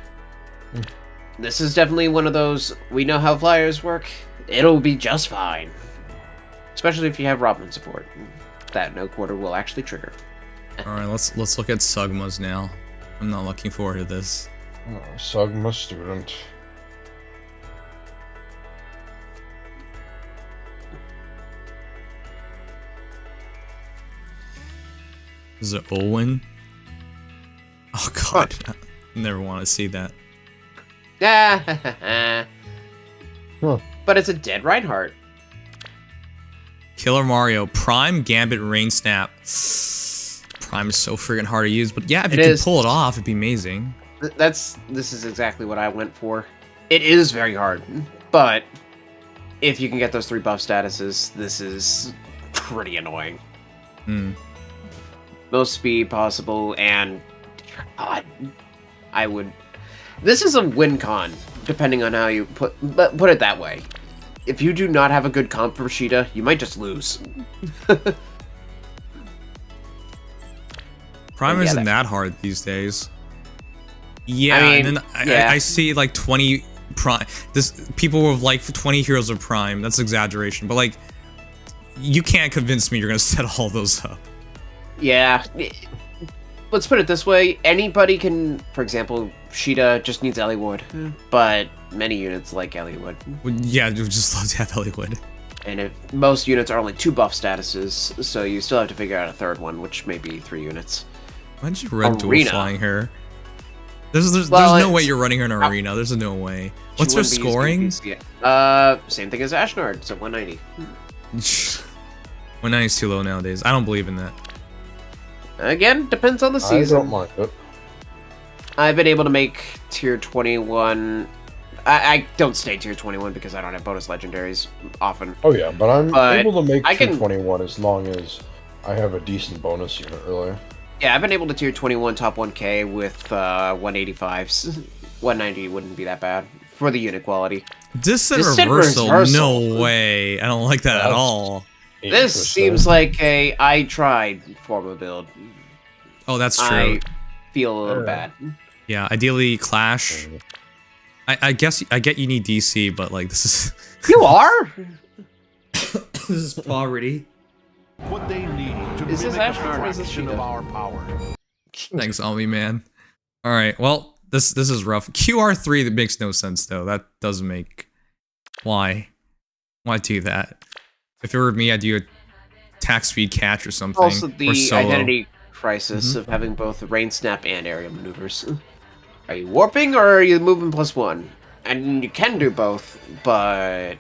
This is definitely one of those, we know how flyers work, it'll be just fine. Especially if you have Robin support. That no quarter will actually trigger. All right, let's look at Sugma's now. I'm not looking forward to this. Oh, Sugma student. Is it Olwen? Oh god, I never want to see that. Huh. But it's a dead Reinhardt. Killer Mario, Prime, Gambit, Rain Snap. Prime is so friggin' hard to use, but yeah, if It you could is. pull it off, it'd be amazing. This is exactly what I went for. It is very hard, but if you can get those 3 buff statuses, this is pretty annoying. Hmm. Most speed possible, and God, I would. This is a win con, depending on how you put it that way. If you do not have a good comp for Sheeta, you might just lose. Prime Yeah, isn't that hard these days. Yeah, I mean, and then yeah. I see like 20 Prime. People with like 20 heroes of Prime. That's exaggeration, but like, you can't convince me you're gonna set all those up. Yeah. Let's put it this way. Anybody can, for example, Sheeta just needs Eliwood, but many units like Eliwood. Yeah, you just love to have Hollywood. And if most units are only 2 buff statuses, so you still have to figure out a third one, which may be 3 units. Why'd you red dual Arena. flying her? There's Well, no way it's- you're running her in an arena. There's no way. She What's her wouldn't be used scoring? PvP. Same thing as Ashnard, so 190. 190 is too low nowadays. I don't believe in that. Again, depends on the I season. don't mind it. I've been able to make tier 21. I don't stay tier 21 because I don't have bonus legendaries often. Oh yeah, but I'm But able to make I tier can- 21 as long as I have a decent bonus unit earlier. Yeah, I've been able to tier 21 top 1k with 185s. 190 wouldn't be that bad for the unit quality. Distant Distant reversal? reversal. No way. I don't like that at That's- all. This 8%. seems like a I tried form of build. Oh, that's true. I feel a little bad. Yeah, ideally Clash. I guess I get you need DC, but like this is You are? this is poverty. What they need to Is this mimic a Ashnard or is this fraction Sheeta? of our power. Thanks, Almi man. All right, well this is rough. QR3 that makes no sense though. That doesn't make. Why do that? If it were me, I'd do a attack speed catch or something. Also, or the solo. identity crisis of having both rain snap and aerial maneuvers. Are you warping or are you moving +1? And you can do both, but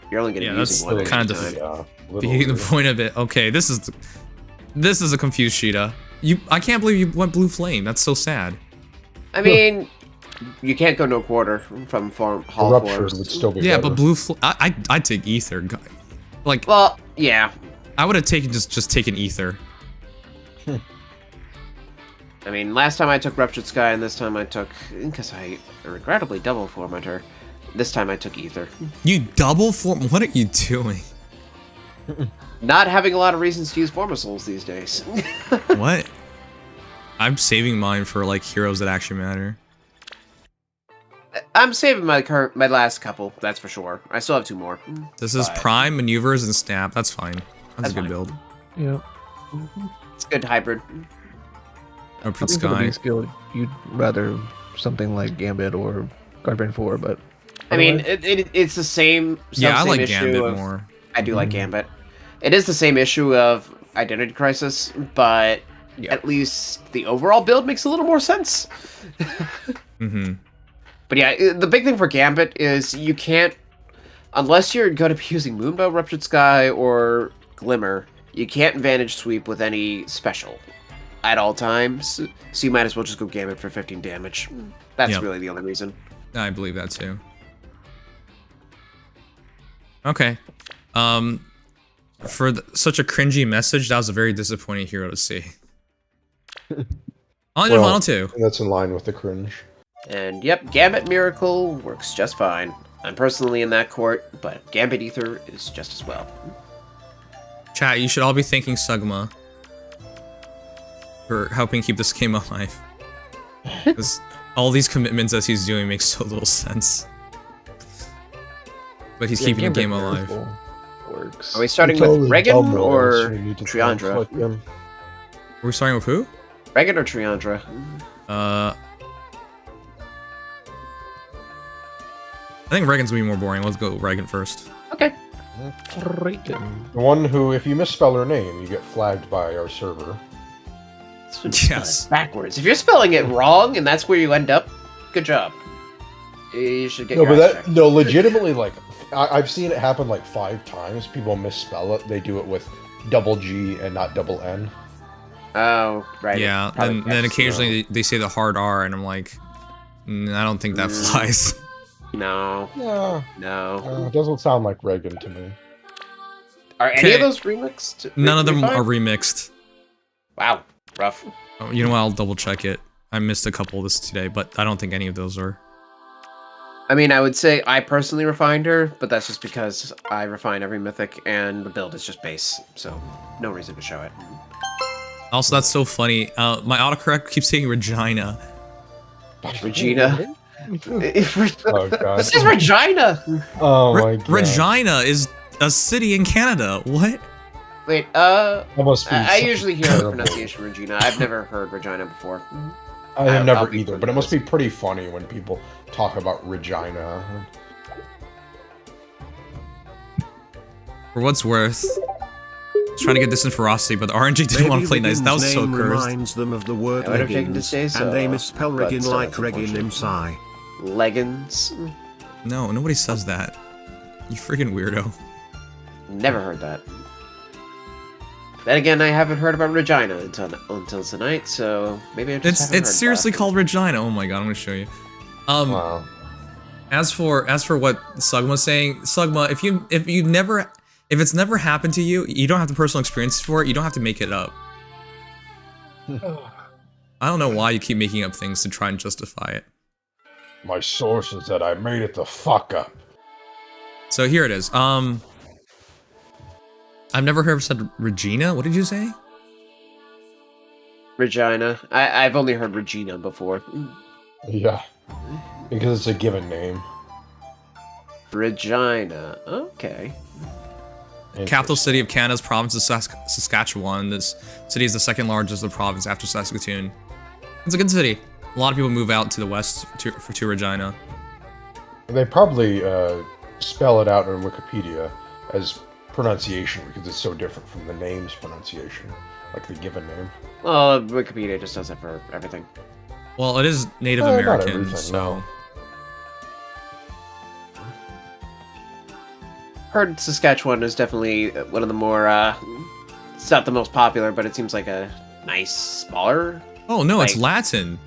you're only going to Yeah, be that's using one at kind a of time. Yeah, Being the point of it. Okay, this is a confused Sheeta. I can't believe you went blue flame. That's so sad. I mean, you can't go no quarter from hall Ruptured forms. would still be Yeah, better. but blue I'd take ether. Like Well, yeah. I would have taken just taken ether. I mean, last time I took Ruptured Sky, and this time I took, because I regrettably double formed her. This time I took Aether. You double form. What are you doing? Not having a lot of reasons to use Formisouls these days. What? I'm saving mine for like heroes that actually matter. I'm saving my last couple, that's for sure. I still have 2 more. This is But prime maneuvers and snap. That's fine. That's That's a good fine. build. Yeah. It's a good hybrid. Open I think for the sky. big skill, you'd rather something like Gambit or Guardian 4, but I mean, otherwise- it's the same. Yeah, I same like issue Gambit of- more. I do like Gambit. It is the same issue of Identity Crisis, but at least the overall build makes a little more sense. Mm-hmm. But yeah, the big thing for Gambit is you can't, unless you're going to be using Moonbow, Ruptured Sky, or Glimmer, you can't Vantage Sweep with any special at all times. So you might as well just go Gambit for 15 damage. That's Yep. really the only reason. I believe that too. Okay. For such a cringy message, that was a very disappointing hero to see. On to Final 2. That's in line with the cringe. And yep, Gambit Miracle works just fine. I'm personally in that court, but Gambit Aether is just as well. Chat, you should all be thanking Sugma for helping keep this game alive. Because all these commitments as he's doing makes so little sense. But he's keeping the game alive. Works. Are we starting Totally with Reginn dumb, or so you need to Triandra? conflict them. Are we starting with who? Reginn or Triandra? I think Regin's gonna be more boring. Let's go Reginn first. Okay. The one who, if you misspell her name, you get flagged by our server. Yes. Backwards. If you're spelling it wrong and that's where you end up, good job. You should get No, your but eyes that checked. no, legitimately, like I've seen it happen like 5 times. People misspell it. They do it with double G and not double N. Oh, right. Yeah, Probably and then X, occasionally they say the hard R, and I'm like, I don't think that flies. No. Yeah, No. it doesn't sound like Reginn to me. Are any Okay. of those remixed? None of them Refined? are remixed. Wow. Rough. Oh, you know what? I'll double check it. I missed a couple of this today, but I don't think any of those are. I mean, I would say I personally refined her, but that's just because I refine every mythic and the build is just base, so no reason to show it. Also, that's so funny. My autocorrect keeps saying Regina. Regina. Oh god. This is Regina! Oh my god. Regina is a city in Canada. What? Wait, That must be I such usually hear the terrible- pronunciation Regina. I've never heard Regina before. I have I'll never be either, but it must be pretty funny when people talk about Regina. For what's worth, I was trying to get this in ferocity, but the RNG didn't want to play nice. That was so name cursed. reminds them of the word I would have taken to leggings, say so, and they misspell but Reginn still, like it's Reginn unfortunate. Imsai. Leggings. No, nobody says that. You freaking weirdo. Never heard that. Then again, I haven't heard about Regina until tonight, so maybe I just haven't It's heard seriously about it. called Regina. Oh my god, I'm gonna show you. Wow. As for what Sugma's saying, Sugma, if it's never happened to you, you don't have the personal experience for it. You don't have to make it up. I don't know why you keep making up things to try and justify it. My source is that I made it the fuck up. So here it is. I've never heard of said Regina. What did you say? Regina. I've only heard Regina before. Yeah. Because it's a given name. Regina. Okay. Capital city of Canada's province is Saskatchewan. This city is the second largest of the province after Saskatoon. It's a good city. A lot of people move out to the west to Regina. They probably spell it out in Wikipedia as pronunciation because it's so different from the name's pronunciation, like the given name. Well, Wikipedia just does it for everything. Well, it is Native Not American, everything, so... no. Heard Saskatchewan is definitely one of the more, it's not the most popular, but it seems like a nice, smaller... Oh, no, it's like- Latin.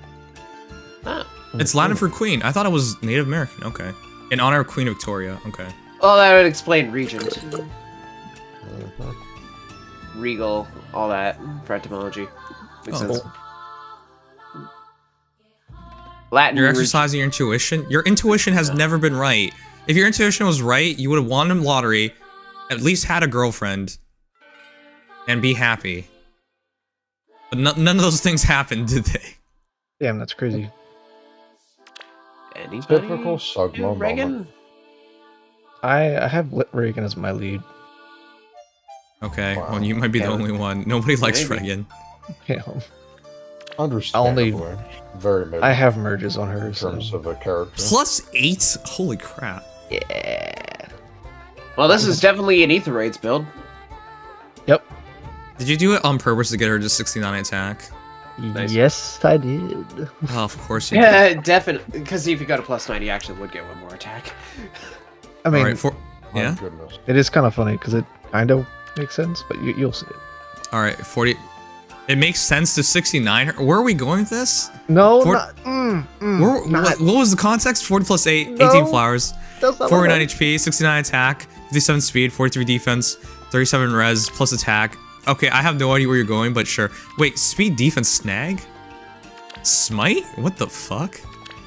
Oh. It's Latin for queen. I thought it was Native American. Okay. In honor of Queen Victoria. Okay. Well, that would explain regent. Regal, all that, for etymology. Makes sense. Latin. You're exercising your intuition. Your intuition has never been right. If your intuition was right, you would have won the lottery, at least had a girlfriend, and be happy. But none of those things happened, did they? Damn, that's crazy. Anybody? Typical Sugma Reginn? moment. I have Reagan as my lead. Okay, Wow. well, you might be the Yeah. only one. Nobody likes Maybe. Reginn. Yeah. Understandably. Very middle I have merges on her, in so. terms of a character. +8? Holy crap. Yeah. Well, this is definitely an Aether Raids build. Yep. Did you do it on purpose to get her to 69 attack? Nice. Yes, I did. Oh, of course you did. Yeah, definitely. Because if you go to +9, you actually would get one more attack. I mean, Alright, My yeah? goodness. it is kind of funny because it kind of makes sense, but you'll see it. Alright, 40. It makes sense to 69. Where are we going with this? No, For- not, What was the context? 40 plus 8, 18 No. flowers, that's not 49 what HP, 69 attack, 57 speed, 43 defense, 37 res, plus attack. Okay, I have no idea where you're going, but sure. Wait, speed, defense, snag? Smite? What the fuck?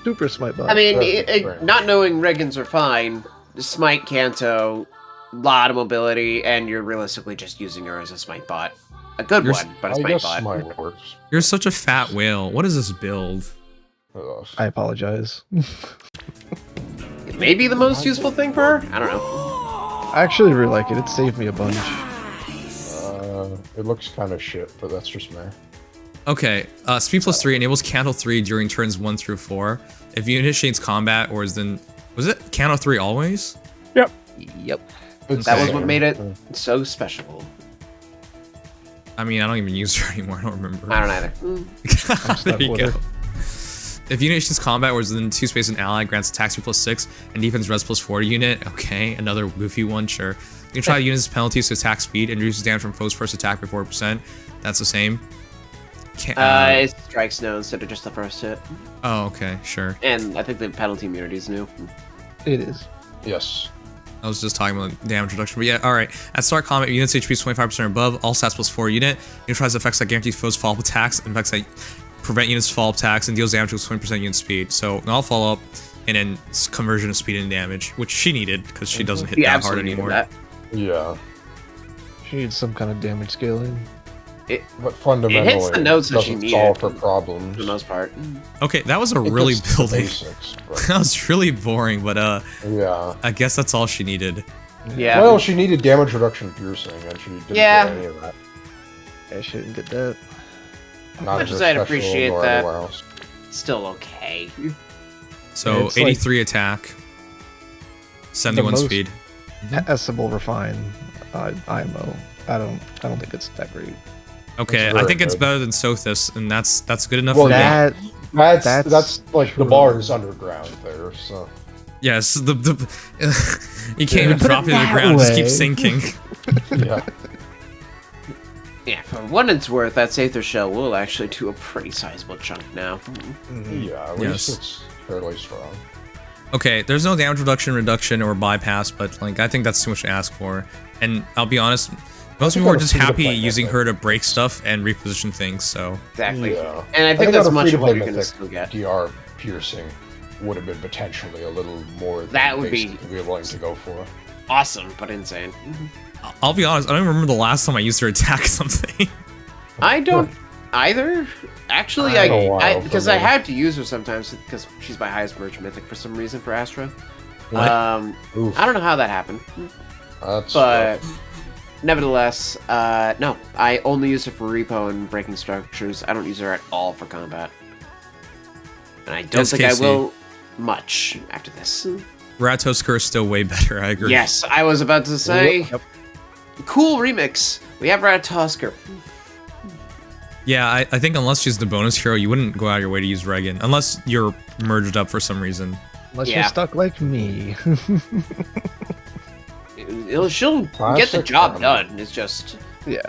Super smite bot. I mean, That's great. not knowing Reginns are fine, Smite, Kanto, lot of mobility, and you're realistically just using her as a Smite bot. A good You're- one, but a I Smite guess bot. mine works. You're such a fat whale. What is this build? Ugh. I apologize. It may be the most useful thing for her? I don't know. I actually really like it. It saved me a bunch. It looks kind of shit, but that's just me. Okay, speed plus 3 enables Canto 3 during turns 1 through 4. If you initiates combat or is then... Was it Canto 3 always? Yep. It's That was the what same. made it so special. I mean, I don't even use her anymore. I don't remember. I don't either. There you with go. her. If unit initiates combat or is within 2 space an ally, grants attack speed plus 6 and defense res plus 4 to unit. Okay, another goofy one, sure. You can try the unit's penalties to attack speed and reduces damage from foe's first attack by 4%. That's the same. It strikes now instead of just the first hit. Oh, okay, sure. And I think the penalty immunity is new. It is. Yes. I was just talking about damage reduction, but yeah, alright. At start combat, unit's HP is 25% or above, all stats plus 4 unit. Neutralize effects that guarantee foes follow-up attacks, and effects that prevent units follow-up attacks, and deals damage with 20% unit speed. So, all follow-up, and then conversion of speed and damage, which she needed, because she doesn't hit You that hard absolutely needed anymore. that. Yeah. She needs some kind of damage scaling. But fundamentally, It hits the notes that she doesn't needed, solve her for problems. the most part. Okay, that was a It really gets to the building. basics, but That was really boring, but yeah. I guess that's all she needed. Yeah. Well, she needed damage reduction piercing, and she didn't Yeah. get any of that. I shouldn't get that. Not Much in as her I'd special appreciate nor that. anywhere else. Still okay. So, It's like 83 attack, 71 most- speed. Passable refine IMO. I don't think it's that great. Okay, It's I very think it's good. better than Sothis, and that's good enough Well, for me. That That's like the true. bar is underground there, so Yes, you can't even Put drop it it to the that ground, just keep way. sinking. yeah. Yeah, for what it's worth, that Aether Shell will actually do a pretty sizable chunk now. Yeah, at Yes. least it's fairly strong. Okay, there's no damage reduction, or bypass, but like I think that's too much to ask for. And I'll be honest, Most think people are on a just free-to-play happy using method. her to break stuff and reposition things, so... Exactly. Yeah. And I think that's on a much of what free-to-play you're going to mythic, still get. DR piercing would have been potentially a little more than That would be- basic to be willing to go for. Awesome, but insane. I'll be honest, I don't remember the last time I used her to attack something. I don't either. Actually, Been a while because for I me. had to use her sometimes because she's my highest merge mythic for some reason for Astra. What? Oof. I don't know how that happened, That's but nevertheless, no. I only use her for repo and breaking structures. I don't use her at all for combat, and I don't think I SKC. will much after this. Ratatoskr is still way better, I agree. Yes, I was about to say. Yep. Cool remix. We have Ratatoskr. Yeah, I think unless she's the bonus hero, you wouldn't go out of your way to use Reginn. Unless you're merged up for some reason. Unless Yeah. you're stuck like me. She'll get the Classic job anime. done. It's just, Yeah.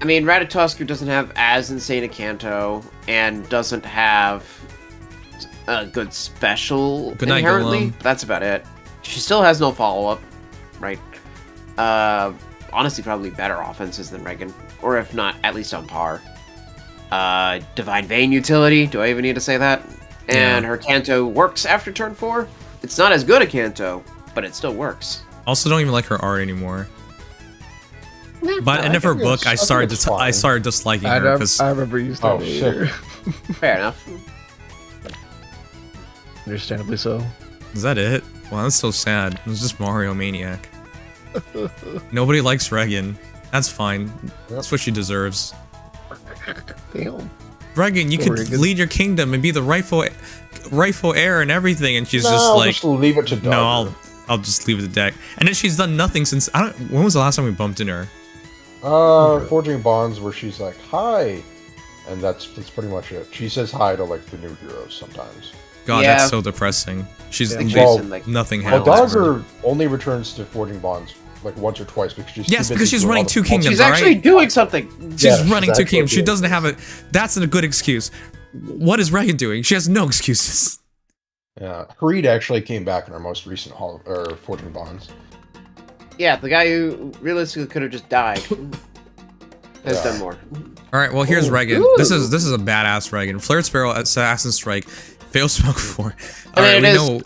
I mean, Ratatoskr doesn't have as insane a Kanto and doesn't have a good special Good night, inherently. Golem. That's about it. She still has no follow-up, right? Honestly, probably better offenses than Reginn, or if not, at least on par. Divine Vein utility. Do I even need to say that? And Yeah. her Kanto works after turn 4. It's not as good a Kanto, but it still works. Also, don't even like her art anymore. By the No, end I of her think book, it's- I I think started it's I fine. started disliking I, her nev- because I remember you Oh, started shit. Fair enough. Understandably so. is that it? Wow, that's so sad. It was just Mario Maniac. Nobody likes Reginn. That's fine. That's what she deserves. Damn. Reginn, you Poor could Reginn. lead your kingdom and be the rightful heir and everything, and she's No, just I'll like, just leave it to Dogger. no, I'll just leave it to deck. And then she's done nothing since I don't. When was the last time we bumped into her? Forging Bonds, where she's like, hi, and that's pretty much it. She says hi to like the new heroes sometimes. God, Yeah. that's so depressing. She's Yeah. Like Well, Jason, like, nothing Well, happens. for her. Dogger only returns to Forging Bonds like once or twice because she's Yes, too because busy she's doing running all the two kingdoms, she's all actually right? doing something. She's Yeah, running she's two actually kingdoms. She doing doesn't have it. That's a good excuse. What is Reginn doing? She has no excuses. Yeah, Creed actually came back in our most recent Forging Bonds. Yeah, the guy who realistically could have just died has Yeah. done more. All right, well here's Ooh. Reginn. This is a badass Reginn. Flared Sparrow, Assassin Strike, Fail Smoke 4. All I mean, right, it we is- know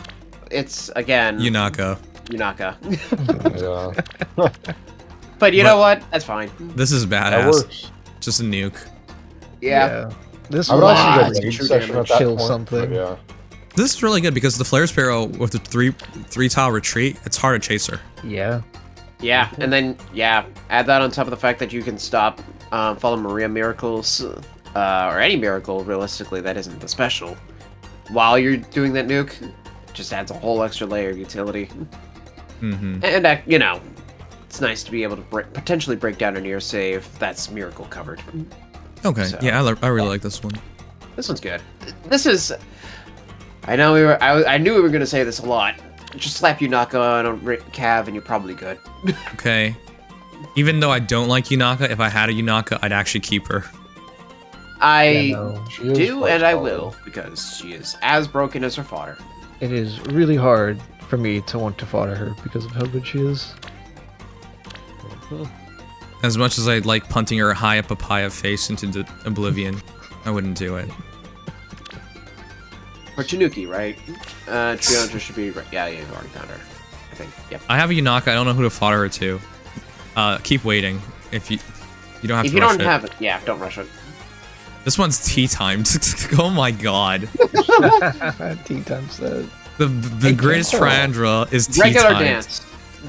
It's again Yunaka. Yunaka. Yeah, But you But- know what? That's fine. This is that badass. works. Just a nuke. Yeah. This I would was also Wow. go raid True session damage. at that Kill point, something. but yeah. This is really good because the Flare Sparrow with the three tile retreat, it's hard to chase her. Yeah. Yeah, and then add that on top of the fact that you can stop Fallen Maria miracles, or any miracle realistically that isn't the special, while you're doing that nuke. Just adds a whole extra layer of utility. Mm-hmm. And you know, it's nice to be able to potentially break down a near save that's miracle covered. Okay, So- yeah, I really like this one. This one's good. This is. I know we were. I knew we were gonna say this a lot. Just slap Yunaka on a Cav and you're probably good. Okay. Even though I don't like Yunaka, if I had a Yunaka, I'd actually keep her. I Yeah, no. She is do quite and I solid. will because she is as broken as her fodder. It is really hard for me to want to fodder her because of how good she is. As much as I'd like punting her high up papaya face into the oblivion, I wouldn't do it. Or Tanuki, right? Triandra should be right. Yeah, you've already found her. I think. Yep. I have a Yunaka, I don't know who to fodder her to. Keep waiting. If you don't have If to you rush don't it. have it, yeah, don't rush it. This one's tea timed. Oh my god. Tea times that. The greatest Triandra is tea Regular timed. dance.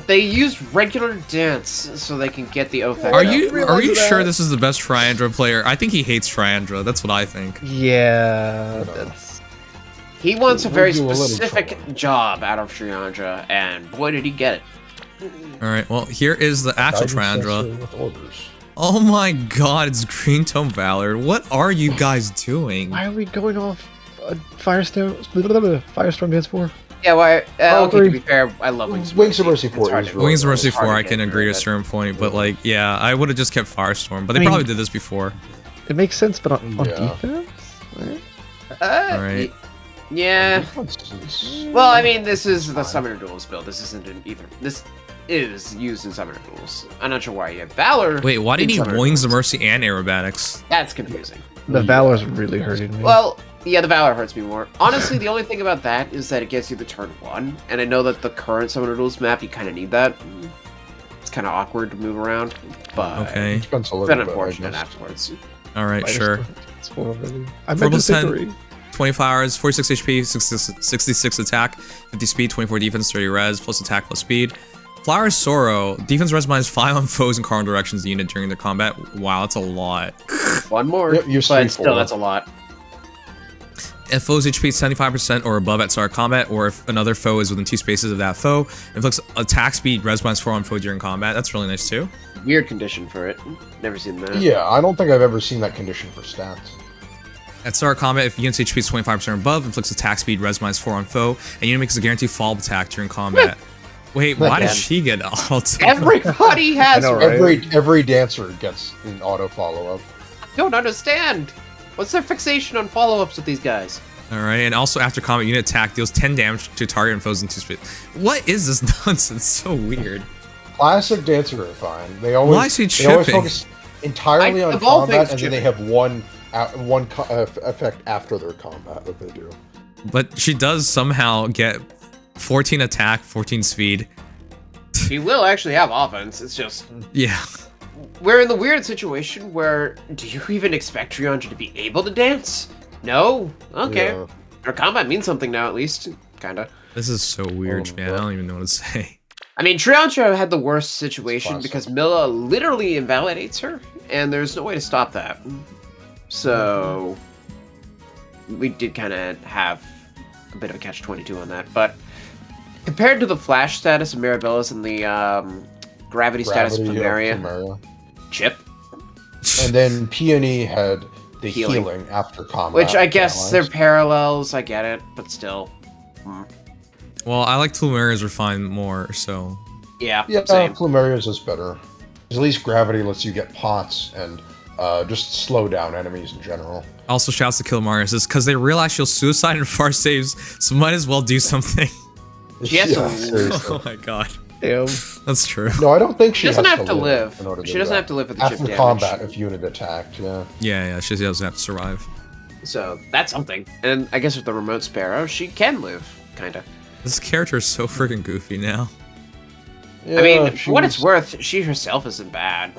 They used regular dance so they can get the effect. Are up. you sure this is the best Triandra player? I think he hates Triandra. That's what I think. Yeah, that's. He wants a very We'll do a little specific trouble. job out of Triandra, and boy did he get it. All right. Well, here is the actual Guidance Triandra. sensor with orders. Oh my god, it's Green Tome Valor. What are you guys doing? Why are we going off Firestorm Dance 4? Yeah, well, okay, to agree. be fair, I love Wings Wings of Mercy 4 It's hard is to- really Wings of nice. Mercy it's hard 4 to I get can through agree to a it. certain point, but like, yeah, I would have just kept Firestorm, but they I mean- probably did this before. It makes sense, but on Yeah. defense? Right? Alright. Yeah. This is- Well, I mean, this is the Summoner Duels build. This isn't an either. This is used in Summoner Duels. I'm not sure why you have Valor. Wait, why do you in need Summoner Wings of Duels. Mercy and Aerobatics? That's confusing. The Valor's really hurting me. Well, yeah, the Valor hurts me more. Honestly, the only thing about that is that it gets you the turn 1, and I know that the current Summoner Duels map, you kind of need that. It's kind of awkward to move around, but Okay. Depends a it's little been bit, I unfortunate guess. afterwards. All right, sure. It's already. I meant to 4+10, say 3. 25 hours, 46 HP, 66 attack, 50 speed, 24 defense, 30 res, plus attack plus speed. Flower of Sorrow, defense res minus 5 on foes in cardinal directions the unit during the combat. Wow, that's a lot. One more, Yep, you see but still, 4. that's a lot. If foe's HP is 75% or above at start of combat, or if another foe is within 2 spaces of that foe, inflicts attack speed res minus 4 on foe during combat. That's really nice too. Weird condition for it. Never seen that. Yeah, I don't think I've ever seen that condition for stats. At start of combat, if unit's HP is 25% or above, inflicts attack speed res minus 4 on foe, and unit makes a guaranteed follow-up attack during combat. Wait, why does she get alt? Everybody has I know, her. right? Every dancer gets an auto follow-up. Don't understand. What's their fixation on follow-ups with these guys? Alright, and also after combat, unit attack deals 10 damage to target and foes in 2 spaces. What is this nonsense? So weird. Classic dancer are fine. They always Why is he they always chipping? focus entirely on of all combat, things, and then they have one effect after their combat that they do. But she does somehow get 14 attack, 14 speed. She will actually have offense. It's just Yeah. we're in the weird situation where do you even expect Triandra to be able to dance? No? Okay. Yeah. Her combat means something now, at least. Kinda. This is so weird, Oh, man. I don't even know what to say. I mean, Triandra had the worst situation Classic. because Milla literally invalidates her, and there's no way to stop that. So we did kind of have a bit of a catch-22 on that. But compared to the Flash status of Mirabella's and the gravity status of Gravity, Plumeria, Chip, And then Peony had the Healing. healing after combat. which I guess allies. they're parallels, I get it, but still. Well, I like Tlumeria's Refine more, so... Yeah, Yeah, same. Plumeria's is better. At least gravity lets you get pots and just slow down enemies in general. Also shouts to kill Marius is because they realize she'll suicide and far saves, so might as well do something. She has to- seriously. Oh my god. Damn. That's true. No, I don't think she She doesn't has have to live. in order to She do doesn't that. have to live with the chip After damage. combat if unit attacked, yeah. Yeah, she doesn't have to survive. So that's something. And I guess with the remote sparrow, she can live, kinda. This character is so freaking goofy now. Yeah, I mean, for what it's she's- worth, she herself isn't bad.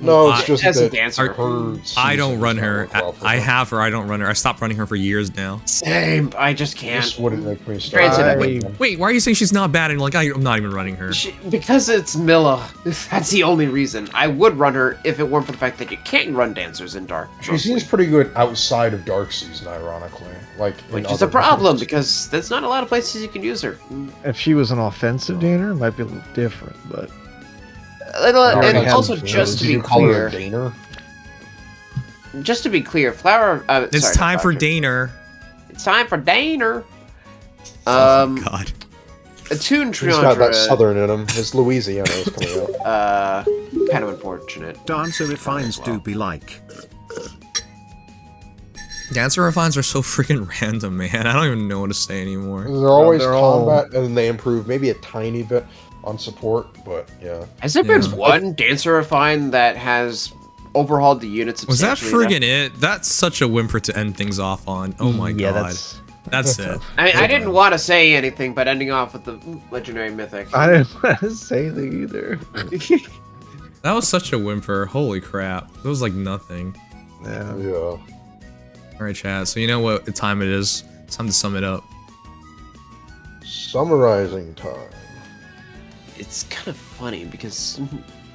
No, it's just As a that dancer. her I don't seasons run don't her. work well for I her. have her. I don't run her. I stopped running her for years now. Same. I just can't. This wouldn't make me start. Granted, I- running them. Wait, why are you saying she's not bad? And like, I'm not even running her. Because it's Milla. That's the only reason. I would run her if it weren't for the fact that you can't run dancers in Dark. She seems pretty good outside of Dark Season, ironically. Like, in Which is a other problem, games. because there's not a lot of places you can use her. If she was an offensive Danner, it might be a little different, but And have- also, Did just to Did be you call her a clear, Daner? Flower. It's sorry, time not for Flower. Daner. It's time for Daner. Oh God. Attune He's got that Triandra. southern in him. His Louisiana is coming out. Kind of unfortunate. Dancer refines do be like. Dancer refines are so freaking random, man. I don't even know what to say anymore. They're always they're all- combat, and they improve maybe a tiny bit on support, but yeah. Has there been Yeah. one Dancer Refine that has overhauled the units Was that substantially friggin' it? That's such a whimper to end things off on. Oh my yeah, god. That's it. enough? I didn't want to say anything, but ending off with the legendary mythic. I didn't want to say anything either. That was such a whimper. Holy crap. That was like nothing. Yeah. Yeah. Alright, chat. So you know what time it is? It's time to sum it up. Summarizing time. It's kind of funny because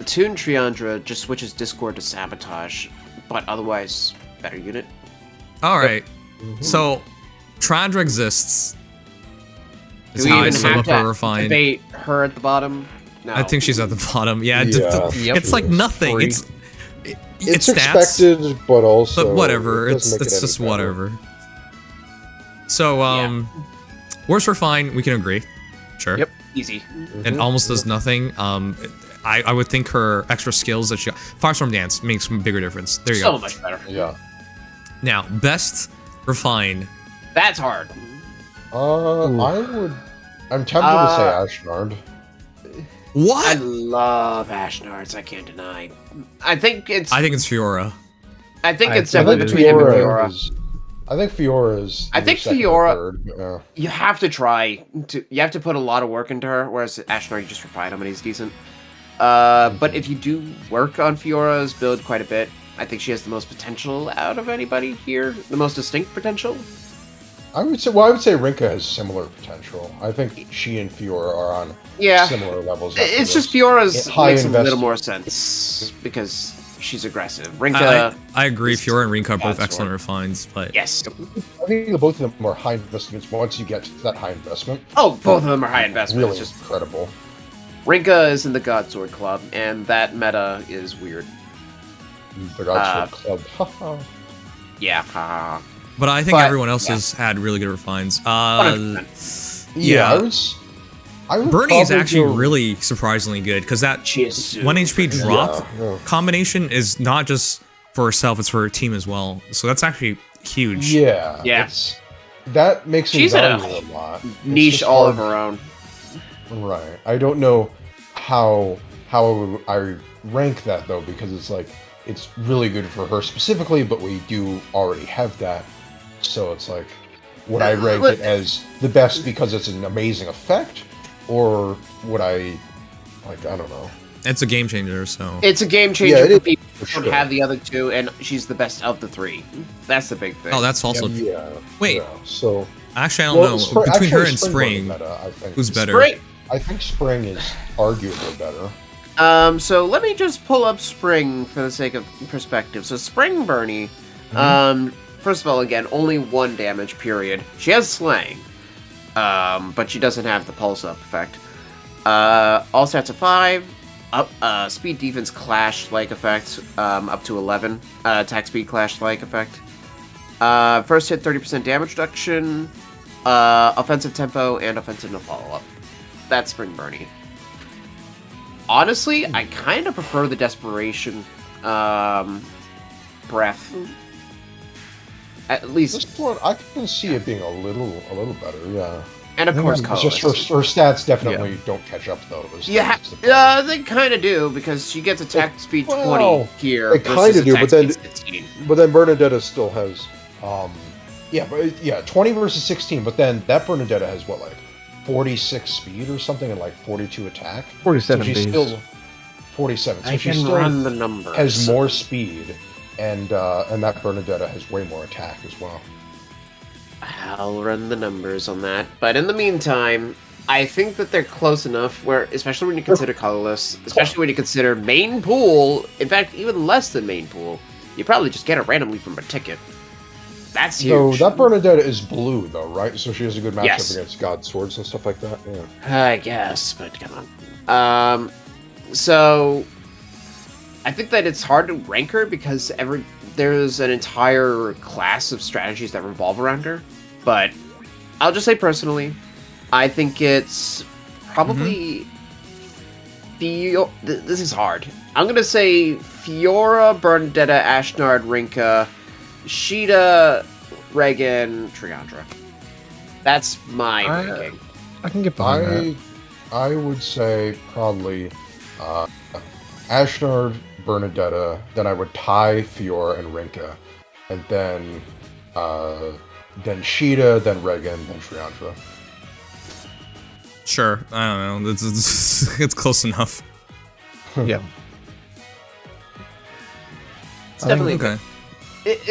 Attune Triandra just switches Discord to Sabotage, but otherwise better unit. Alright. So Triandra exists. Is Do we how I even sum have up her to refine. debate her at the bottom? No. I think she's at the bottom. Yeah, Yeah. Yep. it's like nothing. Free. It's stats, expected, but also. but whatever. it It's doesn't make it any just better. whatever. So worst refine, we can agree. Sure. Yep. easy. It almost does nothing. I would think her extra skills that she got. Firestorm Dance makes a bigger difference. There you So go. much better. Yeah. Now, best refine. That's hard. I'm tempted to say Ashnard. What? I love Ashnards. I can't deny. I think it's Fiora. it's definitely between him and Fiora. I think Fiora is. I think either second or Fiora. third, yeah. You have to try to. You have to put a lot of work into her. Whereas Ashnard, you just refine him and he's decent. But if you do work on Fiora's build quite a bit, I think she has the most potential out of anybody here. The most distinct potential. I would say Rinkah has similar potential. I think she and Fiora are on similar levels. It's just Fiora's makes a little more sense because she's aggressive. Rinkah. I agree. Fiora and Rinkah are both excellent refines, but yes, I think both of them are high investments. Once you get to that high investment, both of them are high investment. Really, it's just incredible. Rinkah is in the Godsword Club, and that meta is weird. The Godsword Club. Yeah. But I think everyone else has had really good refines. Yeah, I would Bernie is probably actually go- really surprisingly good because that She is super 1 HP good. drop Yeah. combination is not just for herself, it's for her team as well. So that's actually huge. Yeah. Yeah. That makes me She's in value a a lot. It's niche just all hard- of her own. Right. I don't know how I rank that though, because it's like it's really good for her specifically, but we do already have that. So it's like, would I rank it as the best because it's an amazing effect, or would I don't know. It's a game changer, so It's a game changer Yeah, it for is, people for who don't sure. have the other two, and she's the best of the three. That's the big thing. oh, that's also Yeah. Wait. Yeah. So actually I don't know between her and Spring, I think. who's better? Spring. I think Spring is arguably better. So let me just pull up Spring for the sake of perspective. So Spring Bernie, first of all, again, only 1 damage, period. She has Slaying, but she doesn't have the Pulse Up effect. All stats of 5, up, Speed Defense Clash-like effect, up to 11, Attack Speed Clash-like effect. First hit 30% damage reduction, offensive tempo, and offensive no follow-up. That's Spring Bernie. Honestly, I kind of prefer the Desperation breath. At least, This one, I can see it being a little better. Yeah. and of course, It's just colorless. her stats definitely don't catch up though. Yeah, That's the problem. they kind of do because she gets attack speed 20 Well, here. they versus kinda do, attack but then- speed 16. But then Bernadetta still has, 20 versus 16. But then that Bernadetta has what, like 46 speed or something, and like 42 attack. 47 So she's base. still 47. So I she can still run the numbers. has more speed, and that Bernadetta has way more attack as well. I'll run the numbers on that. But in the meantime, I think that they're close enough where, especially when you consider colorless, especially when you consider main pool, in fact, even less than main pool, you probably just get it randomly from a ticket. That's So huge. that Bernadetta is blue though, right? So she has a good matchup Yes. against God Swords and stuff like that. Yeah. I guess, but come on. So I think that it's hard to rank her because there's an entire class of strategies that revolve around her. But I'll just say personally, I think it's probably this is hard. I'm gonna say Fiora, Bernadetta, Ashnard, Rinkah, Caeda, Reginn, Triandra. That's my ranking. I can get behind that. I would say probably Ashnard, Bernadetta, then I would tie Fiora and Rinkah, and then Caeda, then Reginn, then Triandra. Sure, I don't know. It's close enough. Yeah. It's definitely Okay.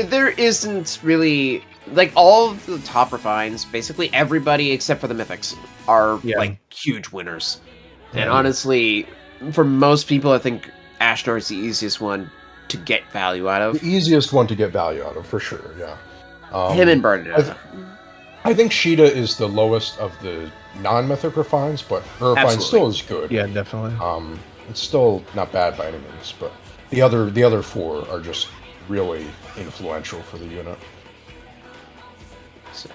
there isn't really like all of the top refines. Basically, everybody except for the mythics are like huge winners. And honestly, for most people, I think Ashnard is the easiest one to get value out of. The easiest one to get value out of, for sure, yeah. Him and Bernadetta. I think Caeda is the lowest of the non-mythic refines, but her refine still is good. Yeah, definitely. It's still not bad by any means, but the other 4 are just really influential for the unit. So,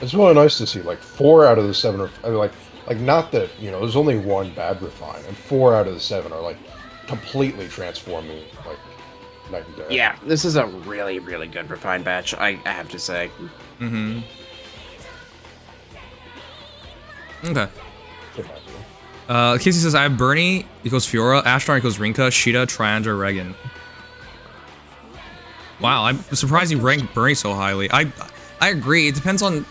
It's really nice to see like 4 out of the 7 are I mean, like not that there's only 1 bad refine, and 4 out of the 7 are like completely transforming like night and day. yeah, this is a really, really good refine batch. I have to say. Mm-hmm. Okay. It might be. Casey says, I have Bernie equals Fiora, Ashnard equals Rinkah, Caeda, Triandra, Reginn. Wow, I'm surprised you ranked Bernie so highly. I agree. It depends on...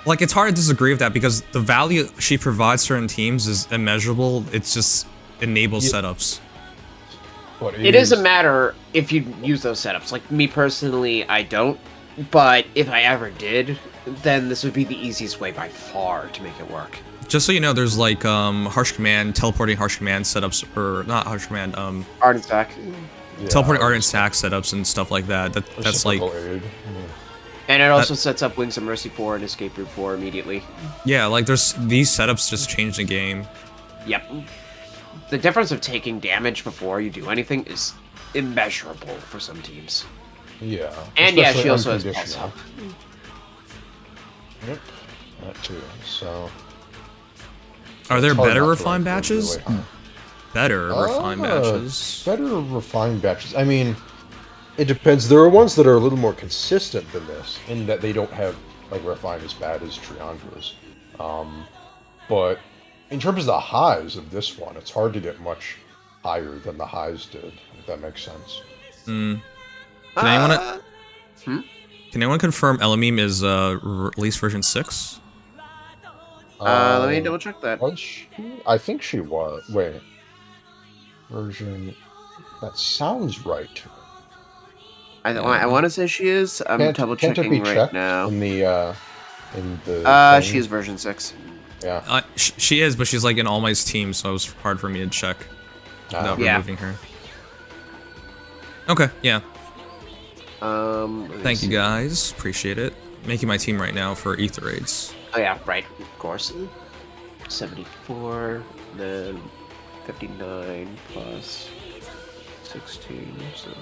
Like, it's hard to disagree with that because the value she provides certain teams is immeasurable. It's just enables setups. It is a matter if you use those setups. Like, me personally, I don't. But if I ever did, then this would be the easiest way by far to make it work. Just so you know, there's like harsh command, teleporting harsh command setups, or not harsh command, Ardent Stack. teleporting ardent stack setups and stuff like that. That's like, Aid. And it also sets up Wings of Mercy 4 and Escape Route 4 immediately. yeah, like there's these setups just change the game. Yep. The difference of taking damage before you do anything is immeasurable for some teams. Yeah. And yeah, she especially also has Pulse unconditional. Up. Yep. That too. So. Are there it's hard better not to refined rank them batches? really high. Better refined batches. Better refined batches. I mean, it depends. There are ones that are a little more consistent than this, in that they don't have like refined as bad as Triandra's. But in terms of the highs of this one, it's hard to get much higher than the highs did. If that makes sense. Can anyone confirm Elamim is release version 6? Let me double check that. Was she? I think she was. Wait. Version. That sounds right to me. I want to say she is. I'm double Can't it be checking right checked now. in the thing? She is version 6. Yeah. She is, but she's like in All Might's team, so it was hard for me to check without Yeah. removing her. Okay, yeah. Let me Thank you see. guys. Appreciate it. Making my team right now for Aether raids. Oh yeah, right, of course. 74, then 59 plus 16, so 5,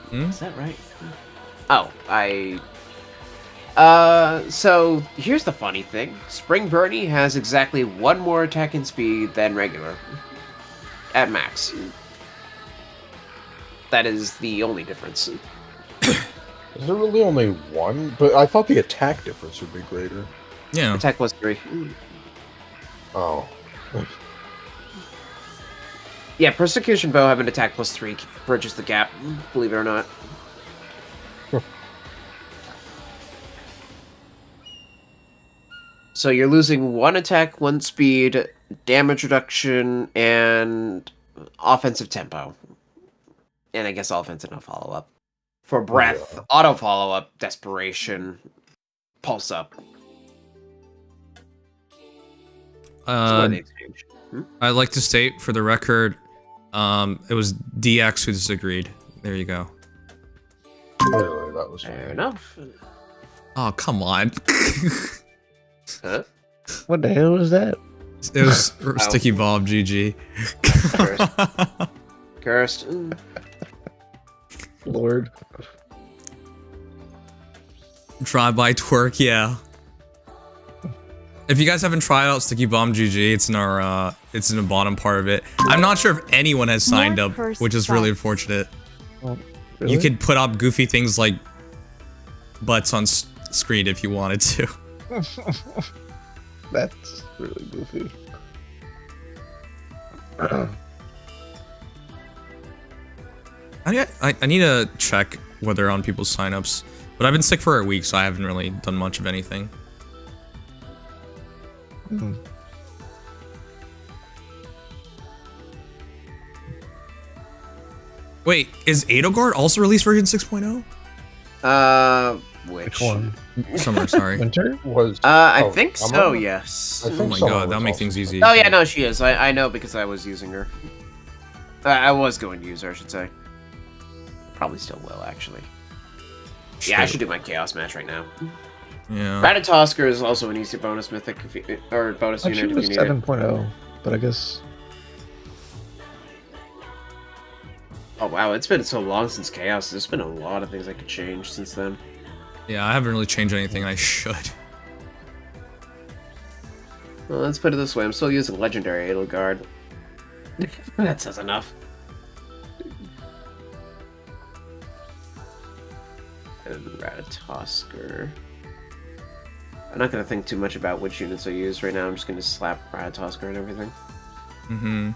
16. Is that right? Oh, so here's the funny thing. Spring Bernie has exactly one more attacking speed than regular. At max. That is the only difference. Is there really only one? But I thought the attack difference would be greater. Yeah. Attack plus 3. Oh. Yeah, Persecution Bow having attack plus 3 bridges the gap, believe it or not. So you're losing 1 attack, 1 speed, damage reduction, and offensive tempo. And I guess offensive no follow-up. For breath, auto follow-up, desperation, pulse up. So what they changed. I'd like to state for the record, it was DX who disagreed. There you go. Clearly, that was Fair enough. Oh, come on. Huh? What the hell is that? It was Sticky Bob GG. Cursed. Lord. Drive-by twerk, yeah. If you guys haven't tried out Sticky Bomb GG, it's in our it's in the bottom part of it. I'm not sure if anyone has signed up, which is really unfortunate. Oh, really? You could put up goofy things like butts on screen if you wanted to. That's really goofy. I need to check whether on people's signups, but I've been sick for a week, so I haven't really done much of anything. Wait, is Edelgard also released version 6.0? Which? Which one? Summer, sorry. Winter? Was I oh, think Summer? so, yes. I Oh think my Summer god, was that'll make also- things easy. Oh yeah, no, she is. I know because I was using her. I was going to use her, I should say. Probably still will, actually. Yeah, I should do my Chaos match right now. Yeah. Ratatosker is also an easy bonus mythic, if you, or bonus I thought she unit if was you need it. 7.0, but I guess... Oh wow, it's been so long since Chaos. There's been a lot of things I could change since then. Yeah, I haven't really changed anything. I should. Well, let's put it this way. I'm still using Legendary Edelgard. That says enough. Ratatosker. I'm not gonna think too much about which units I use right now. I'm just gonna slap Ratatosker and everything. Mm-hmm.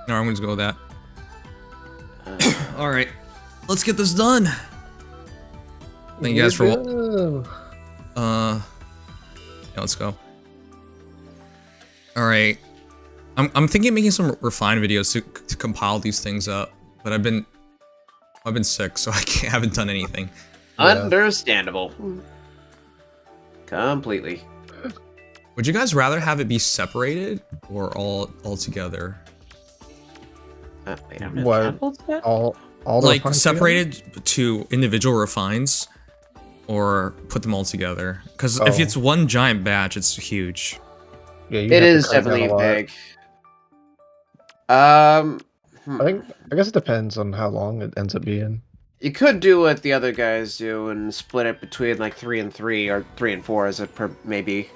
No, I'm gonna just go with that. All right, let's get this done. Thank you guys for. Yeah, let's go. All right, I'm thinking of making some refine videos to compile these things up, but I've been sick, so I haven't done anything. Understandable. Completely. Would you guys rather have it be separated or all together? Wait, I'm What? All the Like refines separated to individual refines, or put them all together? Because if Oh. it's one giant batch, it's huge. together? Yeah, It you have to is cut down definitely a lot. big. I guess it depends on how long it ends up being. You could do what the other guys do and split it between like 3 and 3 or 3 and 4 as a per maybe.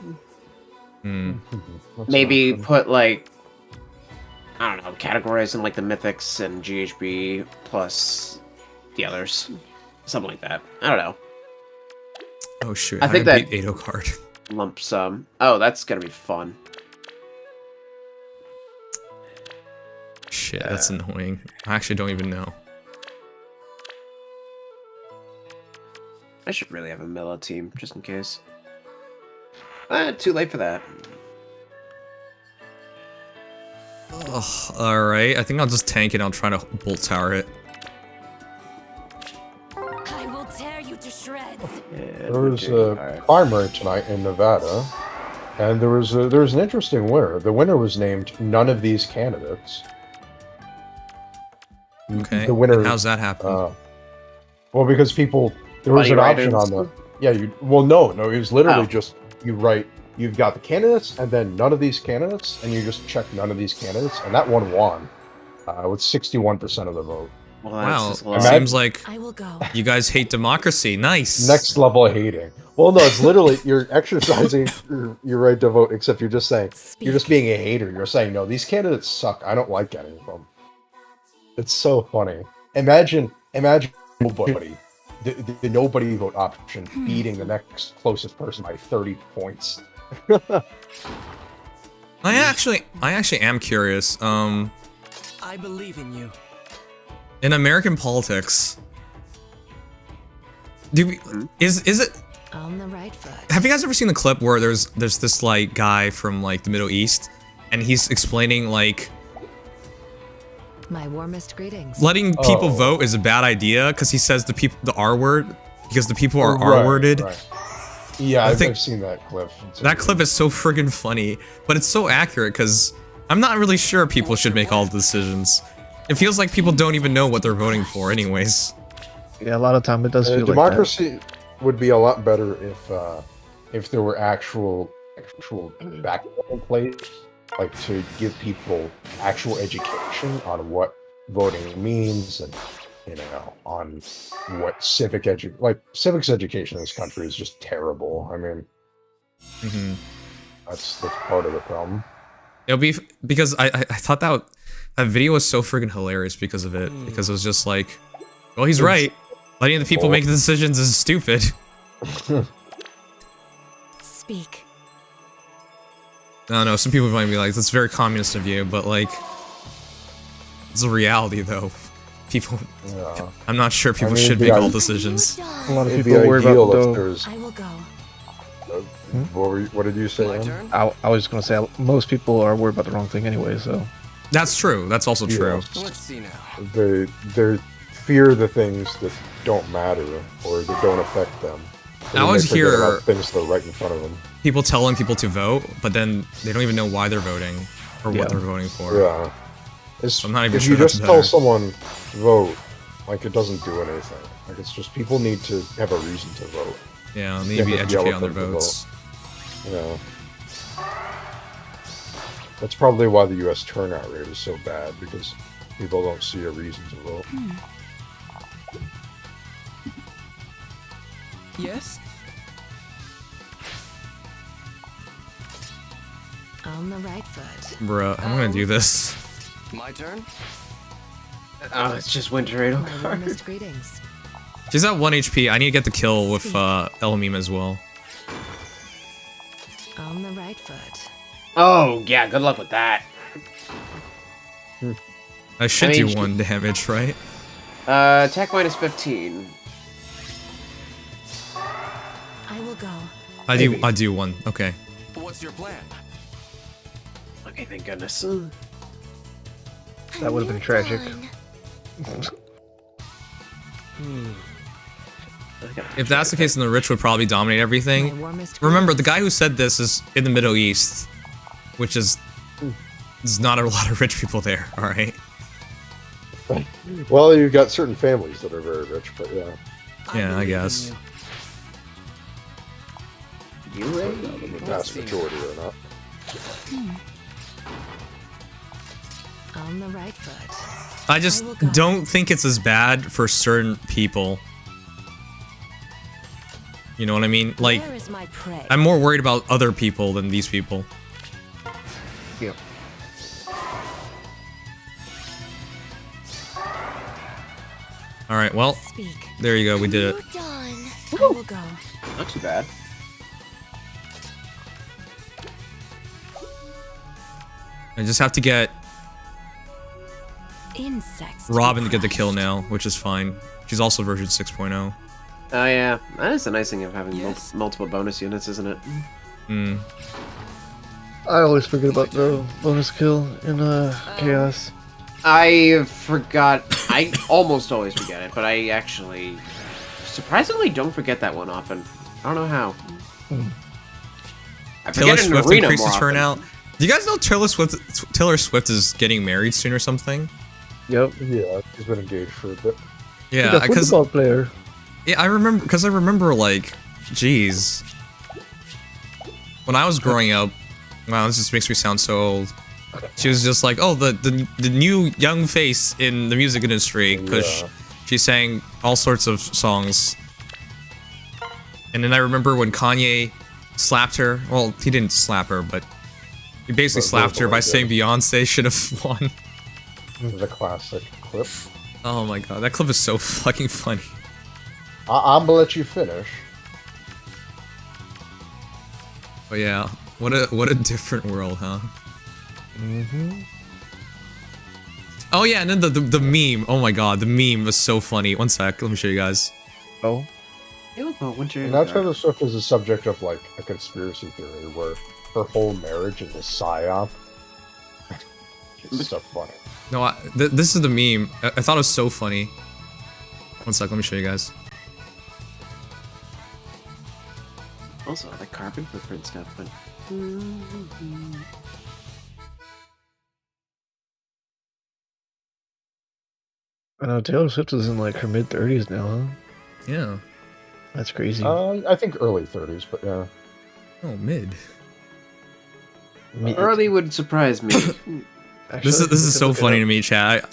Hmm. Maybe put like, I don't know, categorize in like the mythics and GHB plus the others, something like that. I don't know. Oh shoot! I think didn't that- beat 8 card. Lump sum. Oh, that's gonna be fun. Shit, that's annoying. I actually don't even know. I should really have a Mela team just in case. Too late for that. Ugh, all right, I think I'll just tank it. I'll try to bolt tower it. I will tear you to shreds. There was a primary tonight in Nevada, and there was an interesting winner. The winner was named none of these candidates. Okay. The winner. And how's that happen? Well, because people there was Buddy an option writers? on the no, it was literally Oh. just you write. You've got the candidates, and then none of these candidates, and you just check none of these candidates, and that one won with 61% of the vote. Well, Wow, just it low. seems like I will go. you guys hate democracy. Nice. Next level of hating. Well, no, it's literally you're exercising your right to vote, except you're just saying you're just being a hater. You're saying no, these candidates suck. I don't like any of them. It's so funny. Imagine nobody, the nobody vote option beating the next closest person by 30 points. I actually am curious. I believe in you. In American politics, is it? On the right foot. Have you guys ever seen the clip where there's this like guy from like the Middle East, and he's explaining like My warmest greetings. letting people Oh. vote is a bad idea because he says the R word because the people are Right, R-worded. right. Yeah, I think- I've seen that clip. That clip is so friggin' funny, but it's so accurate because I'm not really sure people should make all the decisions. It feels like people don't even know what they're voting for anyways. Yeah, a lot of time it does feel like that. democracy would be a lot better if there were actual back in place, like to give people actual education on what voting means and on what civics education in this country is just terrible. I mean, that's part of the problem. It'll be because I thought that video was so friggin' hilarious because of it. Because it was just like, well, he's right. Letting the people make the decisions is stupid. Speak. I don't know, some people might be like, that's very communist of you, but like, it's a reality though. People, Yeah. I'm not sure people mean, should the make idea- all decisions. A lot of It'd people be worry ideal about if the there's. I will go. What did you say? My Em? turn? I was just gonna say most people are worried about the wrong thing anyway. So That's true. That's also true. Let's see now. They fear the things that don't matter or that don't affect them. I always They forget hear about things that are right in front of them. people telling people to vote, but then they don't even know why they're voting or what Yeah. they're voting for. Yeah. I'm not even if sure you that's just tell better. someone vote, like it doesn't do anything. Like it's just people need to have a reason to vote. Yeah, they need You to be have to yell educated at on their them to votes. Yeah. That's probably why the U.S. turnout rate is so bad, because people don't see a reason to vote. Yes? On the right foot. Bruh, I'm gonna do this. My turn? Oh, it's just Winter My warmest greetings. She's at 1 HP. I need to get the kill with Elamim as well. On the right foot. Oh, yeah, good luck with that. I should I mean, do 1 damage, right? Attack minus 15. I will go. I do 1. Okay. What's your plan? Okay, thank goodness. That would have been tragic. If that's the case, then the rich would probably dominate My everything. warmest Remember, the greetings. guy who said this is in the Middle East, which is there's not a lot of rich people there. All right. Well, you've got certain families that are very rich, but yeah. Yeah, I believe in guess. you. The vast majority are not. On the right foot. I just I will go. don't think it's as bad for certain people. You know what I mean? Like, Where is my prey? I'm more worried about other people than these people. Yep. All right, well, Speak. there you go. We did it. Done. I will go. Not too bad. I just have to get Insects. Robin to get the kill now, which is fine. She's also version 6.0. Oh, yeah. That is the nice thing of having Yes. multiple bonus units, isn't it? Hmm. I always forget about the bonus kill in Chaos. I forgot. I almost always forget it, but I actually surprisingly don't forget that one often. I don't know how. I Taylor forget it in Swift Arena increases more often. turnout. Do you guys know Taylor Swift is getting married soon or something? Yep. Yeah, he's been engaged for a bit. Yeah, He's a because football player. yeah, I remember like, geez, when I was growing up. Wow, this just makes me sound so old. She was just like, oh, the new young face in the music industry, because Yeah. she sang all sorts of songs. And then I remember when Kanye slapped her. Well, he didn't slap her, but he basically But slapped her by verbally saying did. Beyonce should have won. The classic clip. Oh my god, that clip is so fucking funny. I'm gonna let you finish. But yeah, what a different world, huh? Oh yeah, and then the meme. Oh my god, the meme was so funny. One sec, let me show you guys. Oh. Winter. Now Taylor Swift is the subject of like a conspiracy theory where her whole marriage is a psyop. It's so funny. No, this is the meme. I thought it was so funny. One sec, let me show you guys. Also, I like carbon footprint stuff, but I know Taylor Swift is in like her mid-30s now, huh? Yeah. That's crazy. I think early 30s, but yeah. Oh, mid. early would surprise me. This is so funny to me, chat.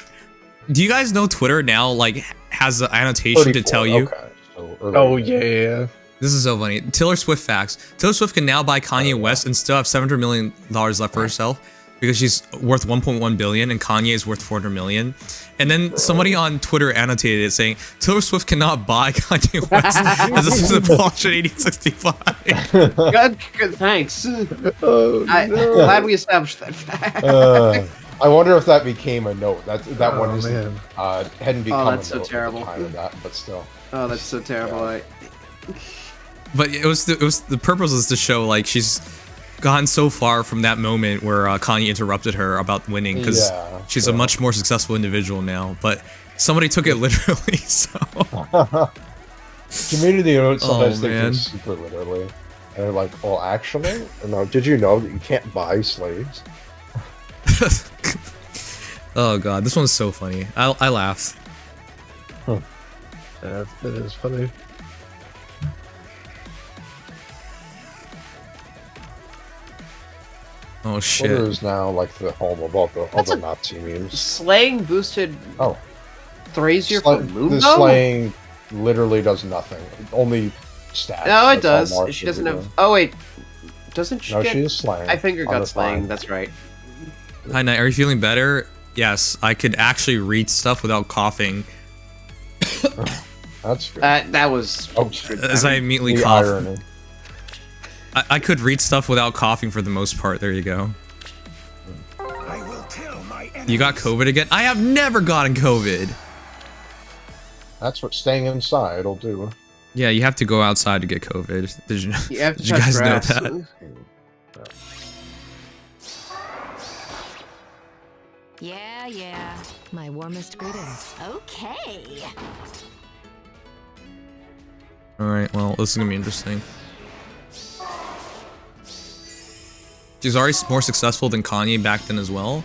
Do you guys know Twitter now like has an annotation to 34, tell you? Okay, so early. Oh yeah. This is so funny. Taylor Swift facts. Taylor Swift can now buy Kanye West and still have $700 million left for herself because she's worth 1.1 billion and Kanye is worth 400 million. And then somebody on Twitter annotated it saying Taylor Swift cannot buy Kanye West as this is abolished in 1865. good, thanks. Oh Glad we established that fact. I wonder if that became a note. That Oh, one isn't, man. hadn't become that's a so note terrible. at the time of that, but still. Oh, that's so terrible. But it was the purpose was to show like she's gone so far from that moment where Kanye interrupted her about winning because Yeah, she's a much more successful individual now. But somebody took it literally, so Community notes sometimes take man. things super literally. And they're like, well, actually, no, did you know that you can't buy slaves? oh god, this one's so funny. I laughed. That is funny. Oh shit. Twitter is now like the home of all the Nazi memes. Slaying boosted Oh, Thrasier for the Moonbow? slaying literally does nothing. Only stats. No, it That's all does. Marth She is doesn't doing. have. Oh wait, doesn't she No, get? she is slaying. I finger on got the slaying. fly. That's right. Hi Knight, are you feeling better? Yes, I could actually read stuff without coughing. That's good. That was... Oh, As I immediately the cough. irony. I could read stuff without coughing for the most part. There you go. I will kill my You got COVID again? I have never gotten COVID. That's what staying inside will do. Yeah, you have to go outside to get COVID. Did you, You have to did you touch guys know grass. that? Yeah, yeah. My warmest greetings. Okay. Alright, well, this is gonna be interesting. She's already more successful than Kanye back then as well.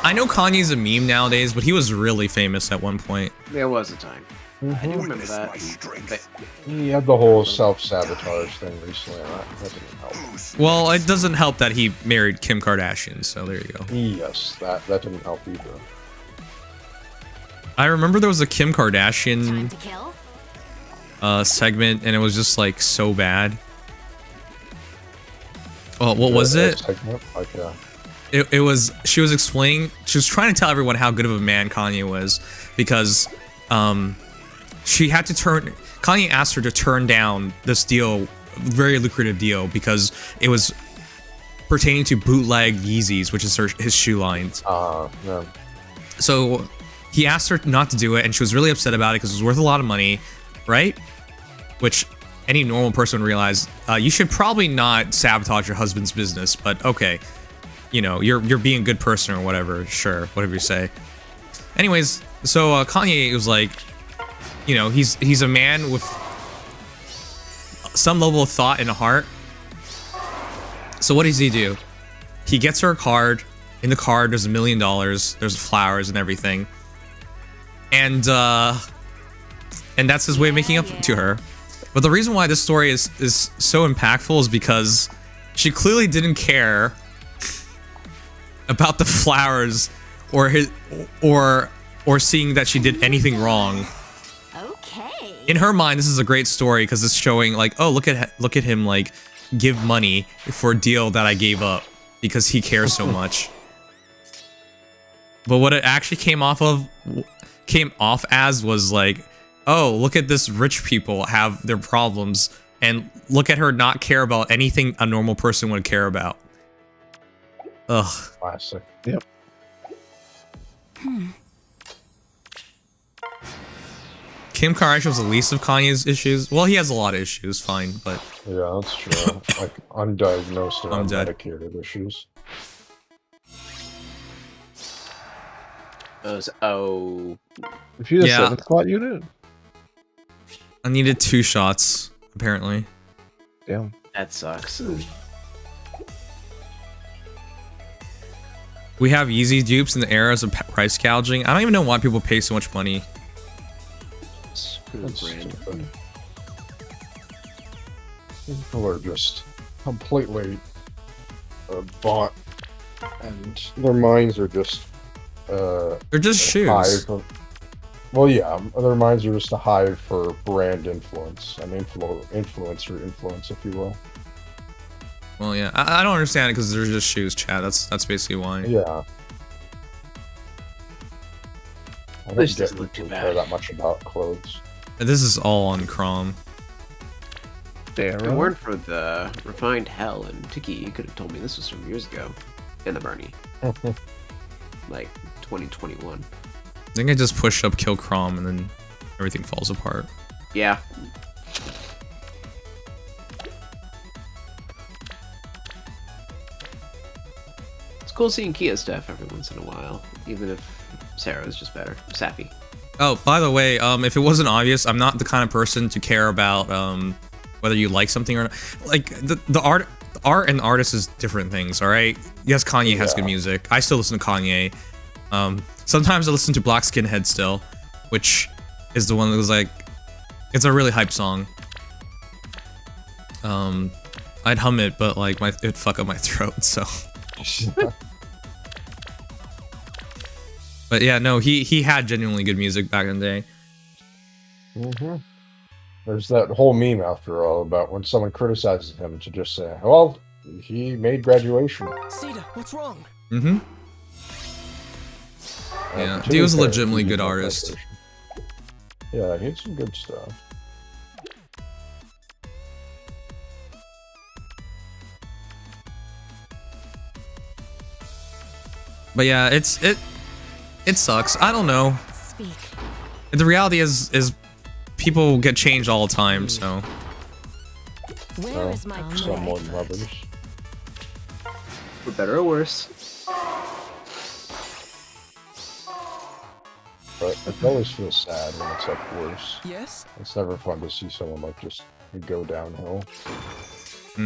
I know Kanye's a meme nowadays, but he was really famous at one point. There was a time. I do remember Witness that. my strength. But He had the whole self-sabotage thing recently, and that didn't help. Well, it doesn't help that he married Kim Kardashian, so there you go. Yes, that didn't help either. I remember there was a Kim Time Kardashian to kill? segment, and it was just like so bad. Well, what was it? Segment, like, It was, she was explaining, she was trying to tell everyone how good of a man Kanye was, because she had to Kanye asked her to turn down this deal, very lucrative deal, because it was pertaining to bootleg Yeezys, which is his shoe lines. yeah. So he asked her not to do it, and she was really upset about it because it was worth a lot of money, right? Which any normal person would realize, you should probably not sabotage your husband's business, but okay. You know, you're being a good person or whatever, sure, whatever you say. Anyways, so Kanye was like, you know, he's a man with some level of thought and a heart. So what does he do? He gets her a card. In the card, there's $1 million. There's flowers and everything. And that's his way of making up to her. But the reason why this story is so impactful is because she clearly didn't care about the flowers or seeing that she did anything wrong. Okay. In her mind, this is a great story because it's showing like, oh, look at him like give money for a deal that I gave up because he cares so much. But what it actually came off as was like, oh, look at this rich people have their problems, and look at her not care about anything a normal person would care about. Ugh. Classic. Yep. Kim Kardashian was the least of Kanye's issues. Well, he has a lot of issues, fine, but Yeah, that's true. Like undiagnosed or I'm dead. unmedicated issues. oh, If you just Yeah. 7th squat unit, I needed 2 shots, apparently. damn. that sucks. We have Yeezy dupes in the eras of price gouging. I don't even know why people pay so much money. That's Brand. stupid. People are just completely bought, and their minds are just They're just shoes. hive. Well, yeah, their minds are just a hive for brand influence and influencer influence, if you will. Well, yeah, I don't understand it because they're just shoes, Chad. That's basically why. Yeah. I This don't doesn't get look too people who care bad. that much about clothes. And this is all on Chrome. Damn. If it weren't for the refined hell and Tiki, you could have told me this was from years ago. In the Bernie. Like 2021. I think I just push up kill Chrome and then everything falls apart. Yeah. It's cool seeing Kia stuff every once in a while, even if Sarah is just better. Safi. Oh, by the way, if it wasn't obvious, I'm not the kind of person to care about whether you like something or not. Like the art and the artist is different things. All right. Yes, Kanye has good music. I still listen to Kanye. Sometimes I listen to Black Skinhead still, which is the one that was like, it's a really hype song. I'd hum it, but like it'd fuck up my throat. So. But yeah, no, he had genuinely good music back in the day. There's that whole meme, after all, about when someone criticizes him to just say, well, he made graduation. Caeda, what's wrong? Mm-hmm. Yeah, to Dio's be a fair, legitimately he's good not that artist. person. Yeah, he had some good stuff. But yeah, it sucks. I don't know. Speak. The reality is people get changed all the time, so Where is my Someone prey? lovers. For better or worse. But it always feels sad when it's like worse. Yes? It's never fun to see someone like just go downhill. A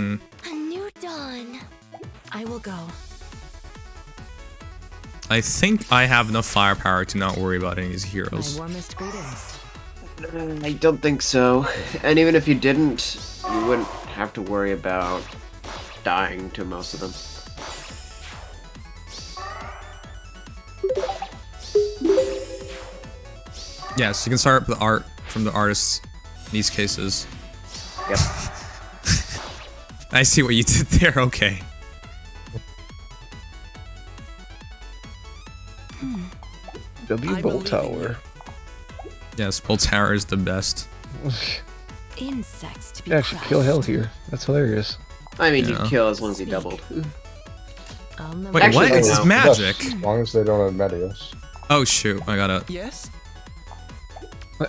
new dawn. I will go. I think I have enough firepower to not worry about any of these My heroes. warmest greetings. I don't think so. And even if you didn't, you wouldn't have to worry about dying to most of them. Yes, you can start with the art from the artists in these cases. Yep. I see what you did there, okay. W I Bolt believe in Tower. Yes, Bull Tower is the best. Insects to be Yeah, actually kill hell here. That's hilarious. I mean, Yeah. he'd kill as long as he doubled. On the Wait, Actually, what? It's no. magic. Yes, as long as they don't have Medius. Oh shoot, I gotta. Yes?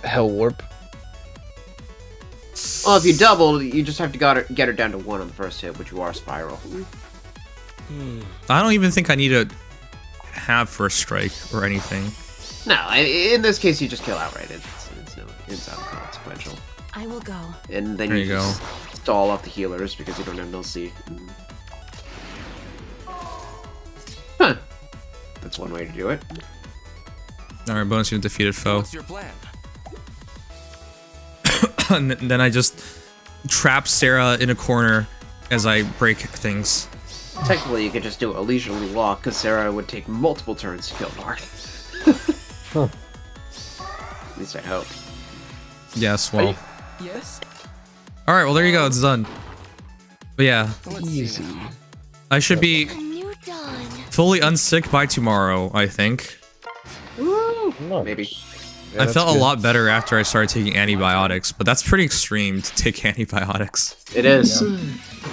Hell Warp. Well, if you doubled, you just have to get her down to 1 on the first hit, which you are Spiral. I don't even think I need to have first strike or anything. No, in this case, you just kill outright. It's inconsequential. I will go. And then There you you go. just stall off the healers because you don't have no C. Huh. That's one way to do it. Alright, bonus unit defeated foe. What's your plan? And then I just trap Sarah in a corner as I break things. Technically, you could just do a leisurely walk because Sarah would take multiple turns to kill Marth. At least I hope. Yes, well. Yes? Alright, well there you go, it's done. But yeah, Let's see now. I should be A new dawn. fully unsick by tomorrow, I think. Nice. Maybe. I felt a lot better after I started taking antibiotics, but that's pretty extreme to take antibiotics. It is.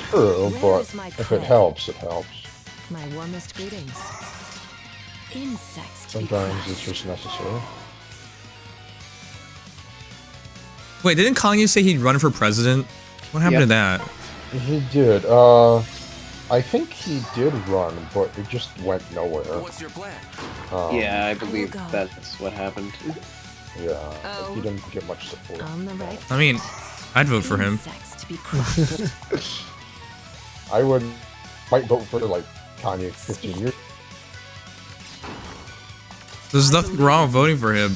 True, Where but is my if prey? it helps, it helps. My warmest greetings. Insects to be Sometimes crushed. it's just necessary. Wait, didn't Kanye say he'd run for president? What happened to that? He did. I think he did run, but it just went nowhere. What's your plan? Yeah, I believe go. that's what happened. Yeah, Oh. he didn't get much support. On the right. I mean, I'd vote for him. Insects to be crushed. I might vote for like Kanye 15 years. There's nothing wrong with voting for him.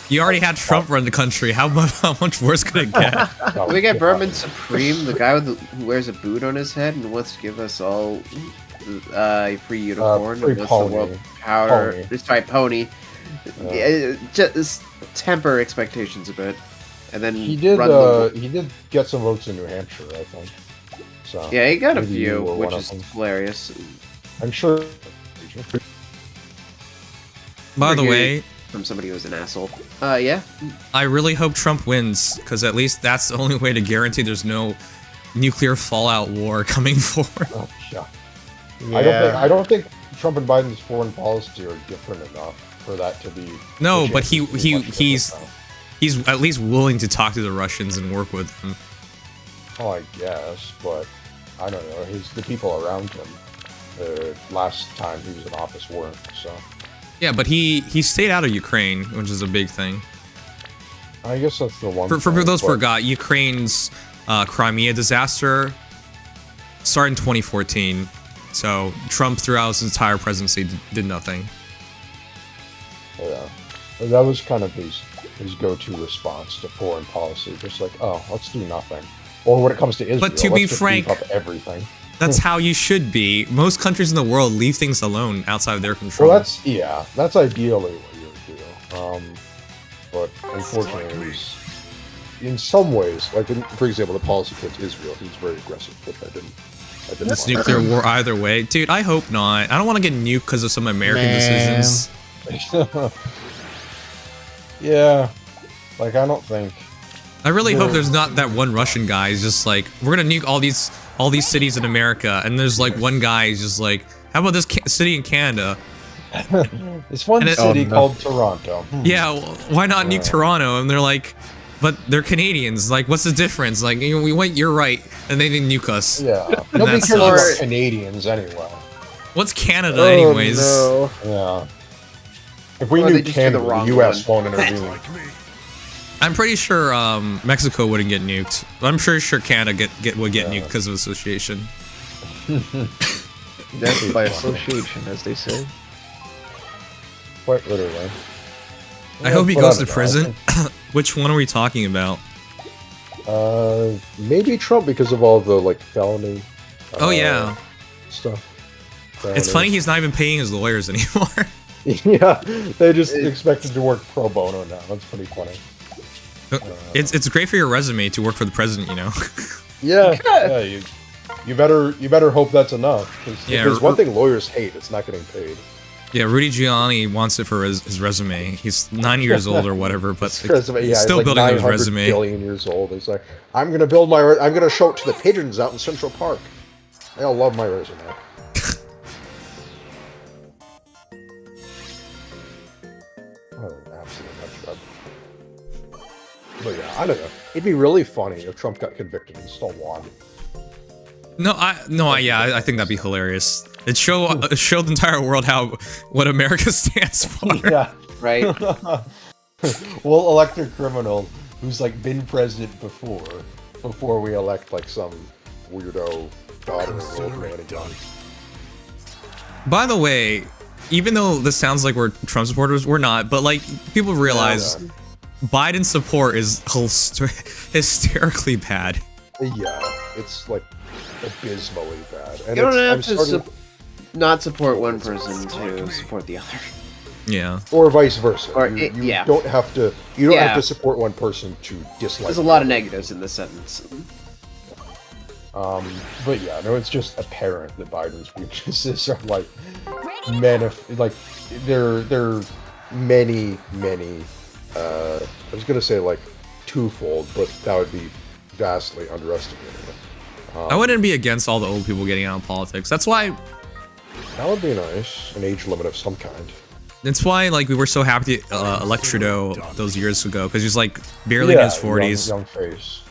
You already had Trump run the country. How much worse could it get? No, We got yeah, Berman Supreme, the guy who wears a boot on his head and wants to give us all a free unicorn. free and wants pony. the world power. Pony. It's right, pony. Yeah, just temper expectations a bit, and then He did. run the- He did get some votes in New Hampshire, I think. So yeah, he got a maybe few, you were which one of is them. hilarious. I'm sure. By the Forget way, From somebody who was an asshole. Yeah. I really hope Trump wins, because at least that's the only way to guarantee there's no nuclear fallout war coming forward. Oh, yeah. I don't think Trump and Biden's foreign policy are different enough for that to be. No, the but chances to be much different, he's though. he's at least willing to talk to the Russians and work with them. Oh, I guess, but I don't know. The people around him. Last time he was in office weren't, so. Yeah, but he stayed out of Ukraine, which is a big thing. I guess that's the one. For thing, those who but- forgot, Ukraine's Crimea disaster started in 2014. So Trump, throughout his entire presidency, did nothing. Yeah, that was kind of his go-to response to foreign policy. Just like, oh, let's do nothing. Or when it comes to Israel, But to let's be just beef frank- up everything. That's how you should be. Most countries in the world leave things alone outside of their control. Well, that's ideally what you would do. But unfortunately, in some ways, like for example, the policy towards Israel, he's very aggressive. But I didn't It's like. nuclear war either way. Dude, I hope not. I don't want to get nuked because of some American decisions. Yeah, like I don't think. I really hope there's not that one Russian guy who's just like, we're gonna nuke all these cities in America, and there's like one guy who's just like, how about this city in Canada? It's one city called Toronto. Yeah, well, why not nuke Toronto? And they're like, but they're Canadians. Like, what's the difference? Like, we went, you're right, and they didn't nuke us. Yeah, And nobody that cares about sucks. Canadians anyway. What's Canada, anyways? No. Yeah. If we Or they knew just do Canada, the the wrong U.S. one. won't intervene. Like me. I'm pretty sure Mexico wouldn't get nuked. I'm pretty sure Canada would get nuked because of association. That's by association, as they say. Quite literally. I hope he But goes I to don't know. prison. Which one are we talking about? Maybe Trump because of all the like felony. Oh yeah, Stuff. it's funny he's not even paying his lawyers anymore. Yeah, they just expected to work pro bono now. That's pretty funny. It's great for your resume to work for the president, you know. Yeah, you better hope that's enough. Because Yeah, if there's one thing lawyers hate, it's not getting paid. Yeah, Rudy Giuliani wants it for his resume. He's 90 years old or whatever, but His resume, he's yeah, still he's like building his 900 resume. billion years old. He's like, I'm gonna show it to the pigeons out in Central Park. They'll love my resume. Oh, absolute nutshell. But yeah, I don't know. It'd be really funny if Trump got convicted and still won. I think that'd be hilarious. It showed the entire world what America stands for. Yeah. Right? We'll elect a criminal who's like been president before we elect like some weirdo daughter of old man again. By the way, even though this sounds like we're Trump supporters, we're not. But like, people realize Biden's support is hysterically bad. Yeah, it's like abysmally bad. And You don't it's- have I'm to starting- not support one person to support the other. Yeah. or vice versa. Or you yeah. don't have to. You don't Yeah. have to support one person to dislike. There's a lot of negatives in this sentence. But yeah, no, it's just apparent that Biden's weaknesses are like they're many. I was gonna say like twofold, but that would be vastly underestimated. I wouldn't be against all the old people getting out of politics. That's why That would be nice. An age limit of some kind. like we were so happy to elect Trudeau those years ago, because he's like barely in his 40s. Young face.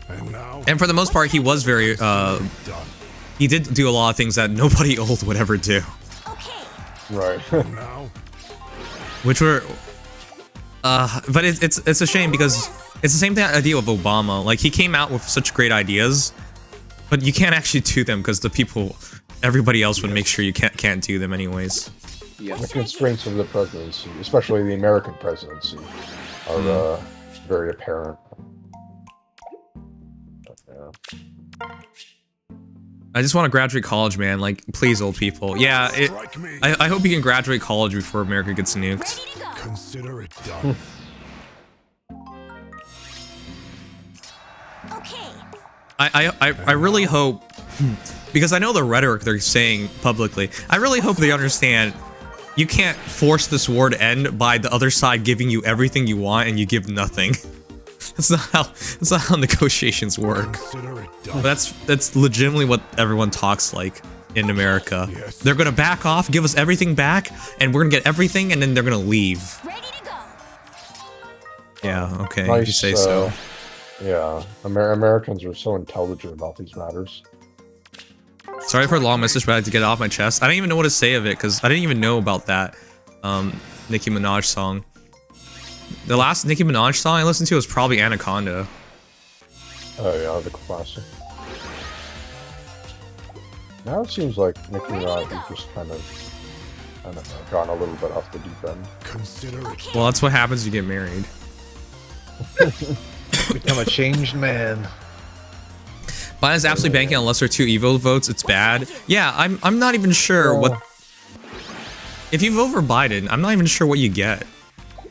And now, And for the most part, he was very done. he did do a lot of things that nobody old would ever do, Right. Now, which were but it's a shame because it's the same idea with Obama. Like, he came out with such great ideas, but you can't actually do them because everybody else would make sure you can't do them anyways. The constraints of the presidency, especially the American presidency, are very apparent. Yeah. I just want to graduate college, man. Like, please, old people. Yeah, strike me. I hope you can graduate college before America gets nuked. Consider it done. I really hope, because I know the rhetoric they're saying publicly, I really hope they understand you can't force this war to end by the other side giving you everything you want and you give nothing. That's not how negotiations work. Consider it done. That's legitimately what everyone talks like in America. Yes. They're gonna back off, give us everything back, and we're gonna get everything, and then they're gonna leave. Yeah, okay, if you Nice, say so. Yeah, Americans are so intelligent about these matters. Sorry for the long message, but I had to get it off my chest. I don't even know what to say of it, because I didn't even know about that Nicki Minaj song. The last Nicki Minaj song I listened to was probably Anaconda. Oh yeah, the classic. Now it seems like Nicki Minaj is just kind of, I don't know, gone a little bit off the deep end. Consider it Well, that's what happens when you get married. Become a changed man. Biden's absolutely banking on lesser 2 Evo votes. It's bad. Yeah, I'm not even sure what. If you vote for Biden, I'm not even sure what you get.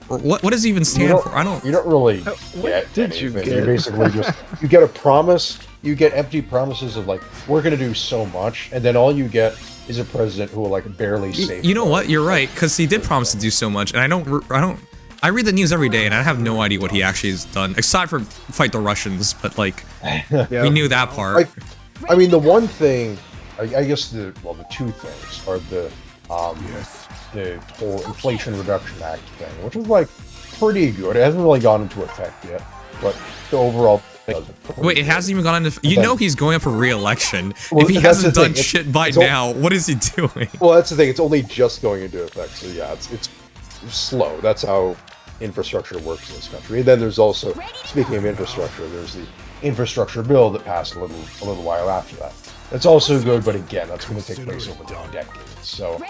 Or what does it even stand for? I don't. You don't really What get did you anything. get? You basically just you get a promise. You get empty promises of like we're gonna do so much, and then all you get is a president who will like barely save. You know what? You're right, because he did promise to do so much, and I read the news every day, and I have no idea what he actually has done, aside from fight the Russians. But like, we knew that part. I mean, the one thing, I guess the two things are the whole Inflation Reduction Act thing, which is like pretty good. It hasn't really gone into effect yet, but the overall thing doesn't. Wait, it hasn't even gone into. You know he's going up for re-election. Well, if he hasn't done shit by now, what is he doing? Well, that's the thing. It's only just going into effect, so yeah, it's slow. That's how infrastructure works in this country. And then there's also, speaking of infrastructure, there's the infrastructure bill that passed a little while after that. That's also good, but again, that's going to take place over decades. So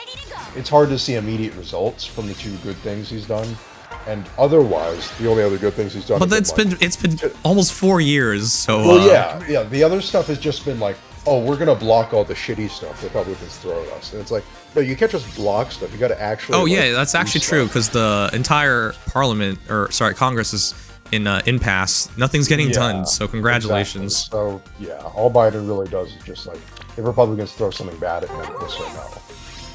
it's hard to see immediate results from the two good things he's done. And otherwise, the only other good things he's done. But it's been almost 4 years. So well, yeah. The other stuff has just been like, oh, we're gonna block all the shitty stuff Republicans throw at us, and it's like, no, you can't just block stuff. You got to actually. Oh yeah, that's actually true, because the entire Parliament, or sorry, Congress is in impasse. Nothing's getting done. So congratulations. Exactly. So yeah, all Biden really does is just like, if Republicans throw something bad at him, he'll say no.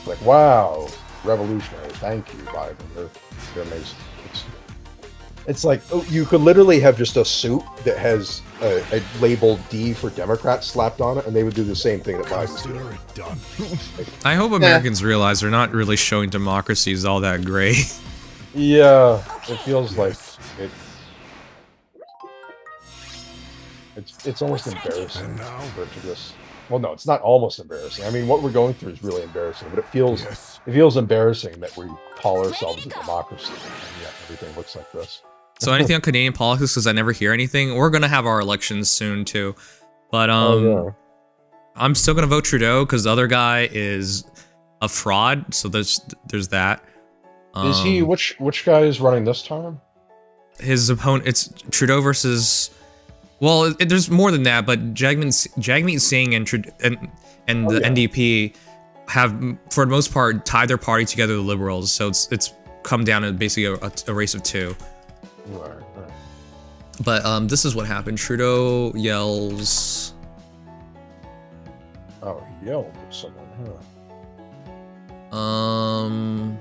Like, wow, revolutionary. Thank you, Biden. They're amazing. It's like, oh, you could literally have just a suit that has a label D for Democrat slapped on it, and they would do the same thing that Biden's doing. Consider it done. I hope Americans realize they're not really showing democracy is all that great. Yeah, it feels like it's almost embarrassing And now? for it to just. Well, no, it's not almost embarrassing. I mean, what we're going through is really embarrassing, but it feels embarrassing that we call ourselves a democracy, and yet everything looks like this. So anything on Canadian politics, because I never hear anything. We're gonna have our elections soon too, but I'm still gonna vote Trudeau because the other guy is a fraud. So there's that. Is he which guy is running this time? His opponent, it's Trudeau versus. Well, there's more than that, but Jagmeet Singh and the NDP have, for the most part, tied their party together with the Liberals. So it's come down to basically a race of two. Right. But this is what happened. Trudeau yells. Oh, he yelled at someone, huh?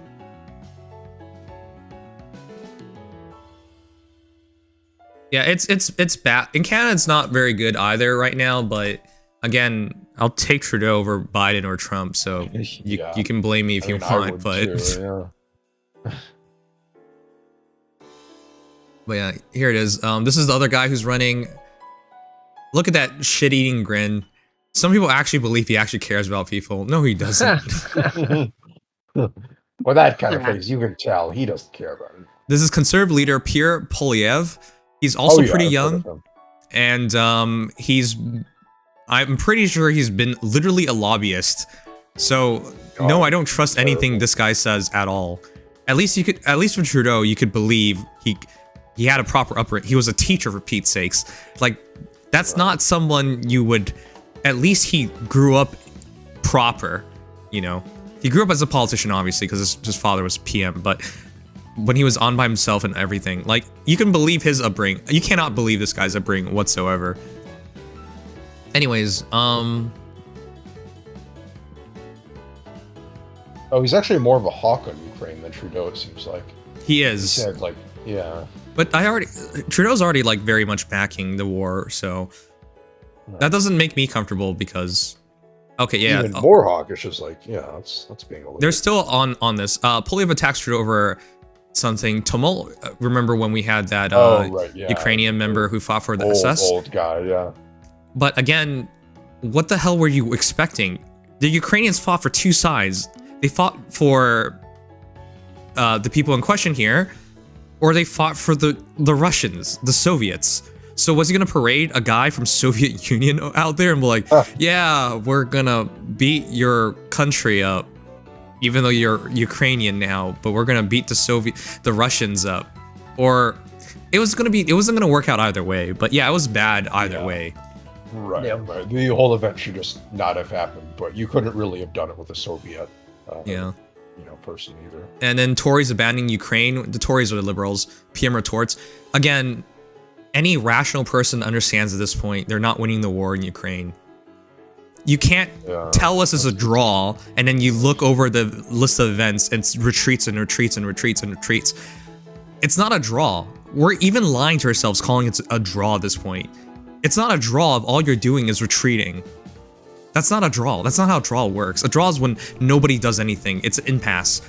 Yeah, it's bad. In Canada, it's not very good either right now. But again, I'll take Trudeau over Biden or Trump. So you can blame me if you want, but. Too, yeah. But yeah, here it is. This is the other guy who's running. Look at that shit-eating grin. Some people actually believe he actually cares about people. No, he doesn't. Well, that kind of face, you can tell he doesn't care about it. This is conservative leader Pierre Poilievre. He's also pretty young, and I'm pretty sure he's been literally a lobbyist. So no, I don't trust anything this guy says at all. At least for Trudeau, you could believe he had a proper upbringing. He was a teacher, for Pete's sakes. Like, that's not someone you would. At least he grew up proper, you know. He grew up as a politician, obviously, because his father was PM. But when he was on by himself and everything, like, you can believe his upbringing. You cannot believe this guy's upbringing whatsoever. Anyways, Oh, he's actually more of a hawk on Ukraine than Trudeau, it seems like. he is. He said, like, yeah. But Trudeau's already like very much backing the war, so that doesn't make me comfortable because, okay, yeah, Even more hawkish is like, yeah, that's being a little. they're still on this. Poilievre attacks Trudeau over something tumult. Remember when we had that right, yeah. Ukrainian member who fought for the SS? Old guy, yeah. But again, what the hell were you expecting? The Ukrainians fought for two sides. They fought for the people in question here, or they fought for the Russians, the Soviets. So was he gonna parade a guy from Soviet Union out there and be like, yeah, we're gonna beat your country up, even though you're Ukrainian now, but we're gonna beat the Russians up? Or it wasn't gonna work out either way. But yeah, it was bad either way. Right, right. The whole event should just not have happened, but you couldn't really have done it with a Soviet. Person either. And then Tories abandoning Ukraine. The Tories are the Liberals. PM retorts. Again, any rational person understands at this point they're not winning the war in Ukraine. You can't Yeah. tell us it's a draw, and then you look over the list of events and it's retreats and retreats and retreats and retreats. It's not a draw. We're even lying to ourselves calling it a draw at this point. It's not a draw if all you're doing is retreating. That's not a draw. That's not how a draw works. A draw is when nobody does anything. It's an impasse,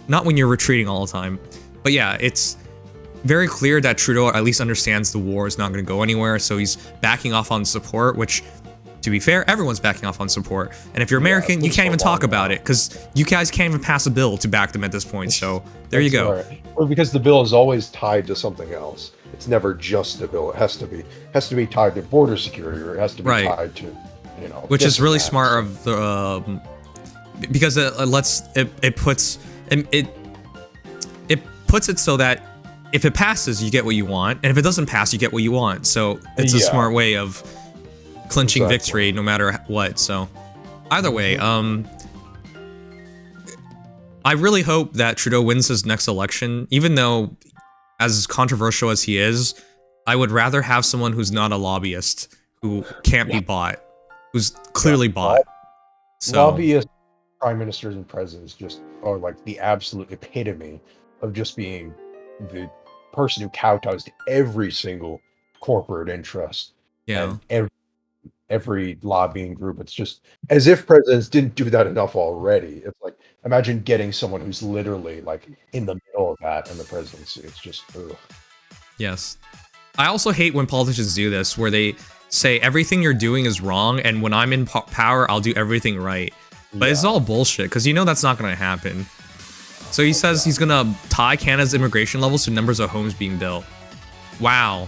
not when you're retreating all the time. But yeah, it's very clear that Trudeau at least understands the war is not going to go anywhere, so he's backing off on support, which, to be fair, everyone's backing off on support. And if you're American, you can't even talk about it, because you guys can't even pass a bill to back them at this point, so there you go. Right. Well, because the bill is always tied to something else. It's never just a bill. It has to be tied to border security, or it has to be tied to, you know. Which is really that. smart of the, because it puts it so that if it passes, you get what you want, and if it doesn't pass, you get what you want. So it's a smart way of clinching victory no matter what. So either way, I really hope that Trudeau wins his next election, even though, as controversial as he is, I would rather have someone who's not a lobbyist, who can't be bought, who's clearly bought. So Lobbyists, prime ministers, and presidents just are like the absolute epitome of just being the person who kowtows to every single corporate interest. yeah. And every lobbying group. It's just as if presidents didn't do that enough already. It's like, imagine getting someone who's literally like in the middle of that in the presidency. It's just, ugh. Yes. I also hate when politicians do this, where they say everything you're doing is wrong, and when I'm in power, I'll do everything right. But it's all bullshit, because you know that's not going to happen. So he says he's going to tie Canada's immigration levels to numbers of homes being built. Wow.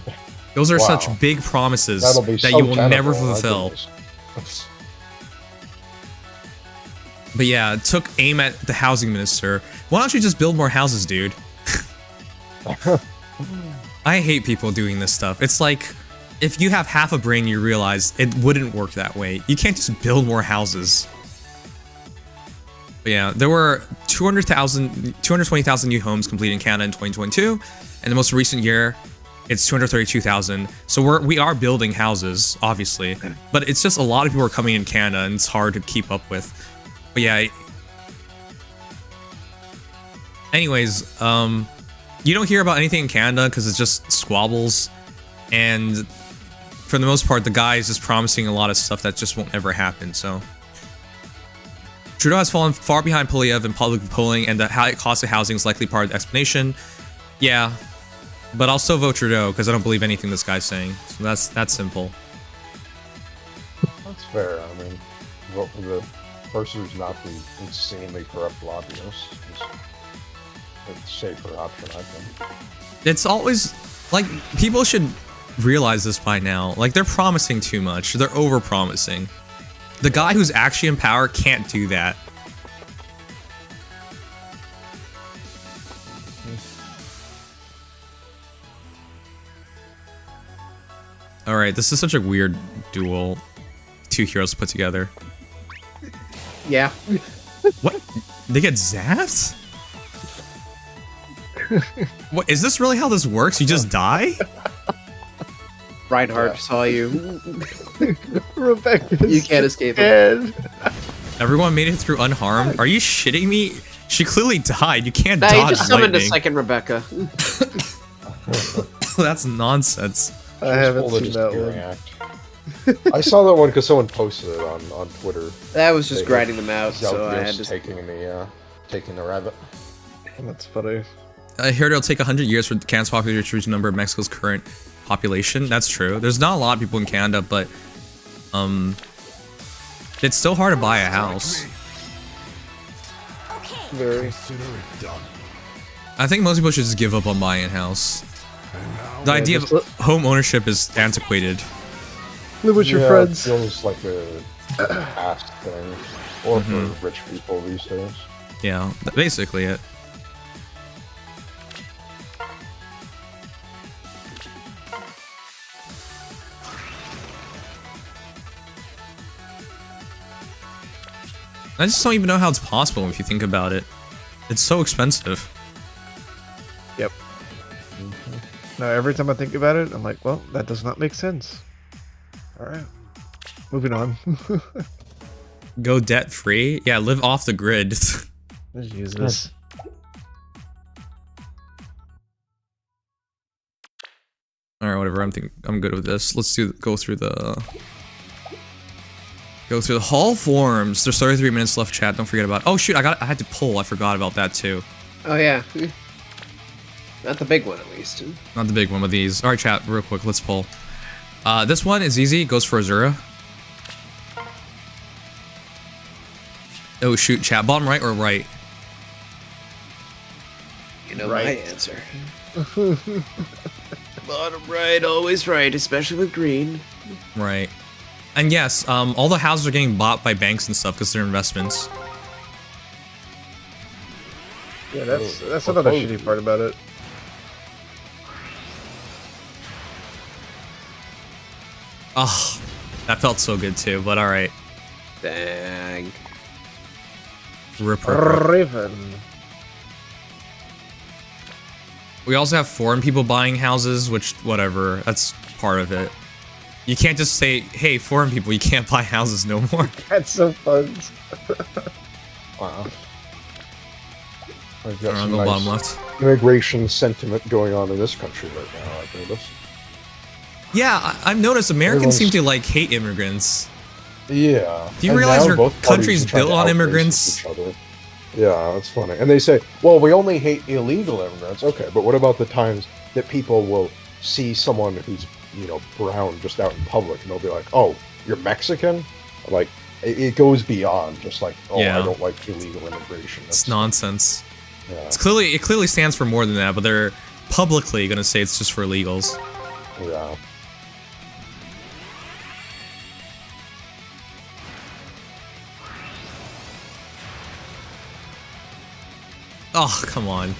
Those are such big promises that you will never fulfill. But yeah, it took aim at the housing minister. Why don't you just build more houses, dude? I hate people doing this stuff. It's like, if you have half a brain, you realize it wouldn't work that way. You can't just build more houses. But yeah, there were 220,000 new homes completed in Canada in 2022, and the most recent year, it's 232,000. So we are building houses, obviously, but it's just a lot of people are coming in Canada, and it's hard to keep up with. But yeah. Anyways, you don't hear about anything in Canada because it's just squabbles, and for the most part, the guy is just promising a lot of stuff that just won't ever happen. So Trudeau has fallen far behind Poilievre in public polling, and the high cost of housing is likely part of the explanation. Yeah, but I'll still vote Trudeau because I don't believe anything this guy's saying. So that's simple. That's fair. I mean, vote for the person who's not the insanely corrupt lobbyist. It's a safer option, I think. It's always like, people should realize this by now. Like, they're promising too much. They're over promising. The guy who's actually in power can't do that. Alright, this is such a weird duel. Two heroes put together. Yeah. What? They get zapped? What, is this really how this works? You just die? Reinhardt saw you. Rebecca, You can't escape it. Everyone made it through unharmed? Are you shitting me? She clearly died. You can't Nah, dodge you just summoned lightning. a second Rebecca. That's nonsense. I haven't Full of seen just that gearing one. act. I saw that one because someone posted it on Twitter. That was just They- grinding them out, Zelda's so I had to... taking the rabbit. That's funny. I heard it'll take 100 years for Canada's population to reach the number of Mexico's current population. That's true. There's not a lot of people in Canada, but it's still hard to buy a house. Very. Consider it done. I think most people should just give up on buying a house. And now The idea of just home ownership is antiquated. Live with your Yeah, friends. It feels like a past thing, or for rich people these days. Yeah, basically it. I just don't even know how it's possible if you think about it. It's so expensive. Yep. Now every time I think about it, I'm like, well, that does not make sense. All right, moving on. Go debt free. Yeah, live off the grid. Let's use this. All right, whatever. I'm good with this. Let's go through the hall forms. There's 33 minutes left, chat. Don't forget about. Oh shoot, I had to pull. I forgot about that too. Oh yeah. Not the big one, at least. Not the big one, but these. All right, chat. Real quick, let's pull. This one is easy. It goes for Azura. Oh shoot, chat. Bottom right or right? You know my answer. Bottom right, always right, especially with green. Right. And yes, all the houses are getting bought by banks and stuff because they're investments. Yeah, that's another shitty part about it. Oh, that felt so good too, but alright. Dang. Rip. Raven. We also have foreign people buying houses, which, whatever, that's part of it. You can't just say, hey, foreign people, you can't buy houses no more. That's so fun. Wow. I've I got don't some know, bottom nice left. immigration sentiment going on in this country right now, I've noticed. Yeah, I've noticed Americans Everyone's- seem to, like, hate immigrants. Yeah. Do you And realize now our both parties country's are trying built to on outrace immigrants? each other. Yeah, that's funny. And they say, well, we only hate illegal immigrants. Okay, but what about the times that people will see someone who's, you know, brown just out in public and they'll be like, oh, you're Mexican? Like, it goes beyond just like, oh, Yeah. I don't like illegal immigration. It's nonsense. Yeah. It clearly stands for more than that, but they're publicly gonna say it's just for illegals. Yeah. Oh, come on.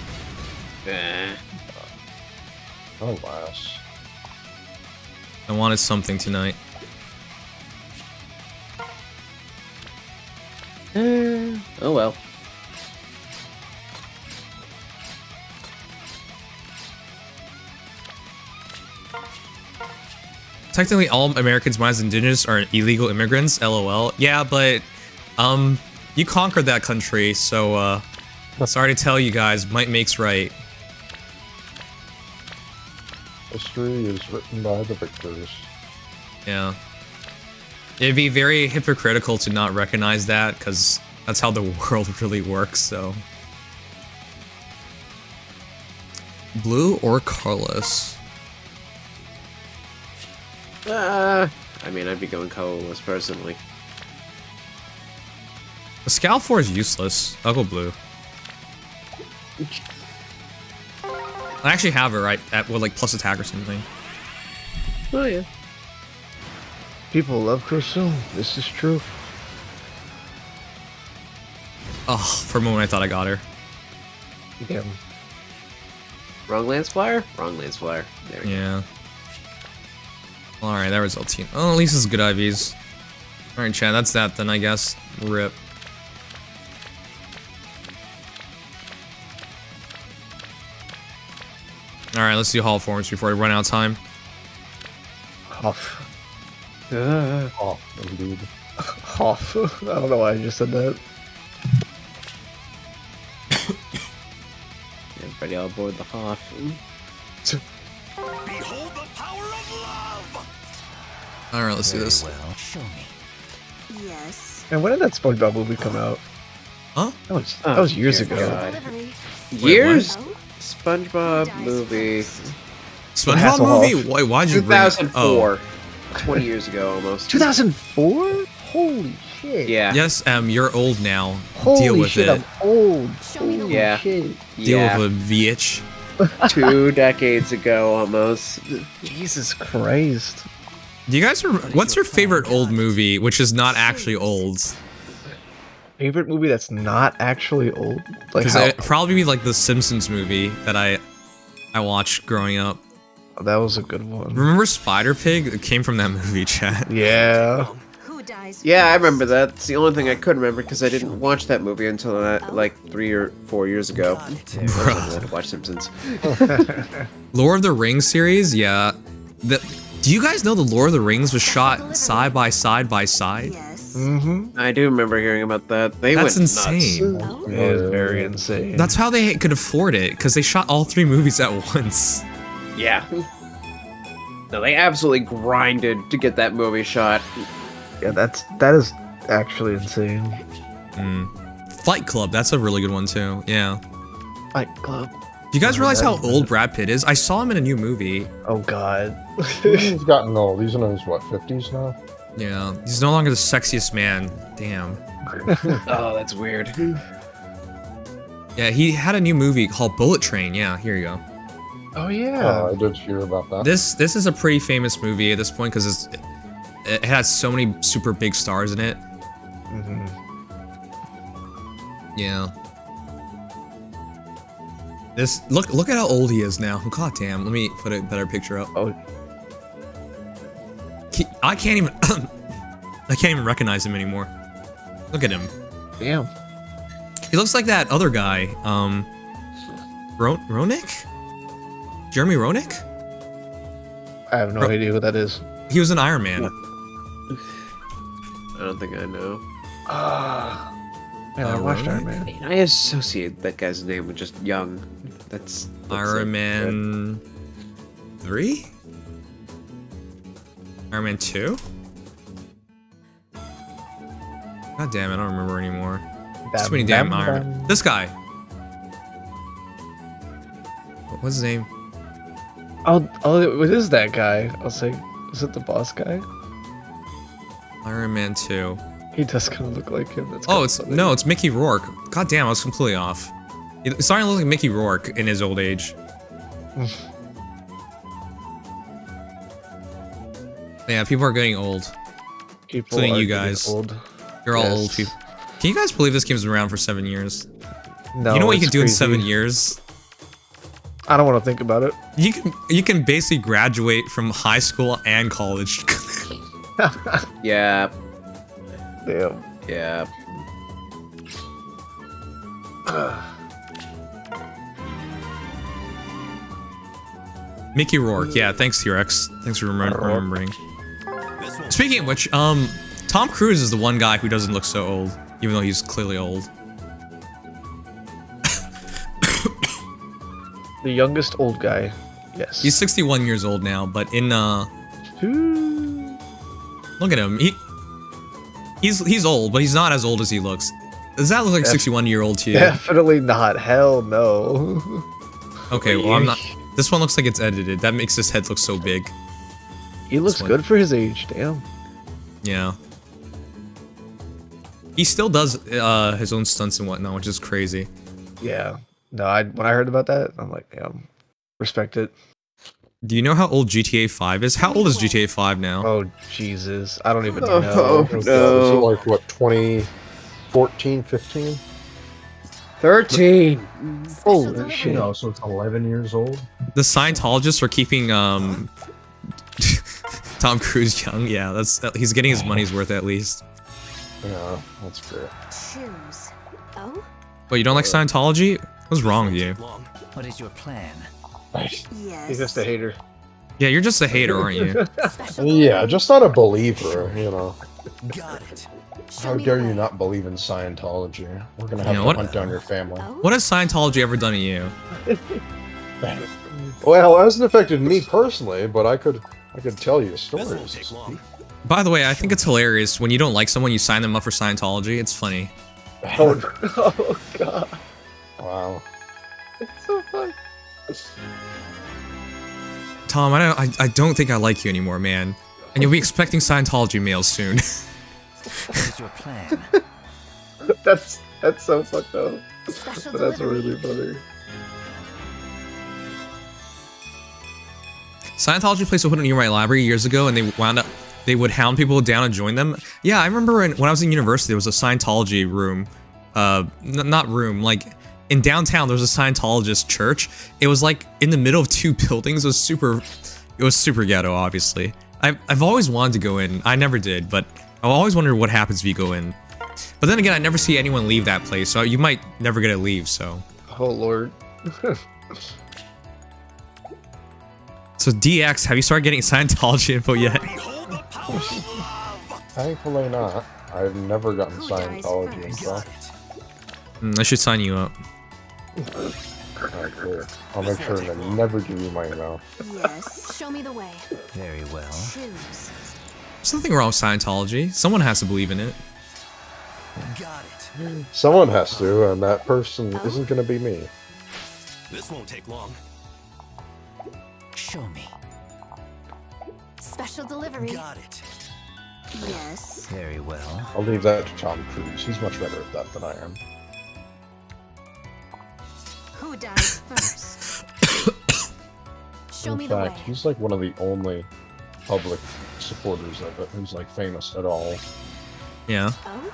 Alas. I wanted something tonight. Oh well. Technically, all Americans minus indigenous are illegal immigrants. LOL. Yeah, but you conquered that country, so sorry to tell you guys, might makes right. History is written by the victors. Yeah. It'd be very hypocritical to not recognize that, because that's how the world really works, so. Blue or Carlos? I mean, I'd be going colorless personally. The Scout 4 is useless. I'll go blue. I actually have her right at like plus attack or something. Oh yeah. People love Kursu. This is true. Oh, for a moment I thought I got her. Yeah. Wrong lance flyer? Wrong lance flyer. There we go. Yeah. Alright, that was LT. Oh, at least it's good IVs. Alright, Chad, that's that then, I guess. Rip. Alright, let's do Hall forms before I run out of time. Hoff. Oh, indeed. Hoff. I don't know why I just said that. Everybody all aboard the Hoff. Behold the power of love! Alright, let's do this. Well, show me. Yes. And when did that SpongeBob movie come out? Huh? That was years dear ago. God. Delivery. Years? Oh, SpongeBob movie. SpongeBob Hasselhoff. movie? Why'd you bring it? 2004. 20 years ago almost. 2004? Holy shit. Yeah. Yes, you're old now. Holy Deal with shit, it. I'm old. Show me the Holy Yeah. shit. Deal Yeah. with it, VH. 2 decades ago almost. Jesus Christ. Do you guys remember, what's your favorite old movie, which is not actually old? Favorite movie that's not actually old? Like Because how? it'd probably be like the Simpsons movie that I watched growing up. That was a good one. Remember Spider Pig? It came from that movie, chat. Yeah. Who dies Yeah, I first? remember that. It's the only thing I could remember because I didn't watch that movie until like 3 or 4 years ago. I was watch Simpsons. Lord of the Rings series? Yeah. Do you guys know the Lord of the Rings was shot side by side by side? Yes. Mm-hmm. I do remember hearing about that. They That's went nuts. insane. It is very insane. That's how they could afford it, because they shot all 3 movies at once. Yeah. No, they absolutely grinded to get that movie shot. Yeah, that is actually insane. Fight Club, that's a really good one too. Yeah. Fight Club. Do you guys realize how old Brad Pitt is? I saw him in a new movie. Oh God. He's gotten old. He's in his, what, 50s now? Yeah, he's no longer the sexiest man. Damn. Oh, that's weird. Yeah, he had a new movie called Bullet Train. Yeah, here you go. Oh yeah. I did hear about that. This is a pretty famous movie at this point because it has so many super big stars in it. Mm-hmm. Yeah. This look at how old he is now. God damn. Let me put a better picture up. Oh. I can't even I can't even recognize him anymore. Look at him. Damn. He looks like that other guy. Roenick? Jeremy Roenick? I have no idea who that is. He was an Iron Man. I don't think I know. Man, I watched Iron Man. Man, I associate that guy's name with just young. That's Iron it. Man 3? Iron Man 2? God damn, I don't remember anymore. There's too many damn Iron Man. This guy. What's his name? Oh, it is that guy. I was like, is it the boss guy? Iron Man 2. He does kind of look like him. That's Oh, it's Mickey Rourke. God damn, I was completely off. It's starting to look like Mickey Rourke in his old age. Yeah, people are getting old. Including you guys. Old. You're all old people. Can you guys believe this game's been around for 7 years? No, You know what you it's can do in crazy. 7 years? I don't want to think about it. You can basically graduate from high school and college. Yeah, Damn. yeah. Mickey Rourke, yeah, thanks T-Rex. Thanks for remembering. Speaking of which, Tom Cruise is the one guy who doesn't look so old, even though he's clearly old. The youngest old guy. Yes. He's 61 years old now, but in Ooh. look at him. He's old, but he's not as old as he looks. Does that look like 61-year-old to you? Definitely not. Hell no. Okay, well I'm not. This one looks like it's edited. That makes his head look so big. He looks one. good for his age. Damn. Yeah. He still does his own stunts and whatnot, which is crazy. Yeah. No, when I heard about that, I'm like, damn. Respect it. Do you know how old GTA 5 is? How old is GTA 5 now? Oh Jesus. I don't even Oh, know. Is it no. like, what, 2014, 15? 13. Holy shit. No, so it's 11 years old. The Scientologists are keeping Tom Cruise young. Yeah, he's getting his money's worth at least. Yeah, that's great. Choose. Oh? But you don't like Scientology? What's wrong with you? What is your plan? Yes. He's just a hater. Yeah, you're just a hater, aren't you? Yeah, just not a believer, you know. Got it. How dare you not believe in Scientology? We're gonna have Yeah, to what- hunt down your family. What has Scientology ever done to you? Well, it hasn't affected me personally, but I could tell you This won't stories. take long. By the way, I think it's hilarious when you don't like someone, you sign them up for Scientology. It's funny. Oh, oh god. Wow. It's so fun. Tom, I don't think I like you anymore, man. And you'll be expecting Scientology mail soon. What is your plan? That's so fucked up. Special But that's delivery. really funny. Scientology placed a hood near my library years ago, and they would hound people down and join them. Yeah, I remember when I was in university, there was a Scientology room. Not room, like in downtown, there was a Scientologist church. It was like in the middle of 2 buildings. It was super ghetto, obviously. I've always wanted to go in. I never did, but I always wondered what happens if you go in. But then again, I never see anyone leave that place, so you might never get to leave, so. Oh lord. So DX, have you started getting Scientology info yet? Behold the power of love. Thankfully not. I've never gotten Who dies Scientology first? info. Got it. I should sign you up. Alright, cool. I'll make sure to never give you my email. Yes. Show me the way. Very well. Choose. There's nothing wrong with Scientology. Someone has to believe in it. Got it. Someone has to, and that person isn't gonna be me. This won't take long. Show me. Special delivery. Got it. Yes. Very well. I'll leave that to Tom Cruise. He's much better at that than I am. Who dies first? Show me In the fact, way. he's like one of the only public supporters of it who's like famous at all. Yeah. Oh?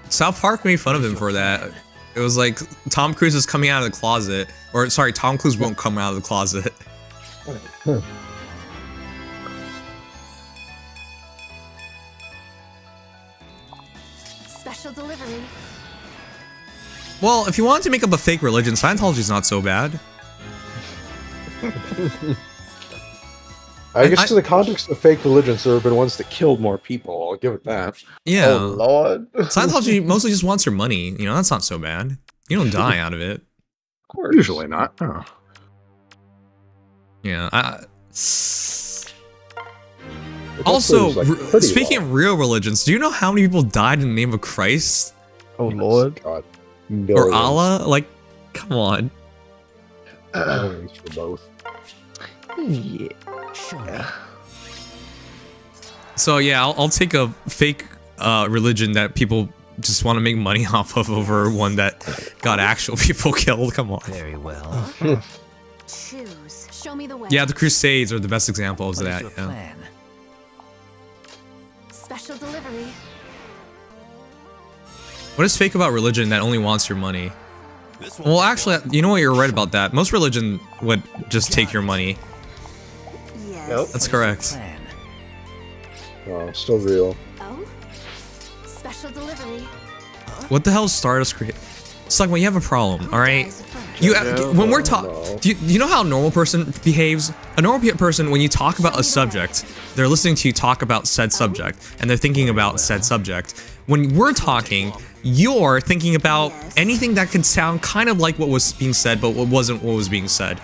South Park made fun of him for that. It was like Tom Cruise is coming out of the closet, or sorry, Tom Cruise won't come out of the closet. Special delivery. Well, if you wanted to make up a fake religion, Scientology's not so bad. I guess to the context of fake religions, there have been ones that killed more people. I'll give it that. Yeah. Oh lord. Scientology mostly just wants your money. You know, that's not so bad. You don't die out of it. Of course. Usually not. Oh. Yeah. It Also, seems like pretty speaking low. of real religions, do you know how many people died in the name of Christ Oh lord. God. or Millions. Allah? Like, come on. Millions for both. Yeah. Show me. So yeah, I'll take a fake religion that people just want to make money off of over one that got actual people killed. Come on. Very well. Choose. Show me the way. Yeah, the Crusades are the best examples of What is that. your Yeah. plan? Special delivery. What is fake about religion that only wants your money? This won't Well, take actually, long. you know what? You're right about that. Most religion would just take your money. Yes. Nope. That's What is your correct. plan? Oh, still real. Oh? Special delivery. What the hell is Stardust create? It's like when you have a problem, Who all right? dies first? You No, when we're no. talking, do you know how a normal person behaves? A normal person, when you talk about a subject, they're listening to you talk about said subject, and they're thinking about said subject. When we're talking, you're thinking about Yes. anything that can sound kind of like what was being said, but what wasn't what was being said.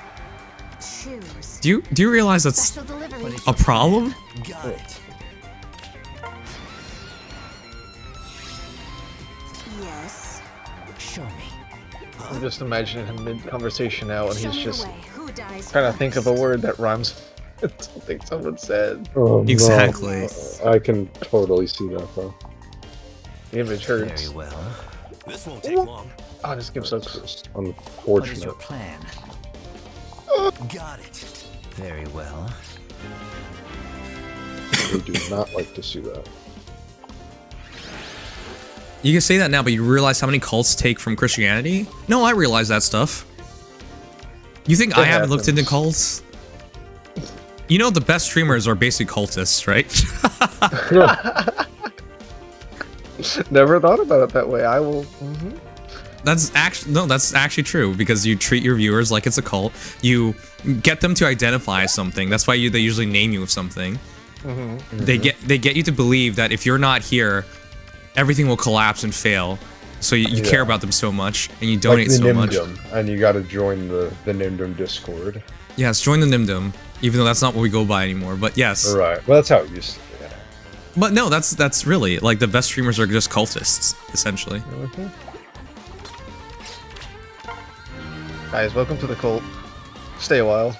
Choose. Do you realize that's Special delivery. a problem? Got it. Yes. Show me. I'm just imagining him mid-conversation now, and Show he's me just the way. Who dies trying to think of a first? word that rhymes with something someone said. Oh, no. Exactly. Yes. I can totally see that though. The image hurts. Very well. This won't take long. Oh, this gives so It's just What is unfortunate. your plan? Got it. Very well. We do not like to see that. You can say that now, but you realize how many cults take from Christianity? No, I realize that stuff. You think I haven't looked into cults? You know the best streamers are basically cultists, right? Never thought about it that way. I will. That's actually true because you treat your viewers like it's a cult. You get them to identify as something. That's why they usually name you with something. They get you to believe that if you're not here, everything will collapse and fail. So you care about them so much and you donate like the so much. Nimdum, and you gotta join the Nimdum Discord. Yes, join the Nimdum, even though that's not what we go by anymore. But yes. Right. Well, that's how it used to be. Yeah. But no, that's really like the best streamers are just cultists, essentially. Guys, welcome to the cult. Stay a while.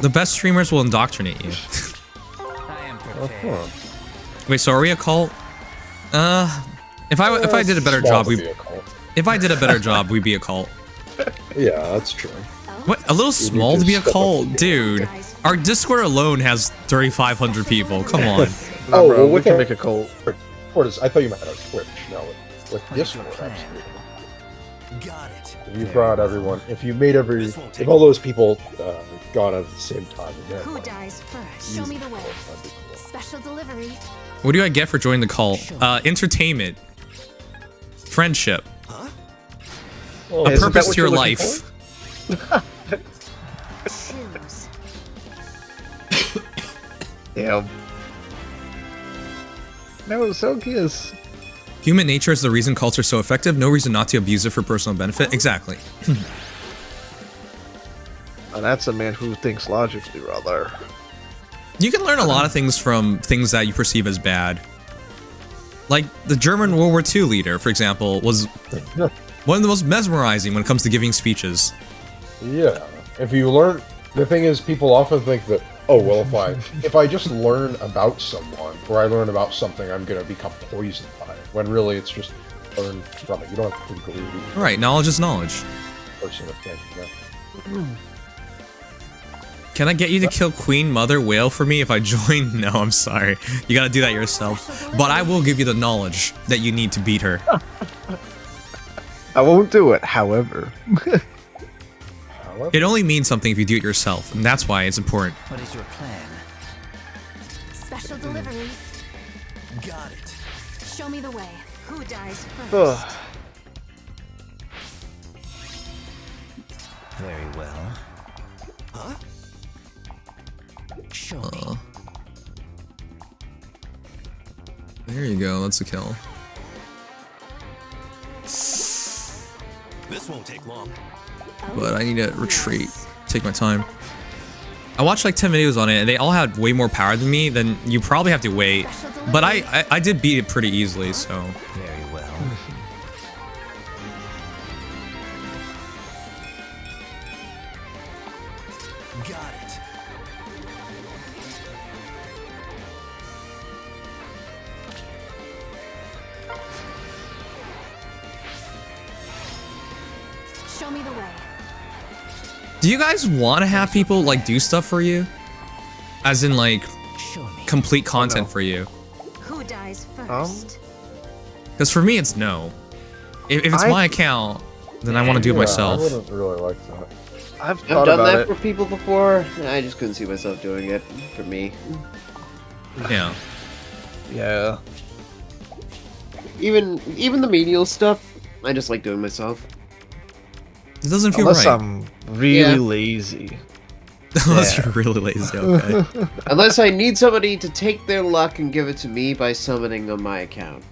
The best streamers will indoctrinate you. I am prepared. Wait, so are we a cult? If I did a better Small job, to we be a cult. if I did a better job, we'd be a cult. Yeah, that's true. What? A little small to to be a step up cult, the dude. Our Discord alone has 3,500 people. Come on. No, Oh, bro, well, we with can our- make a cult. I thought you meant on Twitch. No, with What is your Discord, plan? absolutely. Got it. If you brought everyone, if you made if all those people gone at the same time, yeah, Who dies first? Show me the way. that'd be cool. Special delivery. What do I get for joining the cult? Entertainment, friendship, Well, a Isn't that purpose what to your you're looking life. Choose. Damn. No, Sokius. Human nature is the reason cults are so effective. No reason not to abuse it for personal benefit. Exactly. And that's a man who thinks logically, rather. You can learn a lot of things from things that you perceive as bad. Like the German World War II leader, for example, was one of the most mesmerizing when it comes to giving speeches. Yeah. If you learn, the thing is, people often think that, oh well, if I just learn about someone or I learn about something, I'm gonna become poisoned by it. When really, it's just learn from it. You don't have to believe it. Right, knowledge is knowledge. Person of thing. Yeah. Can I get you to kill Queen Mother Whale for me if I join? No, I'm sorry. You gotta do that yourself. But I will give you the knowledge that you need to beat her. I won't do it, however. It only means something if you do it yourself, and that's why it's important. What is your plan? Special delivery. Got it. Show me the way. Who dies first? Ugh. Very well. Huh? Show me. There you go, that's a kill. This won't take long. But I need to retreat. Take my time. I watched like 10 videos on it, and they all had way more power than me. Then you probably have to wait. But I did beat it pretty easily, so. Very well. Got it. Show me the way. Do you guys want to have people like do stuff for you? As in like Show me. complete content for you? Who dies first? Because for me, it's no. If it's my account, then I want to do it myself. I wouldn't really like that. I've I've thought done about that it. for people before, and I just couldn't see myself doing it for me. Yeah. Yeah. Even the menial stuff, I just like doing myself. It doesn't feel Unless right. I'm really Yeah. lazy. Unless Yeah. you're really lazy, okay. Unless I need somebody to take their luck and give it to me by summoning on my account.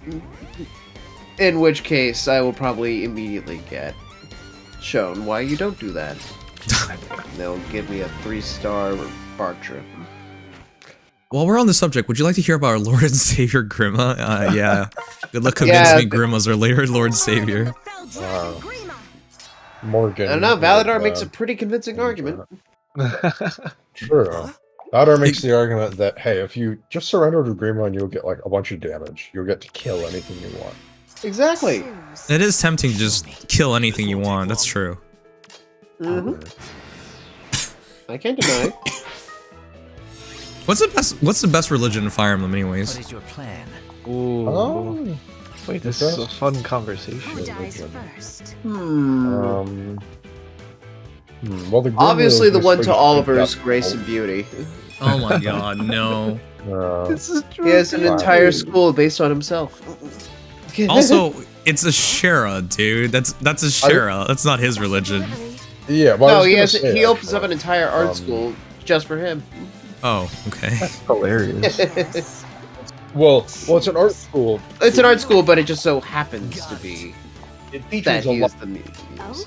In which case, I will probably immediately get shown why you don't do that. They'll give me a 3-star bar trip. While we're on the subject, would you like to hear about our Lord and Savior Grima? Yeah. Good luck convincing me Grima's our later Lord and Savior. Morgan. I don't know, Valadar makes a pretty convincing argument. True. Valadar makes the argument that, hey, if you just surrender to Grima, you'll get like a bunch of damage. You'll get to kill anything you want. Exactly. It is tempting to just kill anything you want, that's true. Mm-hmm. I can't deny. What's the best religion in Fire Emblem anyways? What is your plan? Ooh. Oh. Wait, this is a fun Who conversation. dies first? Well, the Grima Obviously, is the one just to like Oliver's that- grace and beauty. Oh my god, no. He has an entire school based on himself. Also, it's a Shera, dude. That's a Shera. That's not his religion. Yeah, well, I No, was he gonna has. say, He opens up actually, an entire art school just for him. Oh, okay. Hilarious. Yes. Well, it's an art school. It's an art school, but it just so happens to be It that features a he lot is the muse.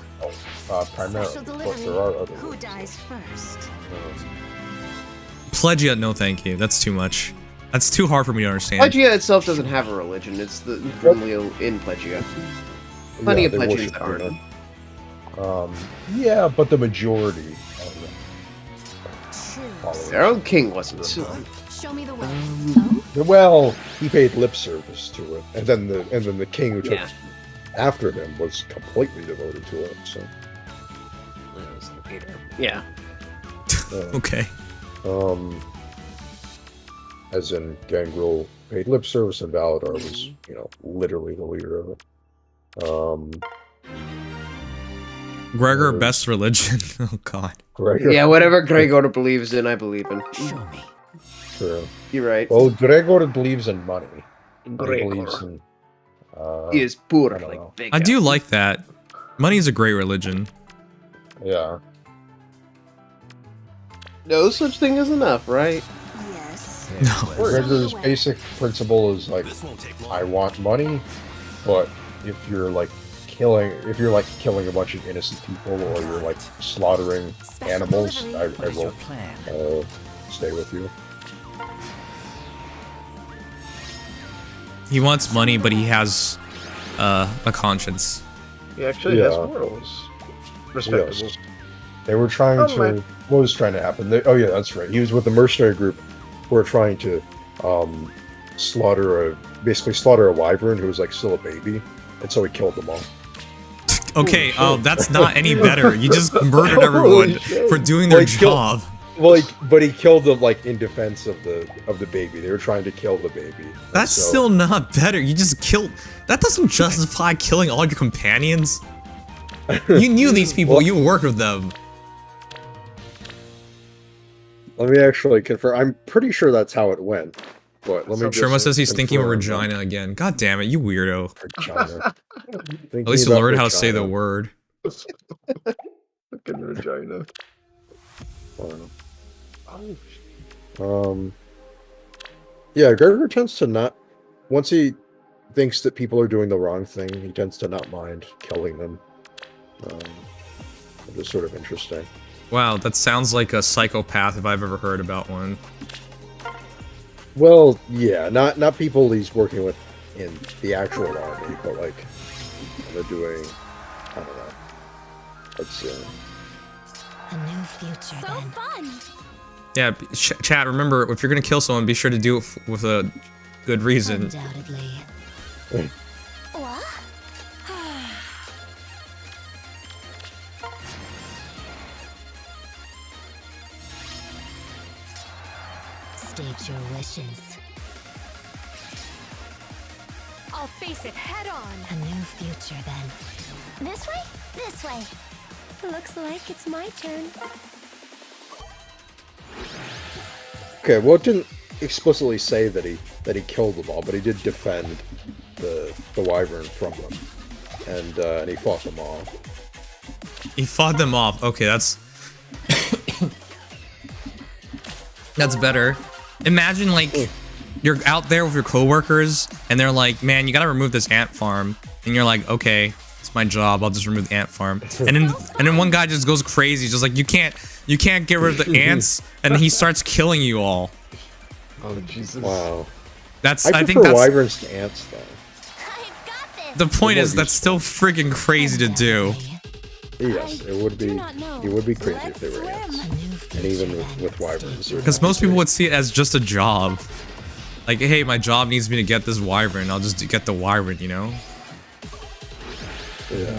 primarily, Special but delivery. there are other Who ones. dies first? Plegia, no thank you. That's too much. That's too hard for me to understand. Plegia itself doesn't have a religion. It's the firmly in Plegia. Plenty of they Plegians worship that aren't. Grima. Yeah, but the majority of them follow it. Their own king wasn't. Show me the way. Well, he paid lip service to it, and then the king who took Yeah. after him was completely devoted to it. So, Yeah. Okay. as in Gangrel paid lip service, and Valadar was, literally the leader of it. Gregor, best religion. Oh god. Gregor. Yeah, whatever Gregor believes in, I believe in. Show me. True. You're right. Well, Gregor believes in money. He Gregor. believes in. He is poor, I don't know. like big. I do like that. Money is a great religion. Yeah. No such thing as enough, right? Yes. Gregor's basic principle is like, I want money, but if you're like killing a bunch of innocent people or you're like slaughtering animals, I won't stay with you. He wants money, but he has a conscience. He actually has morals. Respectable. Yes. They were trying to. What was trying to happen? Oh yeah, that's right. He was with the mercenary group who were trying to basically slaughter a wyvern who was like still a baby, and so he killed them all. Okay, that's not any better. You just murdered everyone for doing their job. But he killed them like in defense of the baby. They were trying to kill the baby. That's still not better. You just killed. That doesn't justify killing all your companions. You knew these people. You worked with them. Let me actually confirm. I'm pretty sure that's how it went. But let me. Sherma says he's thinking of Regina again. God damn it, you weirdo. Regina. At least you learned how to say the word. Fucking Regina. Yeah, Gregor tends to not. Once he thinks that people are doing the wrong thing, he tends to not mind killing them. Which is sort of interesting. Wow, that sounds like a psychopath if I've ever heard about one. Well, yeah, not people he's working with in the actual army, but like they're doing. I don't know. Let's see. A new future. So fun. Yeah, chat. Remember, if you're gonna kill someone, be sure to do it with a good reason. Undoubtedly. What? State your wishes. I'll face it head on. A new future, then. This way? This way. Looks like it's my turn. Okay, well, it didn't explicitly say that he killed them all, but he did defend the wyvern from them, and he fought them off. He fought them off. Okay, that's that's better. Imagine like you're out there with your coworkers, and they're like, "Man, you gotta remove this ant farm," and you're like, "Okay, it's my job. I'll just remove the ant farm." And then one guy just goes crazy, just like, "You can't get rid of the ants," and he starts killing you all. Oh Jesus! Wow. I think that's wyverns to ants though. the point. Is that's still freaking crazy to do. Yes, it would be. It would be crazy if they were ants, and even with wyverns. Because most people would see it as just a job. Like, hey, my job needs me to get this wyvern. I'll just get the wyvern, you know? Yeah.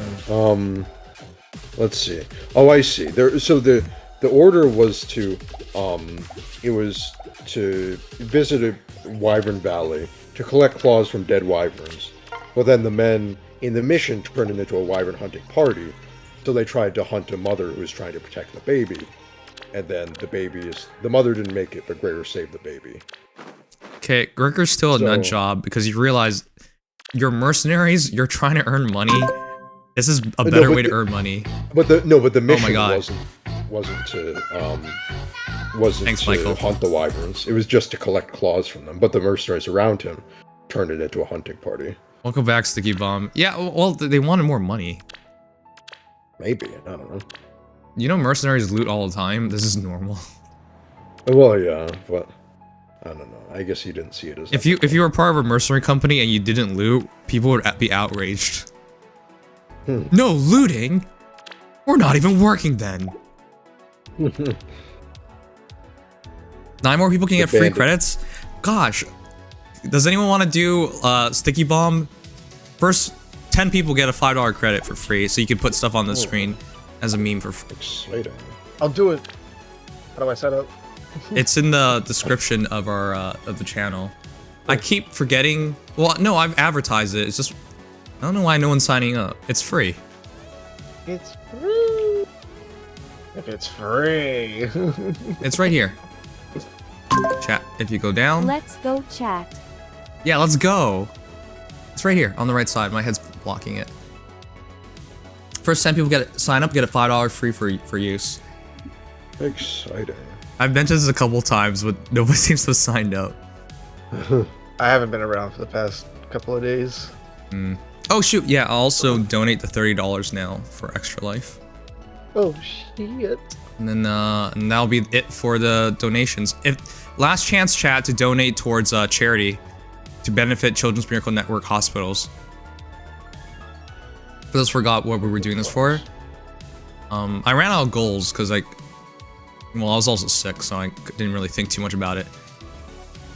Let's see. Oh, I see. So the order was to visit a wyvern valley to collect claws from dead wyverns. But then the men in the mission turned it into a wyvern hunting party. So they tried to hunt a mother who was trying to protect the baby. And then the mother didn't make it, but Gregor saved the baby. Okay, Gregor's still a nut job because you realize you're mercenaries, you're trying to earn money. This is a better way to earn money. But the mission wasn't Thanks, to Michael. hunt the wyverns. It was just to collect claws from them. But the mercenaries around him turned it into a hunting party. Welcome back, Sticky Bomb. Yeah, well, they wanted more money. Maybe, I don't know. You know mercenaries loot all the time? This is normal. Well, yeah, but I don't know. I guess you didn't see it as If you were part of a mercenary company and you didn't loot, people would be outraged. No looting? We're not even working then. 9 more people can get free credits? Gosh. Does anyone want to do Sticky Bomb? First 10 people get a $5 credit for free, so you can put stuff on the screen as a meme for free. Exciting. I'll do it. How do I set up? It's in the description of our of the channel. I keep forgetting. Well, no, I've advertised it. It's just I don't know why no one's signing up. It's free. It's free. If it's free. It's right here. Chat. If you go down. Let's go chat. Yeah, let's go. It's right here on the right side. My head's blocking it. First 10 people sign up, get a $5 free for use. Exciting. I've mentioned this a couple times, but nobody seems to have signed up. I haven't been around for the past couple of days. Oh shoot, yeah, I'll also donate the $30 now for Extra Life. Oh shit. And then and that'll be it for the donations. If last chance, chat, to donate towards charity to benefit Children's Miracle Network hospitals. I just forgot what we were doing this for. I ran out of goals because I was also sick, so I didn't really think too much about it.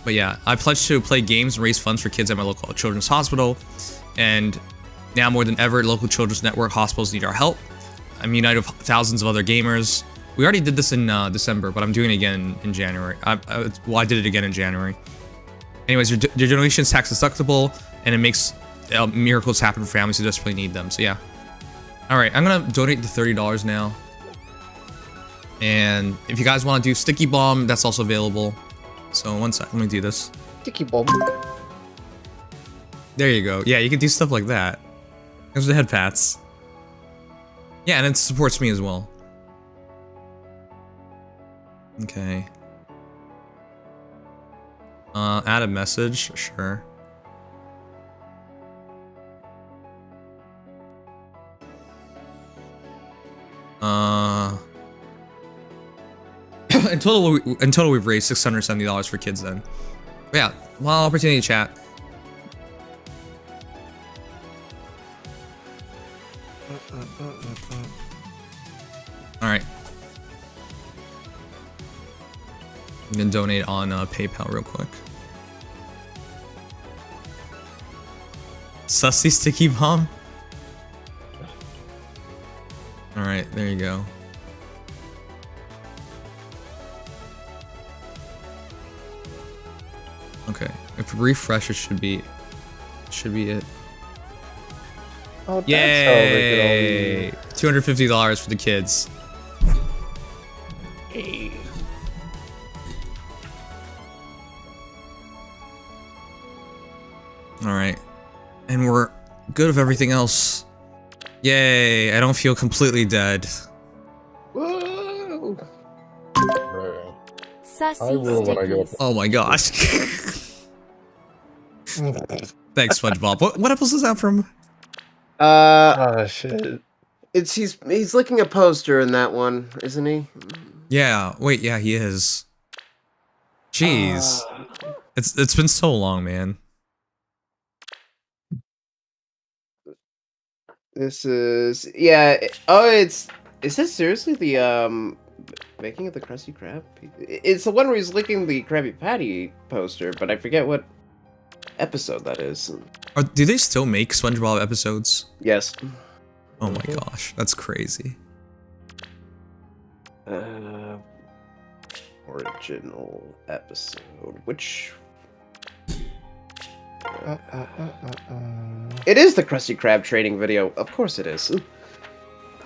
But yeah, I pledged to play games and raise funds for kids at my local children's hospital. And now more than ever, local children's network hospitals need our help. I'm united with thousands of other gamers. We already did this in December, but I'm doing it again in January. I did it again in January. Anyways, your donation is tax deductible, and it makes miracles happen for families who desperately need them. So yeah. All right, I'm gonna donate the $30 now. And if you guys want to do Sticky Bomb, that's also available. So one sec, let me do this. Sticky bomb. There you go. Yeah, you can do stuff like that. There's the head pats. Yeah, and it supports me as well. Okay. Add a message, sure. In total, we've raised $670 for kids then. But yeah, well, opportunity to chat. All right. I'm gonna donate on PayPal real quick. Sussy Sticky Bomb. All right, there you go. Okay, if we refresh, it should be it. Oh, that's Yay! $250 for the kids. All right, and we're good with everything else. Yay! I don't feel completely dead. Whoa! Bro. I will when I go. Oh my gosh! Thanks, SpongeBob. What episode is that from? Oh shit. He's licking a poster in that one, isn't he? Yeah. Wait. Yeah, he is. Jeez. It's been so long, man. This is is this seriously the making of the Krusty Krab? It's the one where he's licking the Krabby Patty poster, but I forget what episode that is. Do they still make SpongeBob episodes? Yes. Oh my gosh, that's crazy. Original episode, which it is the Krusty Krab training video. Of course it is.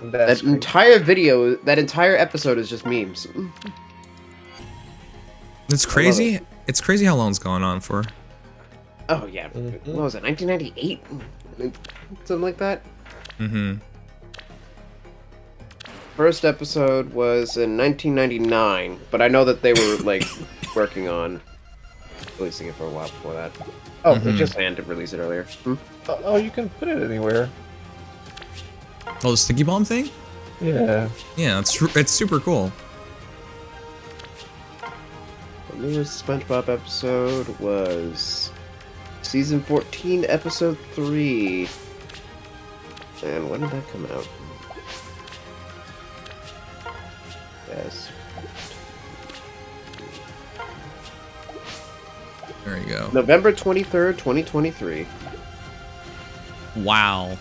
That entire video, that entire episode is just memes. It's crazy. It's crazy how long it's gone on for. Oh yeah, what was it? 1998, something like that. First episode was in 1999, but I know that they were like working on releasing it for a while before that. Oh, they just planned to release it earlier. Oh, you can put it anywhere. Oh, the Sticky Bomb thing? Yeah. Yeah, it's super cool. The newest SpongeBob episode was Season 14, Episode 3. And when did that come out? Yes. There you go. November 23rd, 2023. Wow.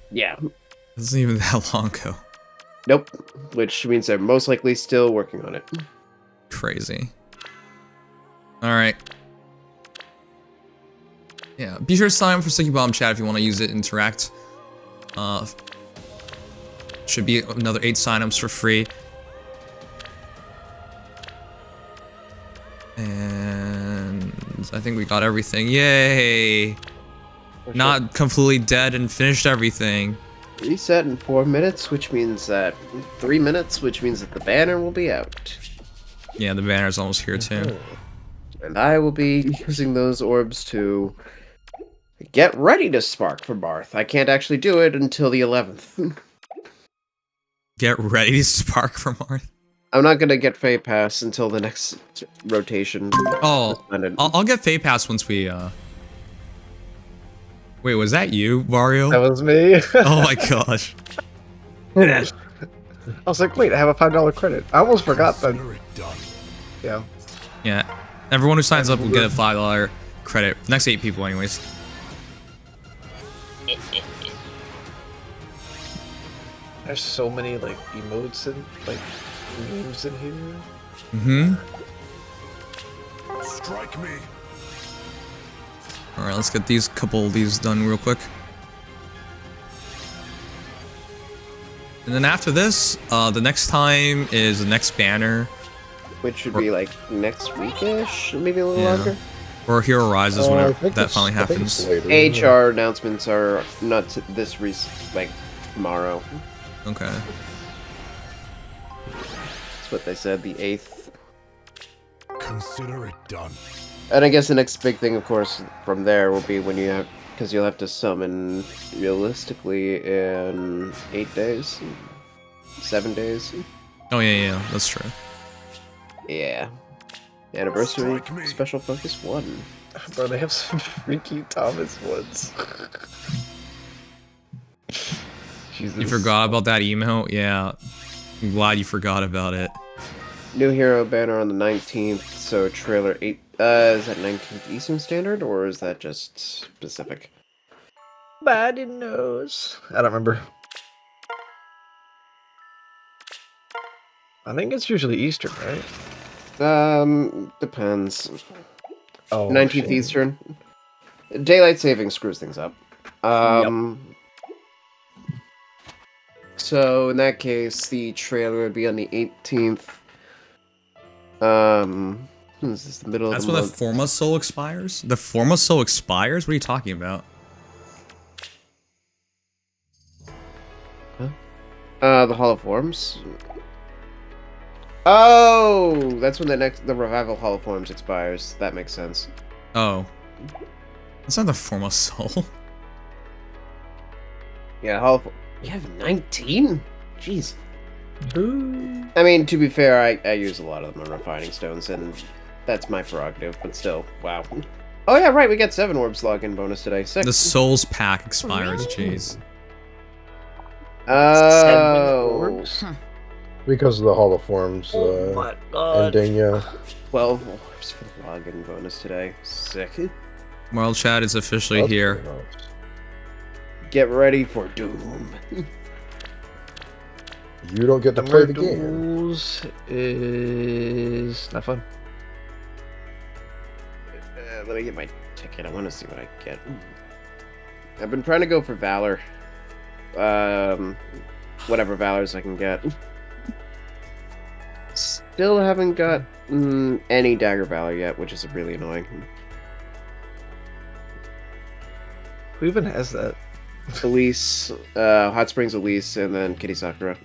Yeah. This isn't even that long ago. Nope. Which means they're most likely still working on it. Crazy. Alright. Yeah, be sure to sign up for Sticky Bomb chat if you want to use it, interact. Should be another 8 signups for free. And I think we got everything. Yay! Not completely dead and finished everything. Reset in 4 minutes, which means that 3 minutes, which means that the banner will be out. Yeah, the banner's almost here too. And I will be using those orbs to get ready to spark for Marth. I can't actually do it until the 11th. Get ready to spark for Marth. I'm not gonna get Feh Pass until the next rotation. Oh, I'll get Feh Pass once we, Wait, was that you, Mario? That was me. Oh my gosh. I was like, wait, I have a $5 credit. I almost forgot that. Consider it done. Yeah. Yeah, everyone who signs up will get a $5 credit. Next 8 people anyways. There's so many like emotes and like memes in here. Mm-hmm. Strike me. Alright, let's get these couple of these done real quick. And then after this, the next time is the next banner. Which should be like next weekish, maybe a little longer. Or Hero Rises I whenever think that it's- finally I think it's happens. later. HR announcements are not this like tomorrow. Okay. That's what they said, the 8th. Consider it done. And I guess the next big thing, of course, from there will be when you have, because you'll have to summon realistically in 8 days, 7 days. Oh yeah, that's true. Yeah. Anniversary Strike me. special focus 1. Bro, they have some Ricky Thomas ones. Jesus. You forgot about that email? Yeah. I'm glad you forgot about it. New hero banner on the 19th, so trailer 8. Is that 19th Eastern Standard, or is that just Pacific? Body knows. I don't remember. I think it's usually Eastern, right? Depends. Oh, 19th shit. Eastern. Daylight saving screws things up. So in that case, the trailer would be on the 18th. Is this the middle That's of the when the month? Forma Soul expires? The Forma Soul expires? What are you talking about? The Hall of Forms. Oh, that's when the Revival Hall of Forms expires. That makes sense. Oh. That's not the Forma Soul. Yeah, Hall of... You have 19? Jeez. I mean, to be fair, I use a lot of them on Refining Stones, and that's my prerogative, but still, wow. Oh yeah, right, we got 7 orbs login bonus today. 6. The Souls pack expires, jeez. Oh. Because of the Hall of Forms ending, yeah. 12 orbs for the login bonus today. Sick. World Chat is officially That's here. pretty nice. Get ready for Doom. You don't get to play the game. Duels is not fun. Let me get my ticket. I want to see what I get. I've been trying to go for Valor. Whatever Valors I can get. Still haven't got any Dagger Valor yet, which is really annoying. Who even has that? Elise, Hot Springs Elise, and then Kitty Sakura.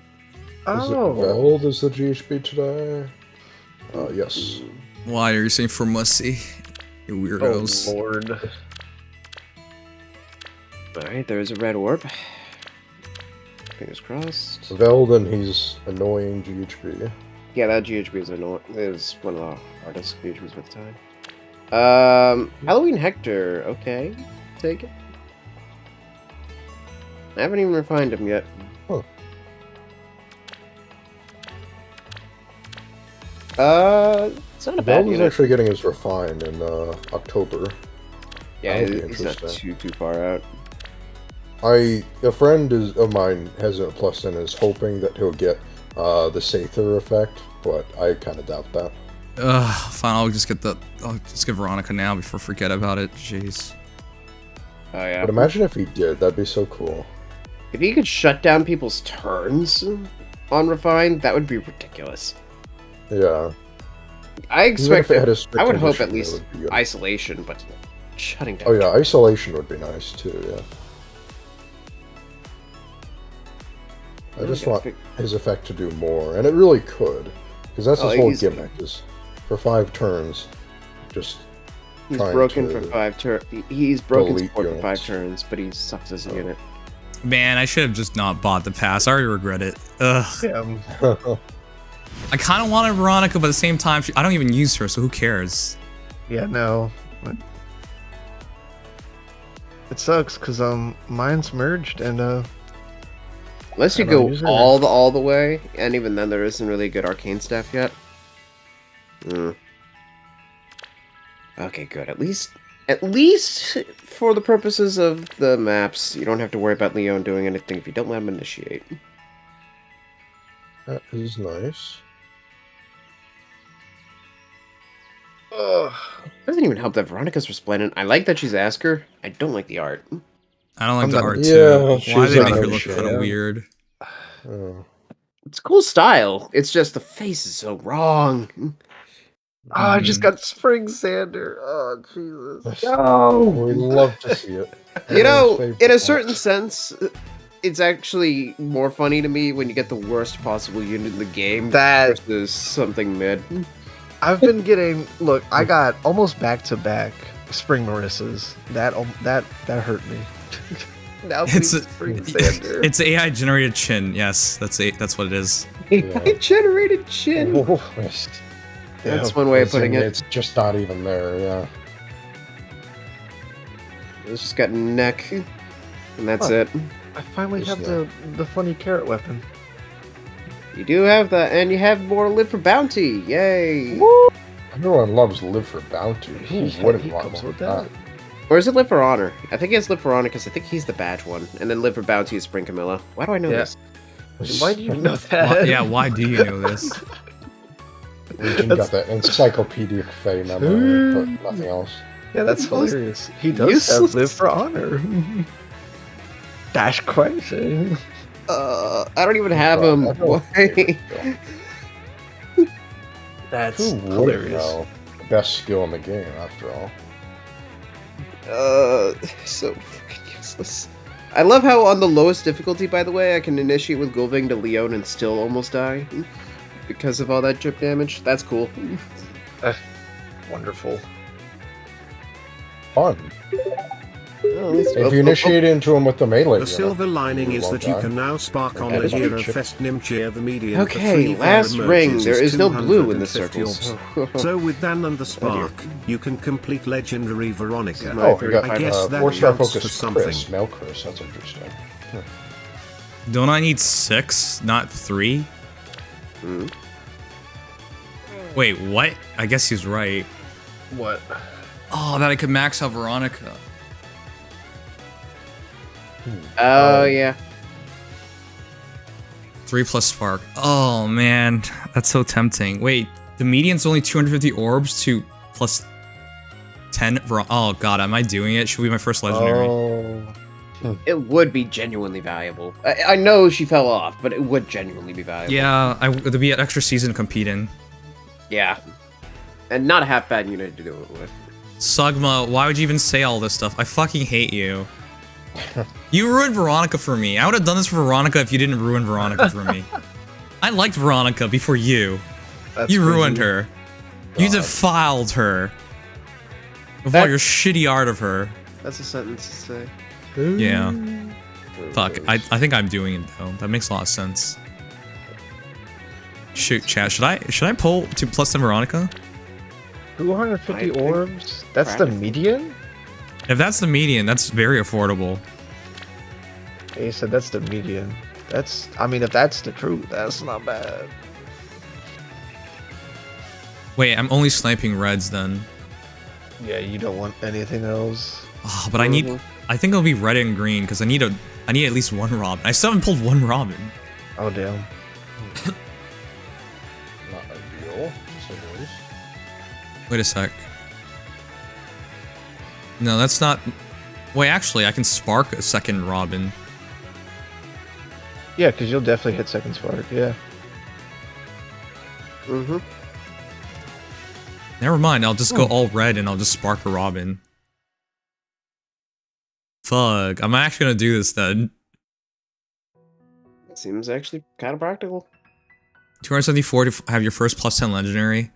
Is it Veld as the GHB today? Yes. Why are you saying for Mussy? You weirdos. Oh lord. Alright, there's a red orb. Fingers crossed. Veld and he's annoying GHB. Yeah, that GHB is one of the hardest GHBs with time. Halloween Hector, okay. Take it. I haven't even refined him yet. Huh. It's not a bad Veld is unit. actually getting his refined in October. Yeah, That'll be he's not interesting. too far out. A friend of mine has a plus and is hoping that he'll get the Aether effect, but I kind of doubt that. Fine, I'll just get Veronica now before I forget about it. Jeez. Oh yeah. But imagine if he did, that'd be so cool. If he could shut down people's turns on Refine, that would be ridiculous. Yeah. I Even if expect it had a strict I would hope condition, at it least would be good. isolation, but shutting down. Oh yeah, isolation would be nice too, yeah. I just want his effect to do more, and it really could, because that's his whole gimmick. Is for 5 turns, just he's broken for 5 turns. He's broken support for 5 turns, but he sucks as a unit. Man, I should have just not bought the pass. I already regret it. Ugh. Yeah. I kind of wanted Veronica, but at the same time, I don't even use her, so who cares? Yeah, no. It sucks because mine's merged and unless you go all the way, and even then there isn't really good arcane stuff yet. Okay, good. At least for the purposes of the maps, you don't have to worry about Leon doing anything if you don't let him initiate. That is nice. Doesn't even help that Veronica's resplendent. I like that she's Asker. I don't like the art. I don't like the art yeah, too. Why do they make her look kind of weird? It's cool style. It's just the face is so wrong. Oh, I just got Spring Sander. Oh, Jesus. No! We'd love to see it. You know, in a certain sense, it's actually more funny to me when you get the worst possible unit in the game versus something mid. I've been getting... Look, I got almost back-to-back Spring Marissas. That hurt me. Now it's AI-generated chin. Yes, that's what it is. AI-generated chin? That's one way of putting it. It's just not even there, yeah. It's just got neck, and that's it. I finally have the funny carrot weapon. You do have that, and you have more Live for Bounty. Yay! Woo! Everyone loves Live for Bounty. Who wouldn't want one with that? Or is it Live for Honor? I think it's Live for Honor because I think he's the badge one, and then Live for Bounty is Spring Camilla. Why do I know this? Why do you know that? Why do you know this? Reginn got that encyclopedic Feh memory, but nothing else. Yeah, that's hilarious. He does have Live for Honor. Dash question. I don't even have him. Why? That's hilarious. Know? Best skill in the game, after all. So freaking useless. I love how on the lowest difficulty, by the way, I can initiate with Gulving to Leon and still almost die. Because of all that drip damage. That's cool. Wonderful. Fun. If you initiate into him with the melee, the silver lining is that you can now spark on the hero Fest Nimchir the median. Okay, last ring. There is no blue in the circles. So with Dan and the spark, you can complete legendary Veronica. I guess that counts for something. Male Chris, that's interesting. Don't I need 6, not 3? Wait, what? I guess he's right. What? Oh, that I could max out Veronica. Oh, yeah. 3 plus spark. Oh, man. That's so tempting. Wait, the median's only 250 orbs to plus 10. Oh, God. Am I doing it? Should be my first legendary. It would be genuinely valuable. I know she fell off, but it would genuinely be valuable. Yeah, there'd be an extra season to compete in. Yeah. And not a half bad unit to do it with. Sugma, why would you even say all this stuff? I fucking hate you. You ruined Veronica for me. I would have done this for Veronica if you didn't ruin Veronica for me. I liked Veronica before you. You ruined her. You defiled her. With all your shitty art of her. That's a sentence to say. Yeah. Fuck. I think I'm doing it though. That makes a lot of sense. Shoot, chat. Should I pull to plus 10 Veronica? 250 orbs? That's the median? If that's the median, that's very affordable. He said that's the median. That's, I mean, if that's the truth, that's not bad. Wait, I'm only sniping reds then. Yeah, you don't want anything else. Oh, but I need, I think it'll be red and green because I need at least one Robin. I still haven't pulled one Robin. Oh, damn. Not ideal. Wait a sec. No, that's not... Wait, actually, I can spark a second Robin. Yeah, because you'll definitely hit second spark, yeah. Never mind, I'll just go all red and I'll just spark a Robin. Fuck, I'm actually gonna do this then. Seems actually kind of practical. 274 to have your first +10 legendary.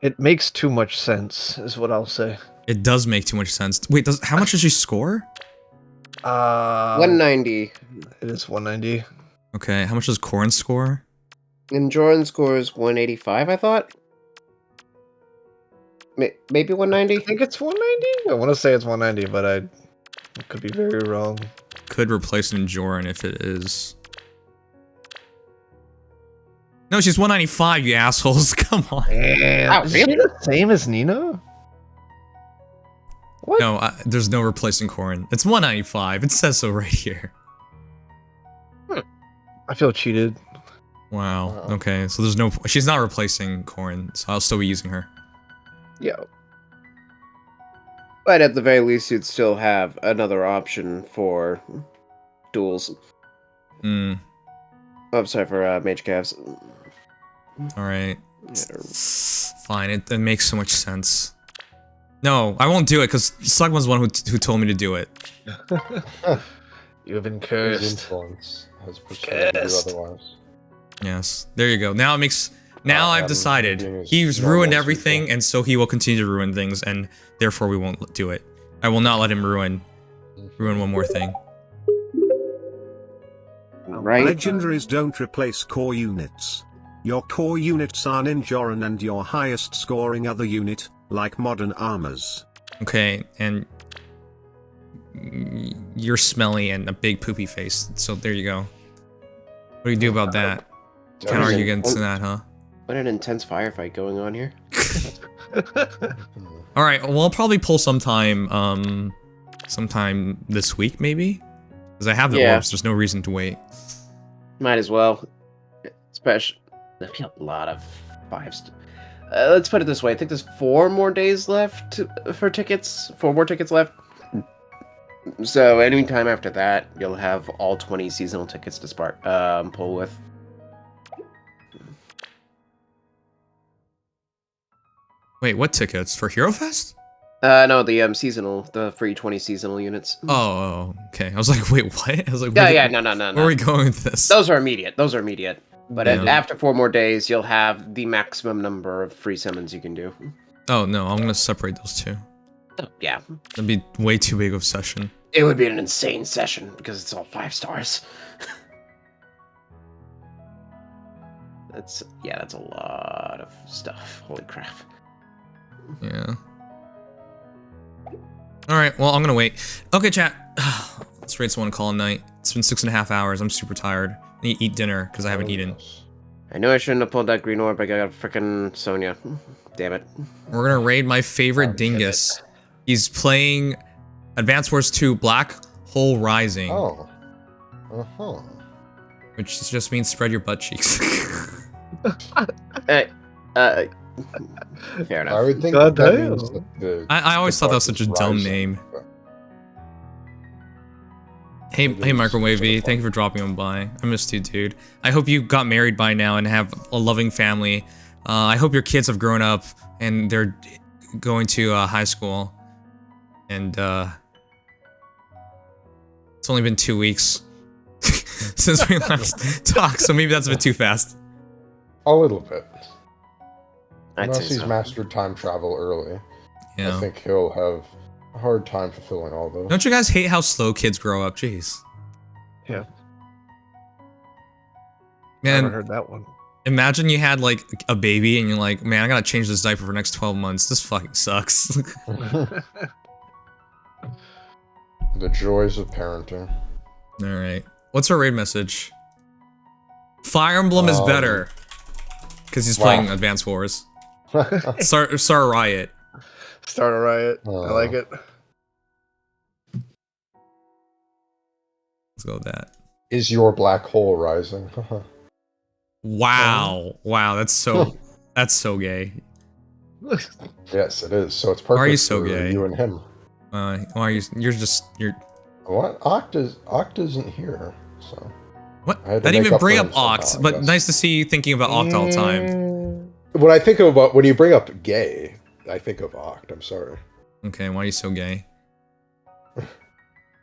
It makes too much sense, is what I'll say. It does make too much sense. Wait, how much does she score? 190. It is 190. Okay, how much does Corrin score? And Jordan scores 185, I thought? Maybe 190? I think it's 190. I want to say it's 190, but I could be very wrong. Could replace Enjorin if it is. No, she's 195, you assholes. Come on. And is she the same as Nina? What? No, there's no replacing Corrin. It's 195. It says so right here. I feel cheated. Wow. Okay, so there's no... She's not replacing Corrin, so I'll still be using her. Yeah. But at the very least, you'd still have another option for duels. Hmm. Oh, I'm sorry, for mage calves. Alright. Fine, it makes so much sense. No, I won't do it, because Slugman's the one who told me to do it. You have been His cursed. influence has persuaded you otherwise. Yes, there you go. Now it makes... Now I've Adam decided being his he's normal ruined everything, people. and so he will continue to ruin things, and therefore we won't do it. I will not let him ruin one more thing. Right? Legendaries don't replace core units. Your core units are Ninjoran and your highest scoring other unit, like modern armors. Okay, and you're smelly and a big poopy face, so there you go. What do you do about that? Can't argue against that, huh? What an intense firefight going on here. All right, well, I'll probably pull sometime this week, maybe, because I have the orbs. There's no reason to wait. Might as well. Especially, there'll be a lot of fives. Let's put it this way. I think there's 4 more days left for tickets. 4 more tickets left. So anytime after that, you'll have all 20 seasonal tickets to pull with. Wait, what tickets for Hero Fest? No, the seasonal, the free 20 seasonal units. Oh, okay. I was like, wait, what? I was like, Yeah, no. Where are we going with this? Those are immediate. But Yeah. after 4 more days, you'll have the maximum number of free summons you can do. Oh no, I'm gonna separate those two. Oh, yeah. That'd be way too big of a session. It would be an insane session because it's all 5 stars. That's a lot of stuff. Holy crap. Yeah. Alright, well, I'm gonna wait. Okay, chat. Let's rate someone call a night. It's been 6.5 hours. I'm super tired. I need to eat dinner because I haven't eaten. I know I shouldn't have pulled that green orb, but I got frickin' Sonya. Damn it. We're gonna raid my favorite dingus. He's playing Advance Wars 2 Black Hole Rising. Oh. Uh-huh. Which just means spread your butt cheeks. Fair enough. I would think God that damn. means that the... I always thought that was the such a dark dumb is name. rising. Hey, It is Microwavy, sort of thank you for dropping on by. I missed you, dude. I hope you got married by now and have a loving family. I hope your kids have grown up and they're going to high school. And it's only been 2 weeks since we last talked, so maybe that's a bit too fast. A little bit. I'd Unless say he's so. mastered time travel early, Yeah. I think he'll have a hard time fulfilling all those. Don't you guys hate how slow kids grow up? Jeez. Yeah. Man, Never heard that one. imagine you had like a baby and you're like, man, I gotta change this diaper for the next 12 months. This fucking sucks. The joys of parenting. Alright. What's our raid message? Fire Emblem is better. Because he's playing Advance Wars. Start a riot. Start a riot. I like it. Let's go with that. Is your black hole rising? Wow. Wow, that's so gay. Yes, it is. So it's perfect Why are you so for gay? you and him. Why are you you're What? Oct isn't here, so... what? I had to I didn't make even up bring for up him somehow, Oct, I but guess. nice to see you thinking about Oct all the time. When I think about when you bring up gay, I think of Oct. I'm sorry. Okay, why are you so gay?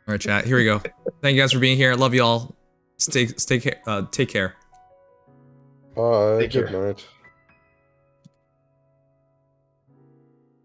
Alright, chat, here we go. Thank you guys for being here. I love you all. Take care. Bye. Take Good care. night.